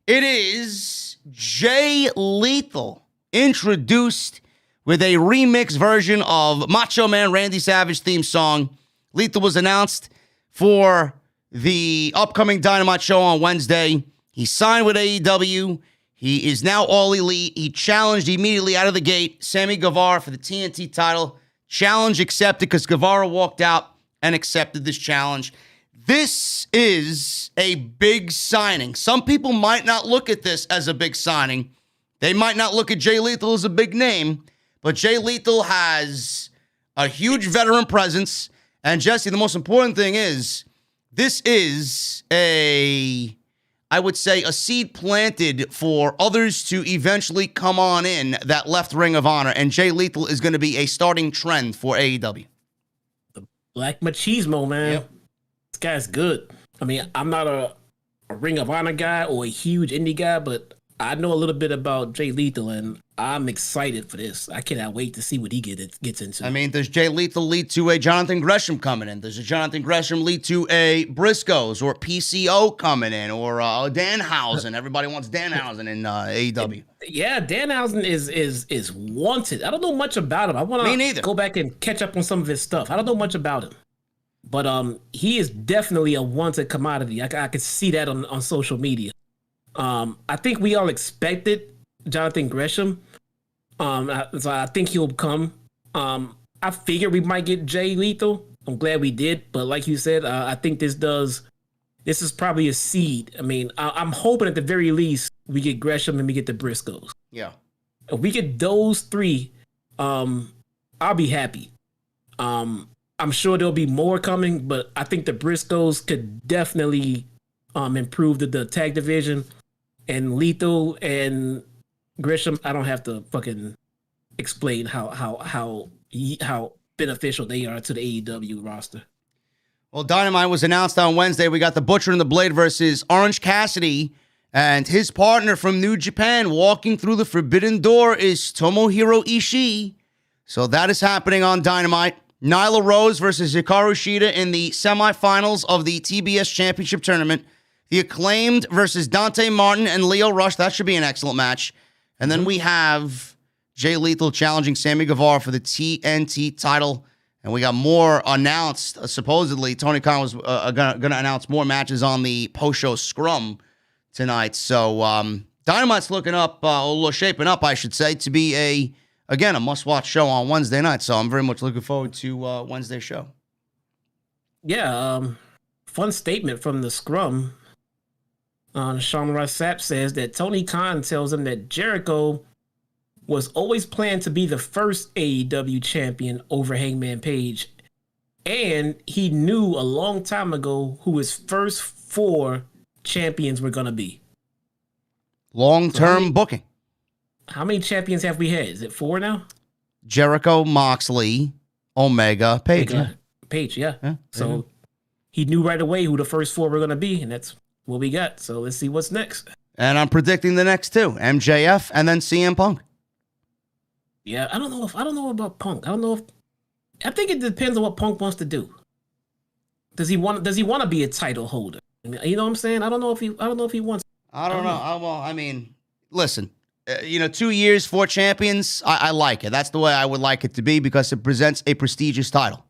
It is Jay Lethal, introduced with a remix version of Macho Man Randy Savage theme song. Lethal was announced for the upcoming Dynamite show on Wednesday. He signed with AEW. He is now All Elite. He challenged immediately out of the gate Sammy Guevara for the TNT title. Challenge accepted because Guevara walked out and accepted this challenge. This is a big signing. Some people might not look at this as a big signing. They might not look at Jay Lethal as a big name, but Jay Lethal has a huge veteran presence. And Jesse, the most important thing is, this is I would say, a seed planted for others to eventually come on in that left Ring of Honor. And Jay Lethal is going to be a starting trend for AEW. The Black Machismo, man. Yep. This guy's good. I mean, I'm not a Ring of Honor guy or a huge indie guy, but I know a little bit about Jay Lethal, and I'm excited for this. I cannot wait to see what he gets into. I mean, does Jay Lethal lead to a Jonathan Gresham coming in? Does a Jonathan Gresham lead to a Briscoes or PCO coming in or Danhausen? Everybody wants Danhausen in AEW. Yeah, Danhausen is wanted. I don't know much about him. I want to go back and catch up on some of his stuff. I don't know much about him. But he is definitely a wanted commodity. I could see that on social media. I think we all expected Jonathan Gresham. So I think he'll come. I figured we might get Jay Lethal. I'm glad we did. But like you said, I think this is probably a seed. I mean, I'm hoping at the very least we get Gresham and we get the Briscoes. Yeah. If we get those three, I'll be happy. I'm sure there'll be more coming, but I think the Briscoes could definitely improve the tag division. And Lethal and Gresham, I don't have to fucking explain how beneficial they are to the AEW roster. Well, Dynamite was announced on Wednesday. We got the Butcher and the Blade versus Orange Cassidy, and his partner from New Japan walking through the forbidden door is Tomohiro Ishii. So that is happening on Dynamite. Nyla Rose versus Hikaru Shida in the semifinals of the TBS Championship Tournament. The Acclaimed versus Dante Martin and Lio Rush. That should be an excellent match. And then we have Jay Lethal challenging Sammy Guevara for the TNT title. And we got more announced. Supposedly, Tony Khan was going to announce more matches on the post-show scrum tonight. So Dynamite's looking up, shaping up, I should say, to be a must-watch show on Wednesday night. So I'm very much looking forward to Wednesday's show. Yeah, fun statement from the scrum. Sean Ross Sapp says that Tony Khan tells him that Jericho was always planned to be the first AEW champion over Hangman Page. And he knew a long time ago who his first 4 champions were going to be. Long-term booking. How many champions have we had? Is it 4 now? Jericho, Moxley, Omega, Page. Page, yeah. So he knew right away who the first 4 were going to be, and that's what we got. So let's see what's next. And I'm predicting the next 2, MJF and then CM Punk. Yeah, I don't know about Punk. I think it depends on what Punk wants to do. Does he want to be a title holder? I mean, you know what I'm saying? I don't know if he wants. I don't know. I mean, listen, 2 years, 4 champions. I like it. That's the way I would like it to be because it presents a prestigious title.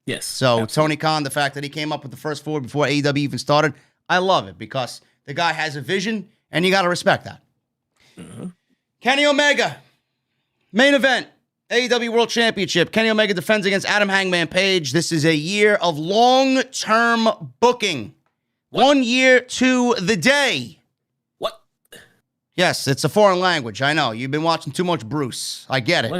Yes. So absolutely. Tony Khan, the fact that he came up with the first four before AEW even started, I love it because the guy has a vision, and you got to respect that. Mm-hmm. Kenny Omega, main event, AEW World Championship. Kenny Omega defends against Adam Hangman Page. This is a year of long-term booking. 1 year to the day. What? Yes, it's a foreign language. I know. You've been watching too much Bruce. I get it.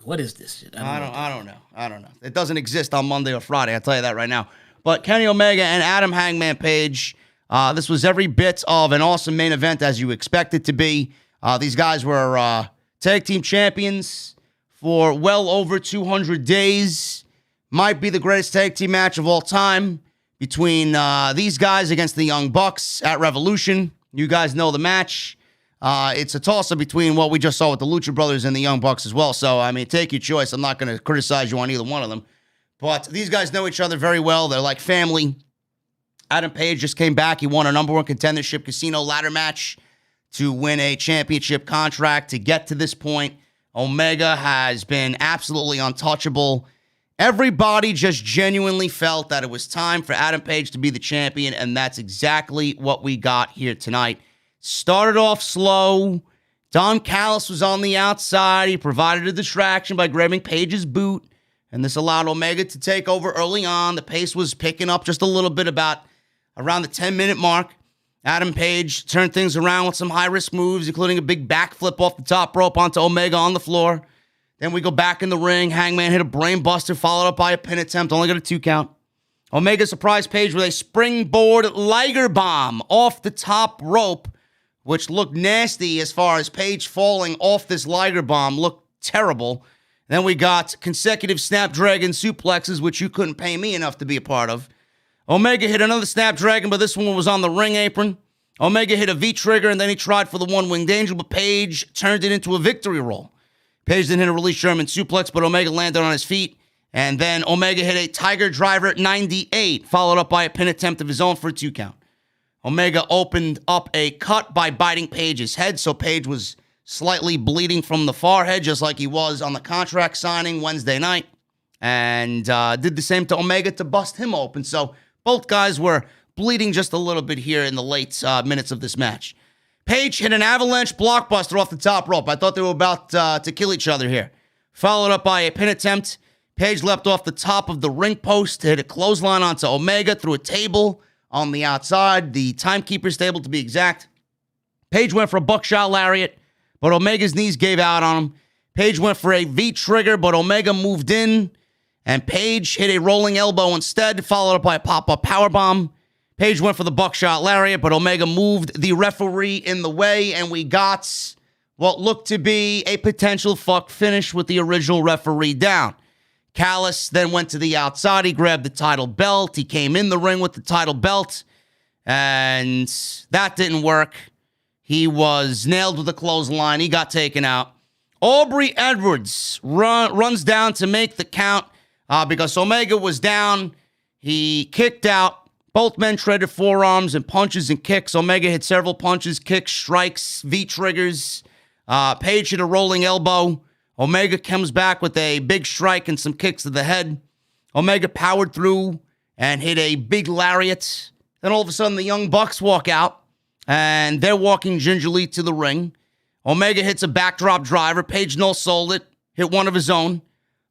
What is this shit? I don't know. It doesn't exist on Monday or Friday. I'll tell you that right now. But Kenny Omega and Adam Hangman Page, this was every bit of an awesome main event as you expect it to be. These guys were tag team champions for well over 200 days. Might be the greatest tag team match of all time between these guys against the Young Bucks at Revolution. You guys know the match. It's a toss-up between what we just saw with the Lucha Brothers and the Young Bucks as well. So, I mean, take your choice. I'm not going to criticize you on either one of them. But these guys know each other very well. They're like family. Adam Page just came back. He won a number one contendership casino ladder match to win a championship contract to get to this point. Omega has been absolutely untouchable. Everybody just genuinely felt that it was time for Adam Page to be the champion, and that's exactly what we got here tonight. Started off slow. Don Callis was on the outside. He provided a distraction by grabbing Page's boot, and this allowed Omega to take over early on. The pace was picking up just a little bit about around the 10-minute mark. Adam Page turned things around with some high-risk moves, including a big backflip off the top rope onto Omega on the floor. Then we go back in the ring. Hangman hit a brain buster, followed up by a pin attempt. Only got a 2 count. Omega surprised Page with a springboard Liger bomb off the top rope, which looked nasty as far as Page falling off this Liger bomb. Looked terrible. Then we got consecutive Snapdragon suplexes, which you couldn't pay me enough to be a part of. Omega hit another Snapdragon, but this one was on the ring apron. Omega hit a V-trigger, and then he tried for the one-winged angel, but Page turned it into a victory roll. Page then hit a release German suplex, but Omega landed on his feet. And then Omega hit a Tiger Driver at 98, followed up by a pin attempt of his own for a 2 count. Omega opened up a cut by biting Page's head, so Page was slightly bleeding from the forehead, just like he was on the contract signing Wednesday night. And did the same to Omega to bust him open. So both guys were bleeding just a little bit here in the late minutes of this match. Page hit an avalanche blockbuster off the top rope. I thought they were about to kill each other here. Followed up by a pin attempt. Page leapt off the top of the ring post to hit a clothesline onto Omega through a table on the outside, the timekeeper's table to be exact. Page went for a buckshot lariat, but Omega's knees gave out on him. Page went for a V-trigger, but Omega moved in, and Page hit a rolling elbow instead, followed up by a pop-up powerbomb. Page went for the buckshot lariat, but Omega moved the referee in the way, and we got what looked to be a potential fuck finish with the original referee down. Callis then went to the outside. He grabbed the title belt. He came in the ring with the title belt, and that didn't work. He was nailed with a clothesline. He got taken out. Aubrey Edwards runs down to make the count because Omega was down. He kicked out. Both men traded forearms and punches and kicks. Omega hit several punches, kicks, strikes, V-triggers. Page hit a rolling elbow. Omega comes back with a big strike and some kicks to the head. Omega powered through and hit a big lariat. Then all of a sudden, the Young Bucks walk out, and they're walking gingerly to the ring. Omega hits a backdrop driver. Page no-sold it, hit one of his own.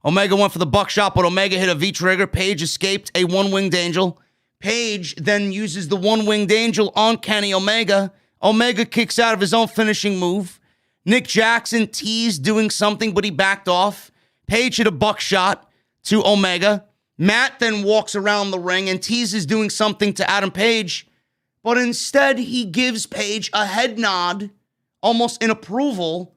Omega went for the buckshot, but Omega hit a V-trigger. Page escaped a one-winged angel. Page then uses the one-winged angel on Kenny Omega. Omega kicks out of his own finishing move. Nick Jackson teased doing something, but he backed off. Page hit a buckshot to Omega. Matt then walks around the ring and teases doing something to Adam Page, but instead he gives Page a head nod, almost in approval.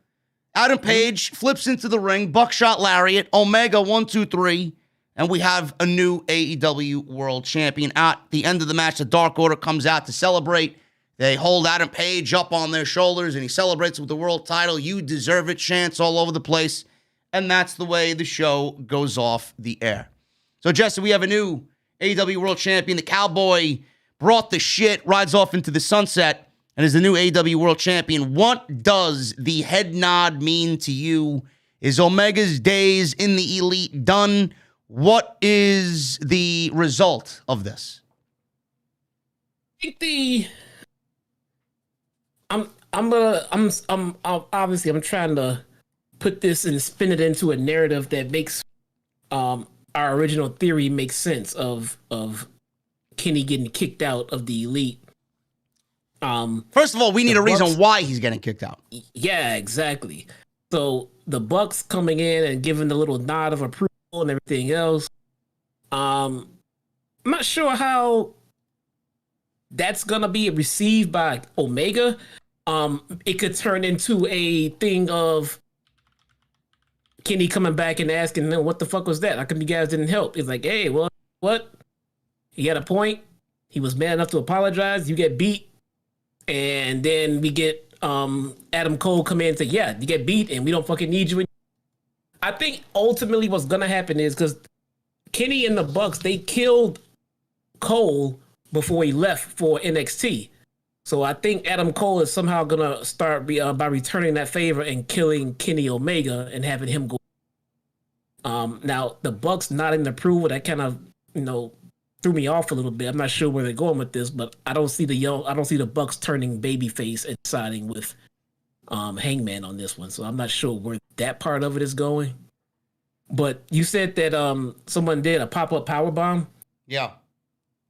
Adam Page flips into the ring, buckshot lariat, Omega 1, 2, 3, and we have a new AEW World Champion. At the end of the match, the Dark Order comes out to celebrate. They hold Adam Page up on their shoulders, and he celebrates with the world title. You deserve it, chants all over the place. And that's the way the show goes off the air. So, Jesse, we have a new AEW World Champion. The Cowboy brought the shit, rides off into the sunset, and is the new AEW World Champion. What does the head nod mean to you? Is Omega's days in the Elite done? What is the result of this? I think I'm obviously I'm trying to put this and spin it into a narrative that makes our original theory make sense of Kenny getting kicked out of the Elite. First of all, we need a reason Bucks, why he's getting kicked out. Yeah, exactly. So the Bucks coming in and giving the little nod of approval and everything else. I'm not sure how that's gonna be received by Omega. It could turn into a thing of Kenny coming back and asking them, what the fuck was that? How come you guys didn't help? It's like, hey, well, what? He had a point. He was man enough to apologize. You get beat. And then we get Adam Cole come in and say, yeah, you get beat and we don't fucking need you. I think ultimately what's going to happen is because Kenny and the Bucks, they killed Cole before he left for NXT. So I think Adam Cole is somehow going to start by returning that favor and killing Kenny Omega and having him go. Now, the Bucks not in approval, that kind of, threw me off a little bit. I'm not sure where they're going with this, but I don't see the Bucks turning babyface and siding with Hangman on this one. So I'm not sure where that part of it is going. But you said that someone did a pop-up powerbomb. Yeah.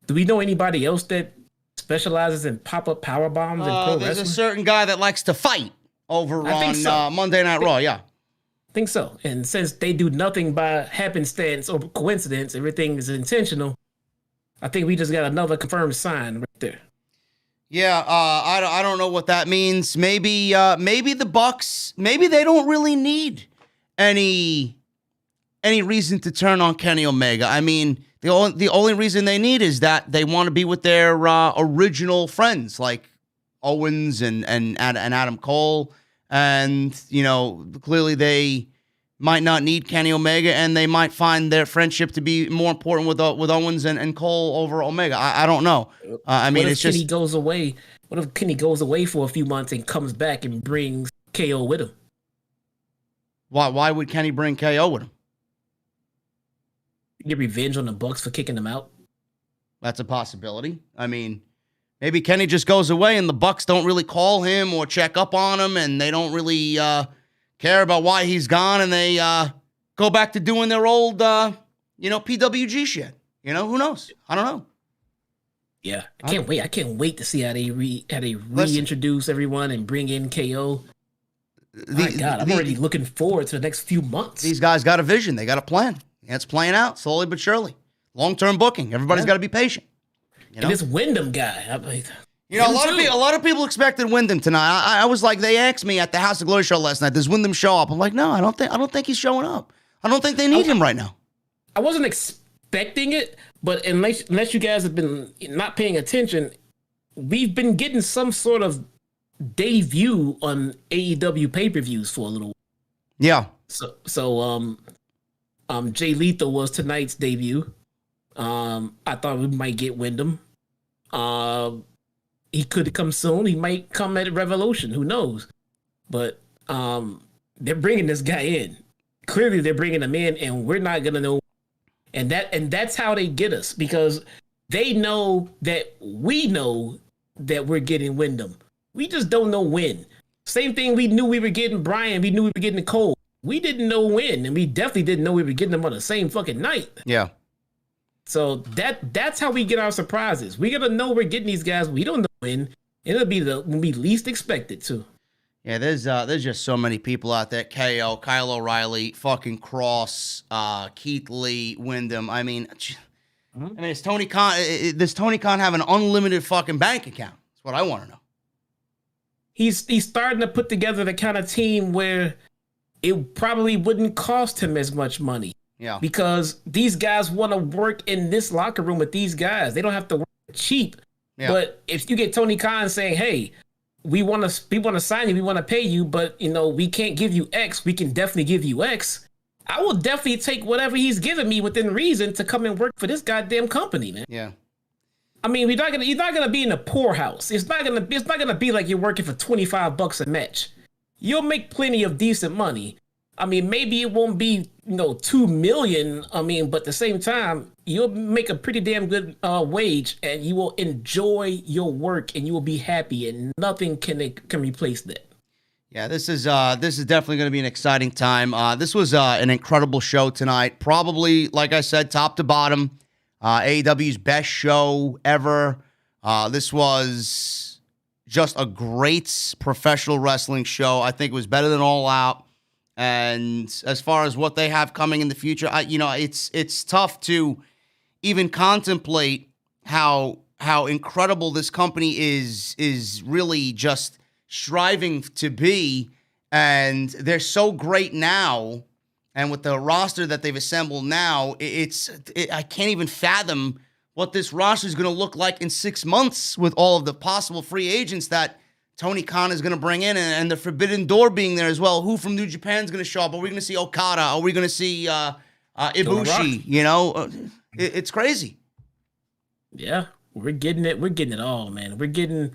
Do we know anybody else that specializes in pop-up power bombs and pro there's wrestling? a certain guy that likes to fight over on Monday Night Raw. Yeah, I think so. And since they do nothing by happenstance or coincidence, everything is intentional. I think we just got another confirmed sign right there. Yeah, I don't know what that means. Maybe the Bucks, maybe they don't really need any reason to turn on Kenny Omega. I mean, the only reason they need is that they want to be with their original friends like Owens and Adam Cole, and clearly they might not need Kenny Omega, and they might find their friendship to be more important with Owens and Cole over Omega. I don't know. I mean, it's just Kenny goes away. What if Kenny goes away for a few months and comes back and brings KO with him? Why would Kenny bring KO with him? Get revenge on the Bucks for kicking him out. That's a possibility. I mean, maybe Kenny just goes away and the Bucks don't really call him or check up on him, and they don't really care about why he's gone, and they go back to doing their old, PWG shit. Who knows? I don't know. Yeah, I can't wait. I can't wait to see how they reintroduce everyone and bring in KO. My God, I'm already looking forward to the next few months. These guys got a vision. They got a plan. And it's playing out slowly but surely. Long-term booking. Everybody's got to be patient. And this Wyndham guy. A lot of people expected Wyndham tonight. I was like, they asked me at the House of Glory show last night, does Wyndham show up? I'm like, no, I don't think he's showing up. I don't think they need him right now. I wasn't expecting it, but unless you guys have been not paying attention, we've been getting some sort of debut on AEW pay-per-views for a little while. Yeah. So Jay Lethal was tonight's debut. I thought we might get Wyndham. He could come soon. He might come at Revolution. Who knows? But they're bringing this guy in. Clearly, they're bringing him in, and we're not gonna know. And that's how they get us, because they know that we know that we're getting Wyndham. We just don't know when. Same thing. We knew we were getting Bryan. We knew we were getting Cole. We didn't know when, and we definitely didn't know we were getting them on the same fucking night. Yeah. So that's how we get our surprises. We gotta know we're getting these guys. We don't know when. It'll be when we least expect it to. Yeah, there's just so many people out there. KO, Kyle O'Reilly, fucking Cross, Keith Lee, Wyndham. I mean, is Tony Khan? Does Tony Khan have an unlimited fucking bank account? That's what I want to know. He's starting to put together the kind of team where it probably wouldn't cost him as much money. Yeah. Because these guys want to work in this locker room with these guys. They don't have to work cheap. Yeah. But if you get Tony Khan saying, hey, we want to sign you, we want to pay you, but we can't give you X, we can definitely give you X. I will definitely take whatever he's giving me within reason to come and work for this goddamn company, man. Yeah. I mean, you're not gonna be in a poorhouse. It's not gonna be like you're working for $25 a match. You'll make plenty of decent money, I mean, maybe it won't be, 2 million. I mean, but at the same time, you'll make a pretty damn good wage, and you will enjoy your work, and you will be happy, and nothing can replace that. Yeah, this is definitely going to be an exciting time. This was an incredible show tonight. Probably, like I said, top to bottom, AEW's best show ever. This was just a great professional wrestling show. I think it was better than All Out. And as far as what they have coming in the future, it's tough to even contemplate how incredible this company is really just striving to be. And they're so great now, and with the roster that they've assembled now, I can't even fathom what this roster is going to look like in 6 months with all of the possible free agents that Tony Khan is going to bring in, and the Forbidden Door being there as well. Who from New Japan is going to show up? Are we going to see Okada? Are we going to see Ibushi? It's crazy. Yeah, we're getting it. We're getting it all, man. We're getting.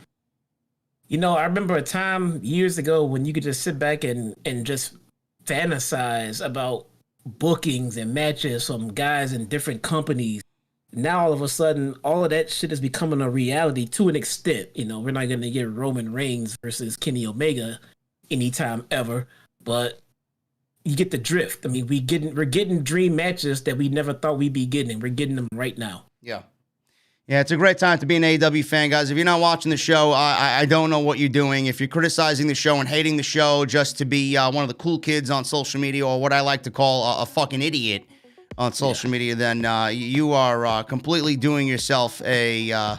I remember a time years ago when you could just sit back and just fantasize about bookings and matches from guys in different companies. Now, all of a sudden, all of that shit is becoming a reality to an extent. We're not going to get Roman Reigns versus Kenny Omega anytime ever, but you get the drift. I mean, we're getting dream matches that we never thought we'd be getting, and we're getting them right now. Yeah. Yeah, it's a great time to be an AEW fan, guys. If you're not watching the show, I don't know what you're doing. If you're criticizing the show and hating the show just to be one of the cool kids on social media, or what I like to call a fucking idiot on social media, then you are completely doing yourself a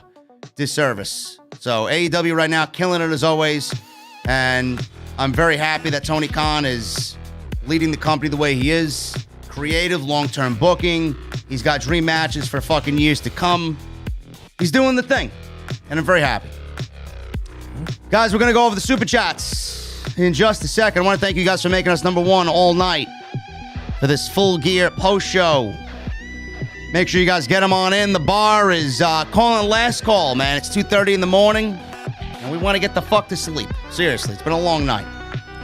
disservice. So AEW right now, killing it as always. And I'm very happy that Tony Khan is leading the company the way he is. Creative, long-term booking. He's got dream matches for fucking years to come. He's doing the thing. And I'm very happy. Guys, we're going to go over the Super Chats in just a second. I want to thank you guys for making us number one all night for this Full Gear post show. Make sure you guys get them on in. The bar is calling last call, man. It's 2:30 in the morning, and we want to get the fuck to sleep. Seriously, it's been a long night.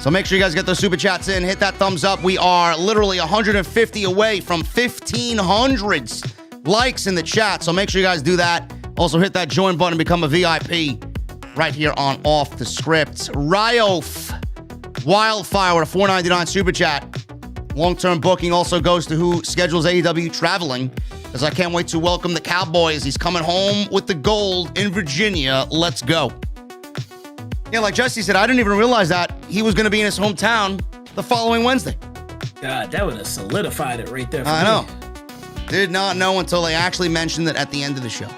So make sure you guys get those Super Chats in. Hit that thumbs up. We are literally 150 away from 1,500 likes in the chat, so make sure you guys do that. Also, hit that join button and become a VIP right here on Off the Script. Ryof Wildfire with a $4.99 Super Chat. Long-term booking also goes to who schedules AEW traveling, as I can't wait to welcome the Cowboys. He's coming home with the gold in Virginia. Let's go. Yeah, like Jesse said, I didn't even realize that he was going to be in his hometown the following Wednesday. God, that would have solidified it right there for I me. know. Did not know until they actually mentioned it at the end of the show.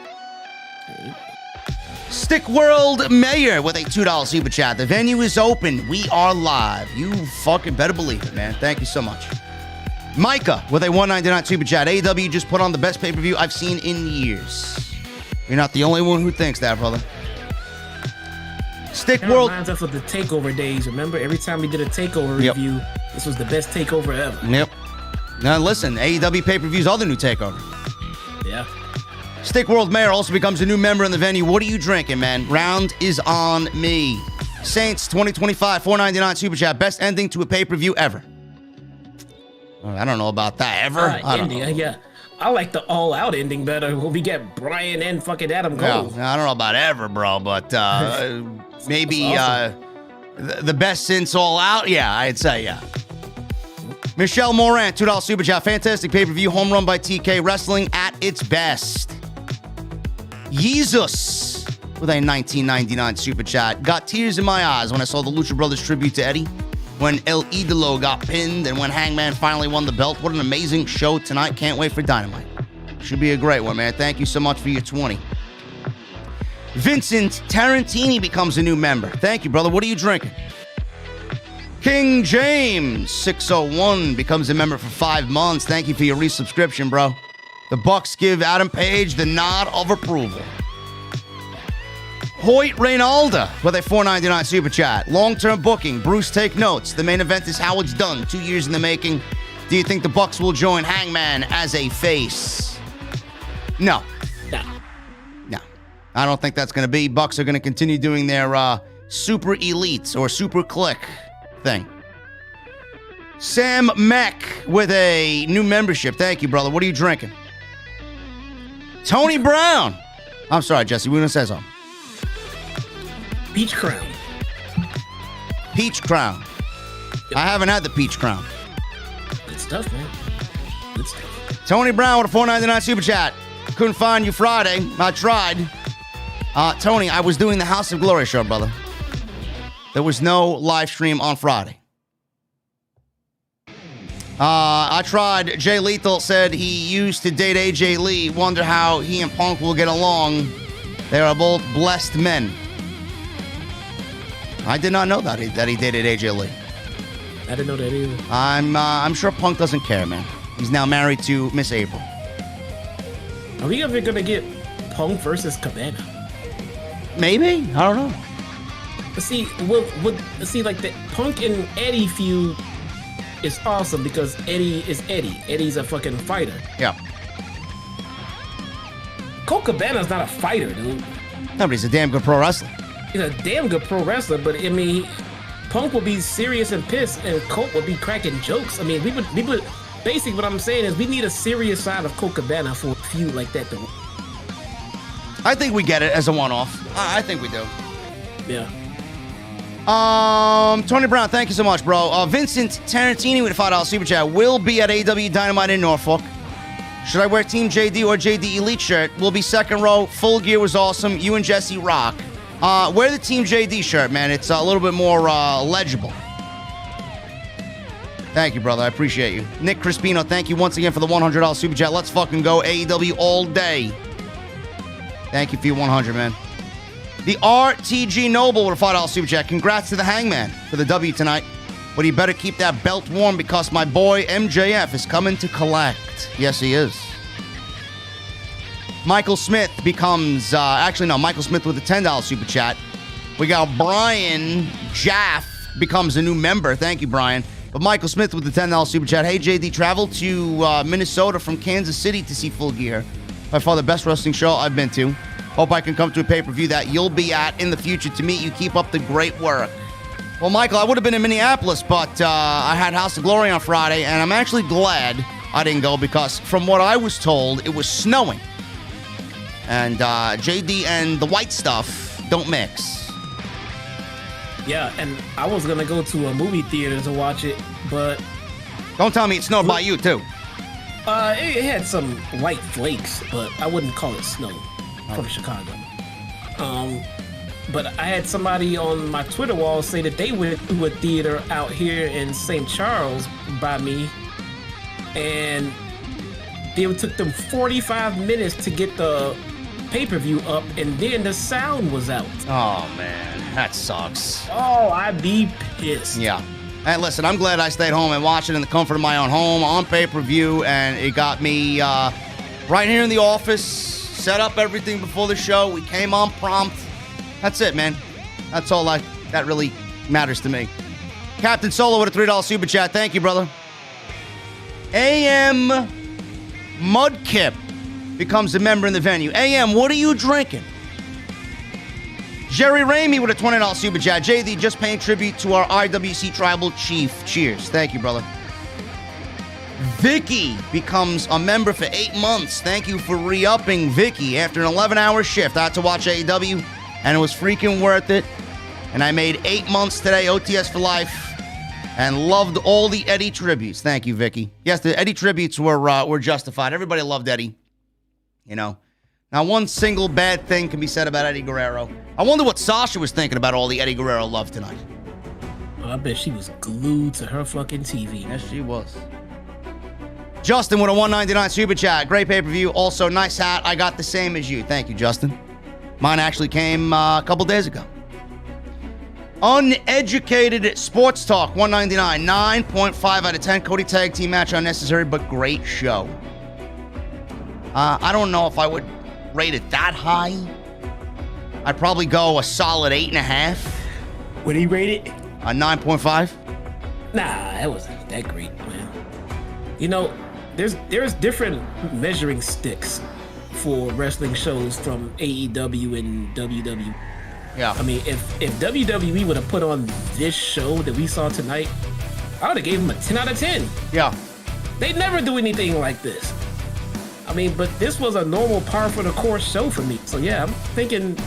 Stick World Mayor with a $2 Super Chat. The venue is open. We are live. You fucking better believe it, man. Thank you so much. Micah with a $1.99 Super Chat. AEW just put on the best pay-per-view I've seen in years. You're not the only one who thinks that, brother. Stick That World. reminds us of the takeover days. Remember, every time we did a takeover review, this was the best takeover ever. Yep. Now listen, AEW pay-per-views are the new takeover. Yeah. Stick World Mayor also becomes a new member in the venue. What are you drinking, man? Round is on me. Saints 2025 $4.99 Super Chat. Best ending to a pay-per-view ever. I don't know about that ever. I don't know. Yeah. I like the all-out ending better when we get Bryan and fucking Adam Cole. I don't know about ever, bro, but maybe awesome. The best since All Out. Yeah, I'd say yeah. Michelle Moran, $2 Super Chat. Fantastic pay-per-view. Home run by TK. Wrestling at its best. Jesus with a $19.99 Super Chat. Got tears in my eyes when I saw the Lucha Brothers tribute to Eddie, when El Idolo got pinned, and when Hangman finally won the belt. What an amazing show tonight. Can't wait for Dynamite. Should be a great one, man. Thank you so much for your 20. Vincent Tarantini becomes a new member. Thank you, brother. What are you drinking? King James 601 becomes a member for 5 months. Thank you for your resubscription, bro. The Bucks give Adam Page the nod of approval. Hoyt Reynalda with a $4.99 Super Chat. Long-term booking. Bruce, take notes. The main event is how it's done. 2 years in the making. Do you think the Bucks will join Hangman as a face? No. No. I don't think that's going to be. Bucks are going to continue doing their Super Elites or SuperKliq thing. Sam Meck with a new membership. Thank you, brother. What are you drinking? Tony Brown. I'm sorry, Jesse. We're going to say something. Peach Crown. Peach Crown. Yep. I haven't had the Peach Crown. Good stuff, man. Good stuff. Tony Brown with a $4.99 super chat. Couldn't find you Friday. I tried. Tony, I was doing the House of Glory show, brother. There was no live stream on Friday. I tried. Jay Lethal said he used to date AJ Lee. Wonder how he and Punk will get along. They are both blessed men. I did not know that he dated AJ Lee. I didn't know that either. I'm sure Punk doesn't care, man. He's now married to Miss April. Are we ever gonna get Punk versus Cabana? Maybe. I don't know. But see, like the Punk and Eddie feud is awesome because Eddie is Eddie. Eddie's a fucking fighter. Yeah. Colt Cabana's not a fighter, dude. No, but he's a damn good pro wrestler. He's a damn good pro wrestler, but I mean, Punk will be serious and pissed, and Colt will be cracking jokes. I mean, we would. Basically, what I'm saying is we need a serious side of Colt Cabana for a feud like that. I think we get it as a one-off. I think we do. Yeah. Tony Brown, thank you so much, bro. Vincent Tarantini with a $5 super chat will be at AEW Dynamite in Norfolk. Should I wear Team JD or JD Elite shirt? Will be second row. Full Gear was awesome. You and Jesse rock. Wear the Team JD shirt, man. It's a little bit more legible. Thank you, brother. I appreciate you. Nick Crispino, thank you once again for the $100 super chat. Let's fucking go AEW all day. Thank you for your 100, man. The RTG Noble with a $5 super chat. Congrats to the Hangman for the W tonight. But he better keep that belt warm because my boy MJF is coming to collect. Yes, he is. Michael Smith becomes... Michael Smith with a $10 super chat. We got Brian Jaff becomes a new member. Thank you, Brian. But Michael Smith with the $10 super chat. Hey, JD, traveled to Minnesota from Kansas City to see Full Gear. By far the best wrestling show I've been to. Hope I can come to a pay-per-view that you'll be at in the future to meet you. Keep up the great work. Well, Michael, I would have been in Minneapolis, but I had House of Glory on Friday, and I'm actually glad I didn't go because from what I was told, it was snowing. And JD and the white stuff don't mix. Yeah, and I was going to go to a movie theater to watch it, but... Don't tell me it snowed by you, too. It had some white flakes, but I wouldn't call it snow from Chicago. But I had somebody on my Twitter wall say that they went to a theater out here in St. Charles by me, and it took them 45 minutes to get the pay-per-view up, and then the sound was out. Oh, man, that sucks. Oh, I'd be pissed. Yeah. Hey, listen, I'm glad I stayed home and watched it in the comfort of my own home on pay-per-view, and it got me right here in the office, set up everything before the show. We came on prompt. That's it, man. That's all that really matters to me. Captain Solo with a $3 super chat. Thank you, brother. AM Mudkip becomes a member in the venue. AM, what are you drinking? Jerry Ramey with a $20 super chat. JD just paying tribute to our IWC Tribal Chief. Cheers. Thank you, brother. Vicky becomes a member for 8 months. Thank you for re-upping, Vicky. After an 11-hour shift, I had to watch AEW, and it was freaking worth it. And I made 8 months today, OTS for life, and loved all the Eddie tributes. Thank you, Vicky. Yes, the Eddie tributes were justified. Everybody loved Eddie. You know. Now, one single bad thing can be said about Eddie Guerrero. I wonder what Sasha was thinking about all the Eddie Guerrero love tonight. Oh, I bet she was glued to her fucking TV. Yes, she was. Justin with a $1.99 super chat. Great pay-per-view. Also, nice hat. I got the same as you. Thank you, Justin. Mine actually came a couple days ago. Uneducated Sports Talk, $1.99. 9.5 out of 10. Cody tag team match unnecessary, but great show. I don't know if I would rate it that high. I'd probably go a solid 8.5. What do you rate it? A 9.5. Nah, that wasn't that great, man. You know, there's different measuring sticks for wrestling shows from AEW and WWE. Yeah. I mean, if WWE would have put on this show that we saw tonight, I would have gave him a 10 out of 10. Yeah. They never do anything like this. I mean, but this was a normal par for the course show for me. So yeah, I'm thinking,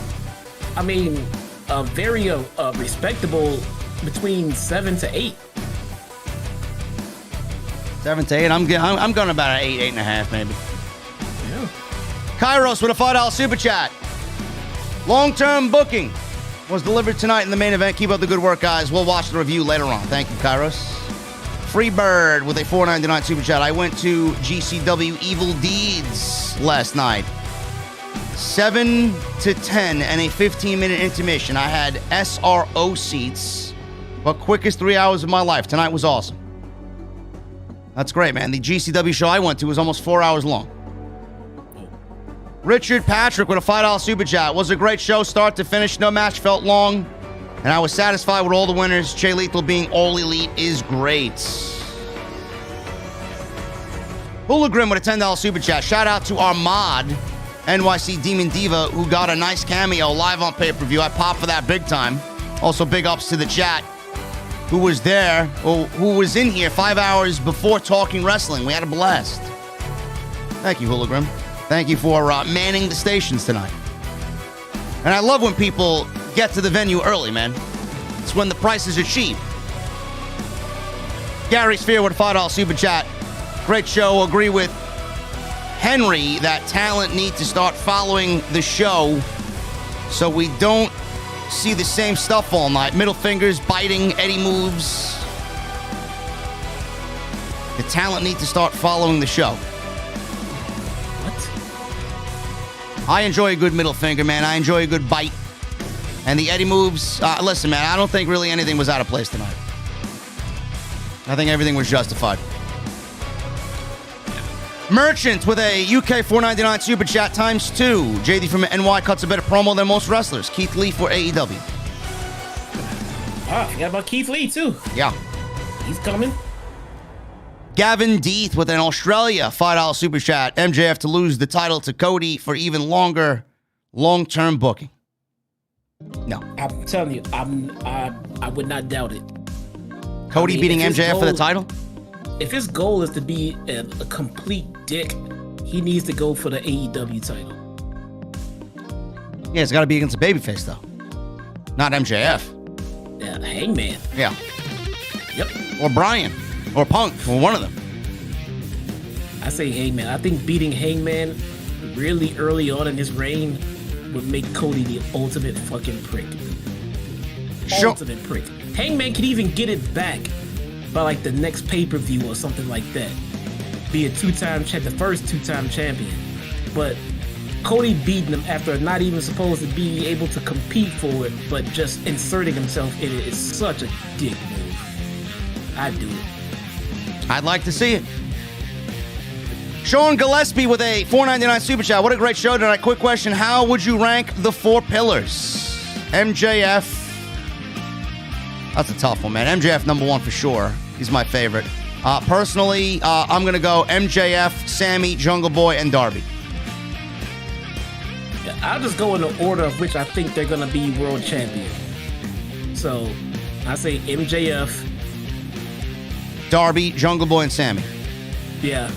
I mean, a very respectable between 7 to 8. 7 to 8. I'm going about an 8, 8.5 maybe. Yeah. Kairos with a $5 super chat. Long-term booking was delivered tonight in the main event. Keep up the good work, guys. We'll watch the review later on. Thank you, Kairos. Freebird with a $4.99 super chat. I went to GCW Evil Deeds last night. 7 to 10 and a 15-minute intermission. I had SRO seats, but quickest 3 hours of my life. Tonight was awesome. That's great, man. The GCW show I went to was almost 4 hours long. Richard Patrick with a $5 super chat. Was a great show, start to finish. No match felt long, and I was satisfied with all the winners. Jay Lethal being all elite is great. Hooligan with a $10 super chat. Shout out to our mod, NYC Demon Diva, who got a nice cameo live on pay-per-view. I popped for that big time. Also, big ups to the chat who was there, or who was in here 5 hours before talking wrestling. We had a blast. Thank you, Hooligan. Thank you for manning the stations tonight. And I love when people get to the venue early, man. It's when the prices are cheap. Gary Sphere with a $5 super chat. Great show. Agree with Henry that talent need to start following the show so we don't see the same stuff all night. Middle fingers, biting, Eddie moves. The talent need to start following the show. What? I enjoy a good middle finger, man. I enjoy a good bite. And the Eddie moves, listen, man, I don't think really anything was out of place tonight. I think everything was justified. Merchant with a UK $4.99 super chat times 2. JD from NY cuts a better promo than most wrestlers. Keith Lee for AEW. I forgot about Keith Lee, too. Yeah. He's coming. Gavin Deeth with an Australia $5 super chat. MJF to lose the title to Cody for even longer long-term booking. No. I'm telling you, I would not doubt it. Cody beating MJF for the title? If his goal is to be a complete dick, he needs to go for the AEW title. Yeah, it's got to be against a babyface, though. Not MJF. Yeah, Hangman. Yeah. Yep. Or Bryan. Or Punk. Or one of them. I say Hangman. I think beating Hangman really early on in his reign would make Cody the ultimate fucking prick. Sure. Ultimate prick. Hangman could even get it back by like the next pay-per-view or something like that. Be a the first two-time champion. But Cody beating him after not even supposed to be able to compete for it, but just inserting himself in it is such a dick move. I'd do it. I'd like to see it. Sean Gillespie with a $4.99 super chat. What a great show tonight. Quick question. How would you rank the 4 pillars? MJF. That's a tough one, man. MJF number 1 for sure. He's my favorite. Personally, I'm going to go MJF, Sammy, Jungle Boy, and Darby. Yeah, I'll just go in the order of which I think they're going to be world champion. So, I say MJF, Darby, Jungle Boy, and Sammy. Yeah.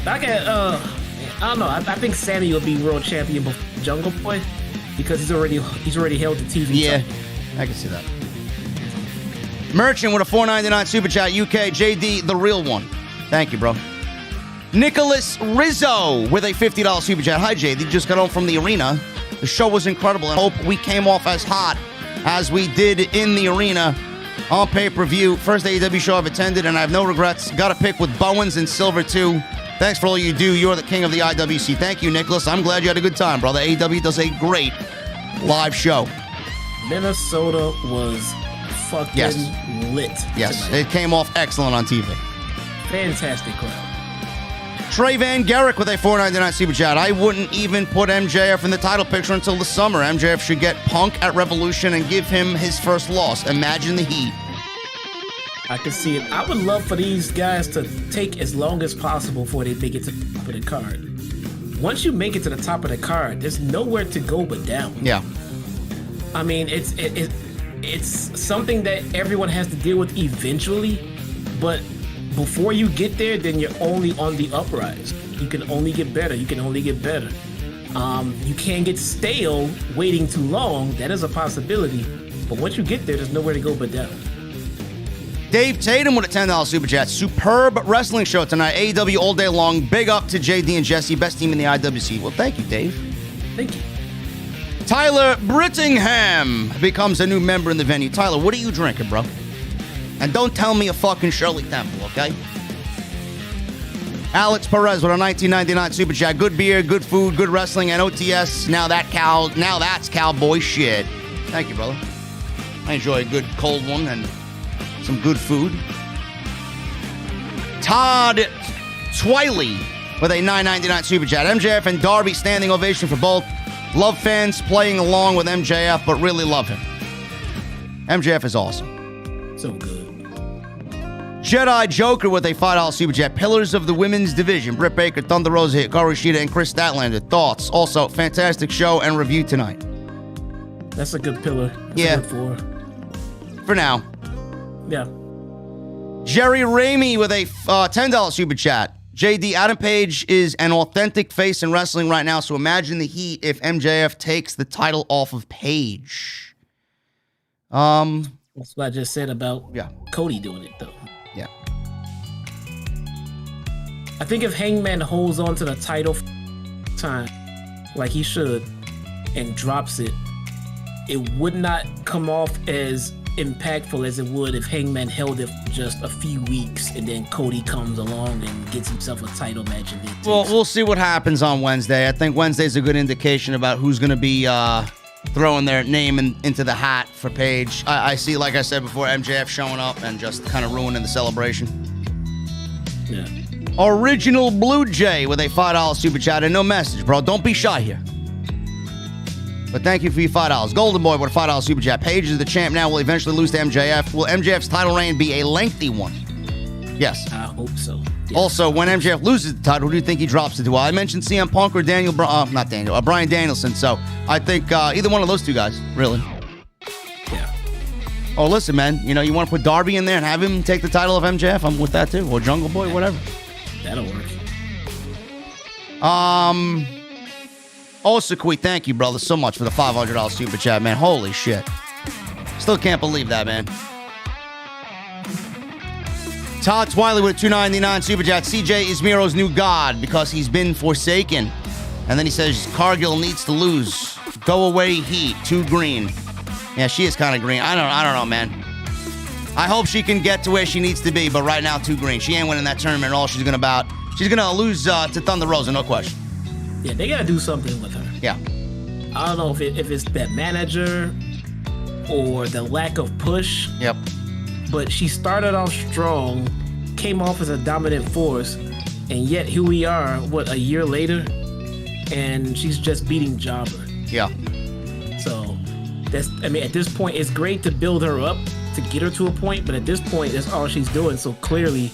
I don't know. I think Sammy will be world champion before Jungle Boy because he's already held the TV title. I can see that. Merchant with a $4.99 super chat. UK JD, the real one. Thank you, bro. Nicholas Rizzo with a $50 super chat. Hi, JD. Just got home from the arena. The show was incredible, and I hope we came off as hot as we did in the arena on pay-per-view. First AEW show I've attended, and I have no regrets. Got a pick with Bowens and Silver, too. Thanks for all you do. You're the king of the IWC. Thank you, Nicholas. I'm glad you had a good time, brother. AEW does a great live show. Minnesota was fucking lit. Yes, tonight. It came off excellent on TV. Fantastic crowd. Trey Van Garrick with a $4.99 super chat. I wouldn't even put MJF in the title picture until the summer. MJF should get Punk at Revolution and give him his first loss. Imagine the heat. I can see it. I would love for these guys to take as long as possible before they make it to the top of the card. Once you make it to the top of the card, there's nowhere to go but down. Yeah. I mean, it's something that everyone has to deal with eventually, But before you get there, then you're only on the uprise. You can only get better. You can only get better. You can't get stale waiting too long. That is a possibility. But once you get there, there's nowhere to go but down. Dave Tatum with a $10 super chat. Superb wrestling show tonight. AEW all day long. Big up to JD and Jesse. Best team in the IWC. Well, thank you, Dave. Thank you. Tyler Brittingham becomes a new member in the venue. Tyler, what are you drinking, bro? And don't tell me a fucking Shirley Temple, okay? Alex Perez with a $19.99 super chat. Good beer, good food, good wrestling, and OTS. Now that's cowboy shit. Thank you, brother. I enjoy a good cold one and some good food. Todd Twiley with a $9.99 super chat. MJF and Darby standing ovation for both. Love fans playing along with MJF, but really love him. MJF is awesome. So good. Jedi Joker with a $5 super chat. Pillars of the women's division. Britt Baker, Thunder Rosa, Hikaru Shida, and Chris Statlander. Thoughts? Also, fantastic show and review tonight. That's a good pillar. That's yeah. A good four. For now. Yeah. Jerry Ramey with a $10 super chat. JD, Adam Page is an authentic face in wrestling right now, so imagine the heat if MJF takes the title off of Page. That's what I just said about Cody doing it, though. Yeah. I think if Hangman holds on to the title time like he should and drops it, it would not come off as impactful as it would if Hangman held it for just a few weeks and then Cody comes along and gets himself a title match. And well, we'll see what happens on Wednesday. I think Wednesday's a good indication about who's going to be throwing their name into the hat for Page. I see, like I said before, MJF showing up and just kind of ruining the celebration. Yeah. Original Blue Jay with a $5 super chat and no message, bro. Don't be shy here. But thank you for your $5. Golden Boy with a $5 super chat. Page is the champ now. Will eventually lose to MJF. Will MJF's title reign be a lengthy one? Yes. I hope so. Yeah. Also, when MJF loses the title, who do you think he drops it to? Well, I mentioned CM Punk or Bryan Danielson. So I think either one of those two guys, really. Yeah. Oh, listen, man. You know, you want to put Darby in there and have him take the title of MJF? I'm with that too. Or Jungle Boy, whatever. That'll work. Osakui, thank you, brother, so much for the $500 super chat, man. Holy shit. Still can't believe that, man. Todd Twiley with a $2.99 super chat. CJ is Miro's new god because he's been forsaken. And then he says Cargill needs to lose. Go away, Heat. Too green. Yeah, she is kind of green. I don't know, man. I hope she can get to where she needs to be, but right now, too green. She ain't winning that tournament at all. She's gonna lose to Thunder Rosa, no question. Yeah, they gotta do something with her. Yeah. I don't know if it's that manager or the lack of push. Yep. But she started off strong, came off as a dominant force, and yet here we are, a year later, and she's just beating Jobber. Yeah. So at this point, it's great to build her up to get her to a point, but at this point, that's all she's doing. So clearly,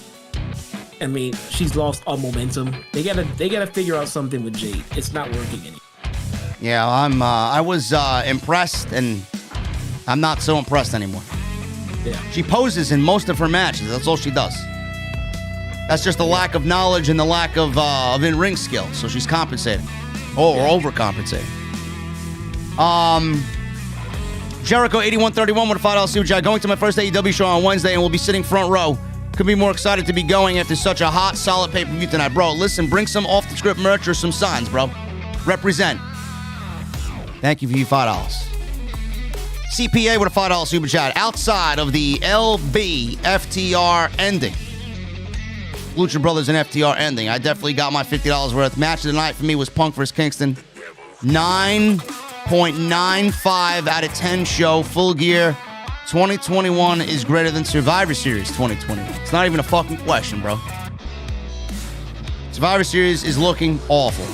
she's lost all momentum. They gotta figure out something with Jade. It's not working anymore. Yeah, I was impressed, and I'm not so impressed anymore. Yeah. She poses in most of her matches. That's all she does. That's just the lack of knowledge and the lack of in-ring skill. So she's compensating, or overcompensating. Jericho 8131 with a $5 super chat. Going to my first AEW show on Wednesday, and we'll be sitting front row. Could be more excited to be going after such a hot, solid pay-per-view tonight. Bro, listen, bring some off-the-script merch or some signs, bro. Represent. Thank you for your $5. CPA with a $5 super chat. Outside of the LB FTR ending, Lucha Brothers and FTR ending, I definitely got my $50 worth. Match of the night for me was Punk vs. Kingston. 9.95 out of 10 show. Full Gear 2021 is greater than Survivor Series 2021. It's not even a fucking question, bro. Survivor Series is looking awful.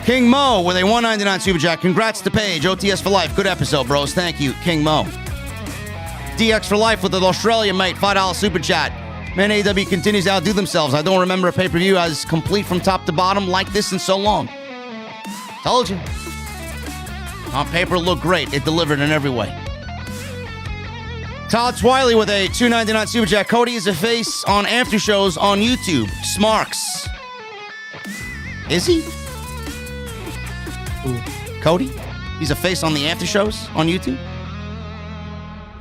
King Mo with a $1.99 super chat. Congrats to Paige. OTS for life. Good episode, bros. Thank you, King Mo. DX for life with an Australia mate. $5 super chat. Man, AEW continues to outdo themselves. I don't remember a pay-per-view as complete from top to bottom like this in so long. Told you. On paper, it looked great. It delivered in every way. Todd Twiley with a $2.99 super chat. Cody is a face on after shows on YouTube. Smarks. Is he? Ooh. Cody? He's a face on the after shows on YouTube?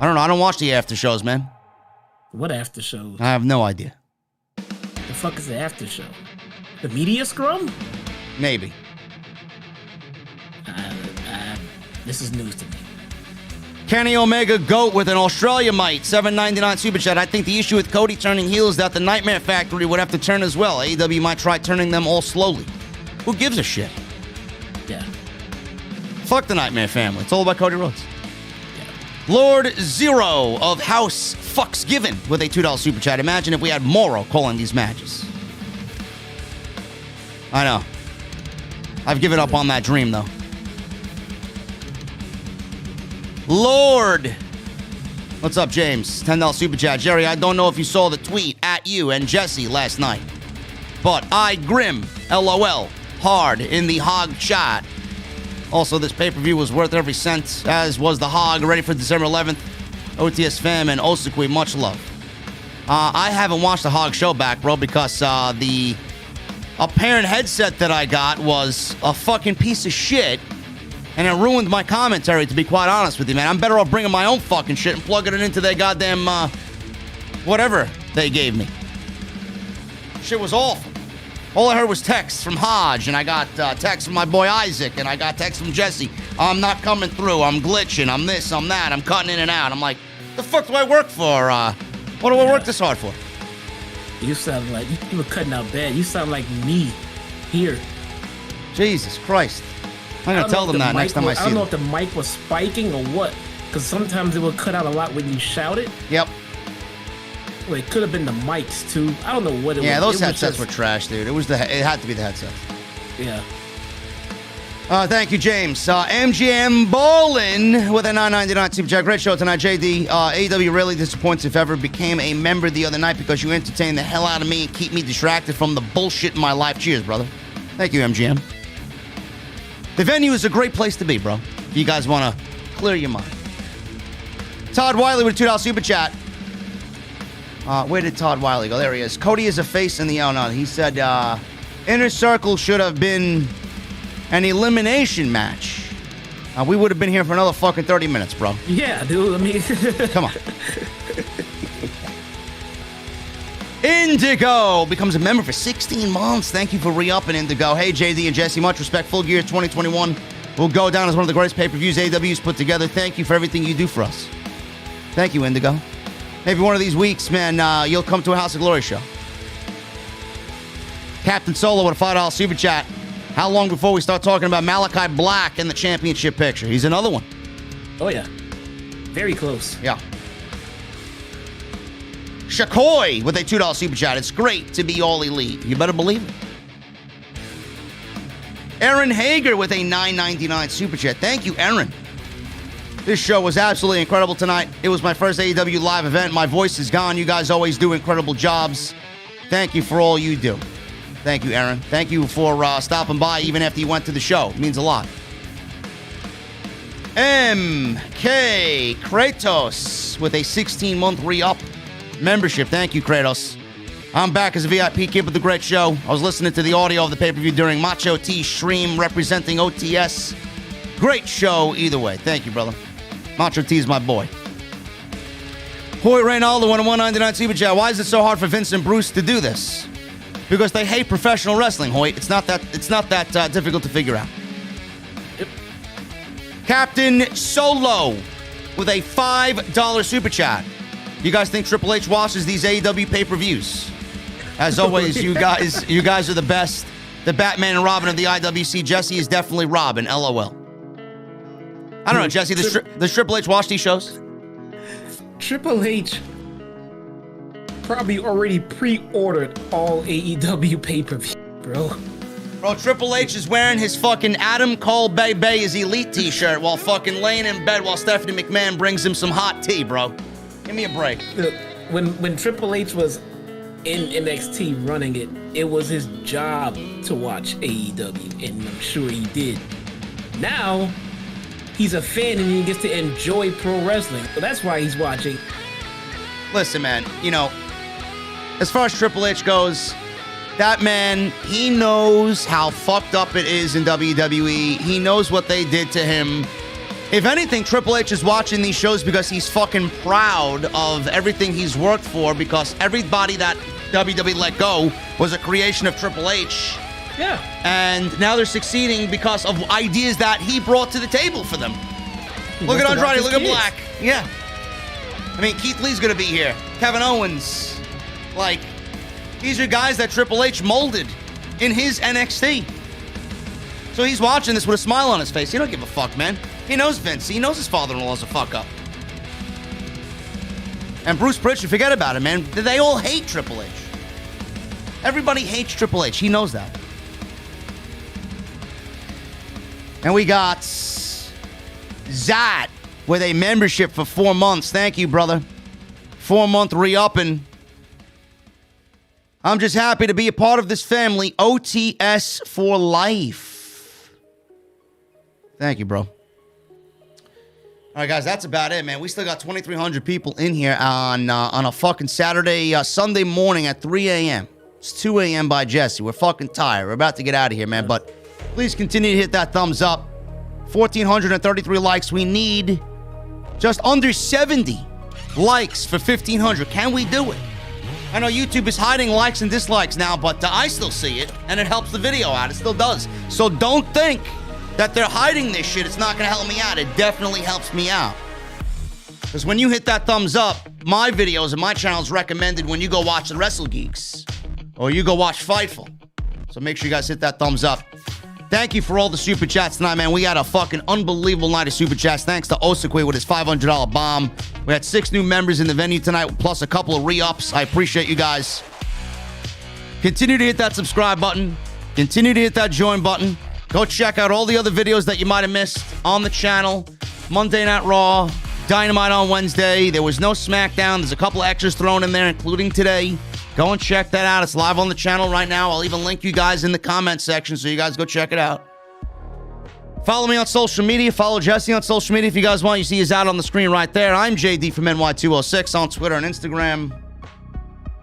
I don't know. I don't watch the after shows, man. What after shows? I have no idea. The fuck is the after show? The media scrum? Maybe. This is news to me. Kenny Omega Goat with an Australia Mite, $7.99 super chat. I think the issue with Cody turning heel is that the Nightmare Factory would have to turn as well. AEW might try turning them all slowly. Who gives a shit? Yeah. Fuck the Nightmare family. It's all about Cody Rhodes. Yeah. Lord Zero of House Fucks Given with a $2 super chat. Imagine if we had Moro calling these matches. I know. I've given up on that dream, though. Lord. What's up, James? $10 super chat. Jerry, I don't know if you saw the tweet at you and Jesse last night, but I grim, LOL, hard in the hog shot. Also, this pay-per-view was worth every cent, as was the hog, ready for December 11th. OTS fam and Osakui, much love. I haven't watched the hog show back, bro, because the apparent headset that I got was a fucking piece of shit. And it ruined my commentary, to be quite honest with you, man. I'm better off bringing my own fucking shit and plugging it into their goddamn, whatever they gave me. Shit was awful. All I heard was texts from Hodge, and I got texts from my boy Isaac, and I got texts from Jesse. I'm not coming through. I'm glitching. I'm this. I'm that. I'm cutting in and out. I'm like, the fuck do I work for? What do I work this hard for? You sound like you were cutting out bad. You sound like me here. Jesus Christ. I'm going to tell them that next time I see them. I don't know if the mic was spiking or what, because sometimes it will cut out a lot when you shout it. Yep. Well, it could have been the mics, too. I don't know what it was. Yeah, those headsets were trash, dude. It had to be the headsets. Yeah. Thank you, James. MGM Bowling with a $9.99 super chat. Great show tonight, JD. AEW really disappoints if ever became a member the other night because you entertain the hell out of me and keep me distracted from the bullshit in my life. Cheers, brother. Thank you, MGM. The venue is a great place to be, bro. If you guys want to clear your mind. Todd Wiley with a $2 super chat. Where did Todd Wiley go? There he is. Cody is a face in the no. He said, Inner Circle should have been an elimination match. We would have been here for another fucking 30 minutes, bro. Yeah, dude. I mean, come on. Indigo becomes a member for 16 months. Thank you for re-upping, Indigo. Hey, JD and Jesse, much respect. Full Gear 2021 will go down as one of the greatest pay-per-views AEW's put together. Thank you for everything you do for us. Thank you, Indigo. Maybe one of these weeks, man, you'll come to a House of Glory show. Captain Solo with a $5 super chat. How long before we start talking about Malakai Black in the championship picture? He's another one. Oh, yeah. Very close. Yeah. Shakoy with a $2 super chat. It's great to be all elite. You better believe it. Aaron Hager with a $9.99 super chat. Thank you, Aaron. This show was absolutely incredible tonight. It was my first AEW live event. My voice is gone. You guys always do incredible jobs. Thank you for all you do. Thank you, Aaron. Thank you for stopping by even after you went to the show. It means a lot. MK Kratos with a 16-month re-up membership. Thank you, Kratos. I'm back as a VIP. Keep up the great show. I was listening to the audio of the pay-per-view during Macho T stream representing OTS. Great show either way. Thank you, brother. Macho T is my boy. Hoy Reynaldo with a $1.99 super chat. Why is it so hard for Vince and Bruce to do this? Because they hate professional wrestling, Hoyt. It's not that difficult to figure out. Yep. Captain Solo with a $5 super chat. You guys think Triple H watches these AEW pay-per-views? As always, you guys are the best. The Batman and Robin of the IWC. Jesse is definitely Robin. LOL. I don't know, Jesse. Does Triple H watch these shows? Triple H probably already pre-ordered all AEW pay-per-view, bro. Bro, Triple H is wearing his fucking Adam Cole Bay is Elite t-shirt while fucking laying in bed while Stephanie McMahon brings him some hot tea, bro. Give me a break. Look, when Triple H was in NXT running it, it was his job to watch AEW, and I'm sure he did. Now, he's a fan and he gets to enjoy pro wrestling, so that's why he's watching listen, man, you know, as far as Triple H goes, that man, he knows how fucked up it is in WWE. He knows what they did to him. If anything, Triple H is watching these shows because he's fucking proud of everything he's worked for, because everybody that WWE let go was a creation of Triple H. Yeah. And now they're succeeding because of ideas that he brought to the table for them. Look at Andrade, look at Black. Yeah. I mean, Keith Lee's going to be here. Kevin Owens. Like, these are guys that Triple H molded in his NXT. So he's watching this with a smile on his face. He don't give a fuck, man. He knows Vince. He knows his father-in-law's a fuck-up. And Bruce Pritchard, forget about it, man. They all hate Triple H. Everybody hates Triple H. He knows that. And we got Zat with a membership for 4 months. Thank you, brother. 4-month re-upping. I'm just happy to be a part of this family. OTS for life. Thank you, bro. All right, guys, that's about it, man. We still got 2,300 people in here on a fucking Sunday morning at 3 a.m. It's 2 a.m. by Jesse. We're fucking tired. We're about to get out of here, man. But please continue to hit that thumbs up. 1,433 likes. We need just under 70 likes for 1,500. Can we do it? I know YouTube is hiding likes and dislikes now, but I still see it, and it helps the video out. It still does. So don't think that they're hiding this shit. It's not going to help me out. It definitely helps me out. Because when you hit that thumbs up, my videos and my channel is recommended when you go watch the Wrestle Geeks or you go watch Fightful. So make sure you guys hit that thumbs up. Thank you for all the super chats tonight, man. We had a fucking unbelievable night of super chats. Thanks to Osakwe with his $500 bomb. We had 6 new members in the venue tonight, plus a couple of re-ups. I appreciate you guys. Continue to hit that subscribe button. Continue to hit that join button. Go check out all the other videos that you might have missed on the channel. Monday Night Raw, Dynamite on Wednesday. There was no SmackDown. There's a couple of extras thrown in there, including today. Go and check that out. It's live on the channel right now. I'll even link you guys in the comment section, so you guys go check it out. Follow me on social media. Follow Jesse on social media if you guys want. You see his out on the screen right there. I'm JD from NY206 on Twitter and Instagram.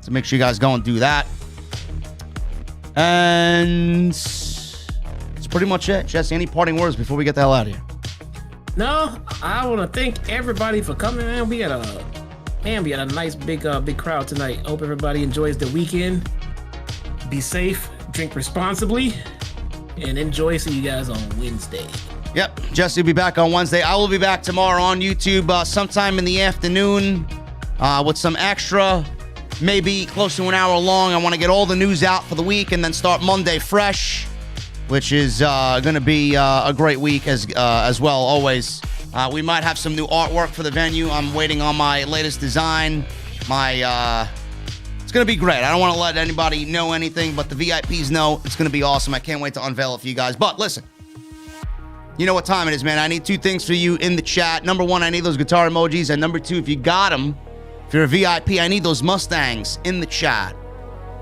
So make sure you guys go and do that. And that's pretty much it. Jesse, any parting words before we get the hell out of here? No, I want to thank everybody for coming, man. We had a nice big crowd tonight. Hope everybody enjoys the weekend. Be safe, drink responsibly, and enjoy. See you guys on Wednesday. Yep, Jesse will be back on Wednesday. I will be back tomorrow on YouTube sometime in the afternoon with some extra, maybe close to an hour long. I want to get all the news out for the week and then start Monday fresh, which is going to be a great week as well, always. We might have some new artwork for the venue. I'm waiting on my latest design. It's going to be great. I don't want to let anybody know anything, but the VIPs know. It's going to be awesome. I can't wait to unveil it for you guys. But listen, you know what time it is, man. I need 2 things for you in the chat. Number 1, I need those guitar emojis. And number 2, if you got them, if you're a VIP, I need those Mustangs in the chat.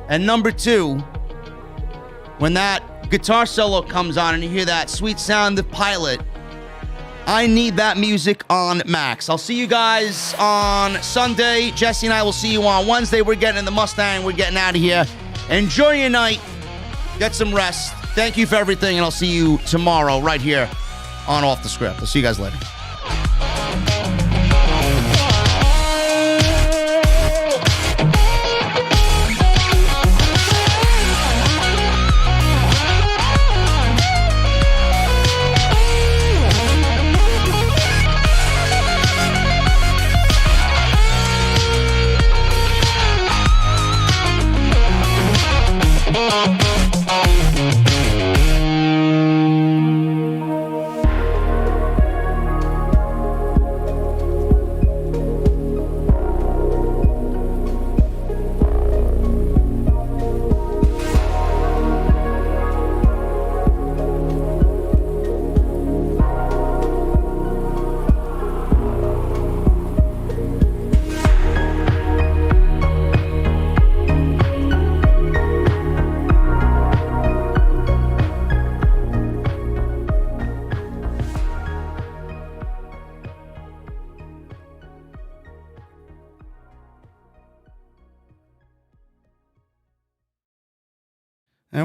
And number 2, when that guitar solo comes on and you hear that sweet sound of Pilot, I need that music on max. I'll see you guys on Sunday. Jesse and I will see you on Wednesday. We're getting in the Mustang. We're getting out of here. Enjoy your night. Get some rest. Thank you for everything, and I'll see you tomorrow right here on Off the Script. I'll see you guys later.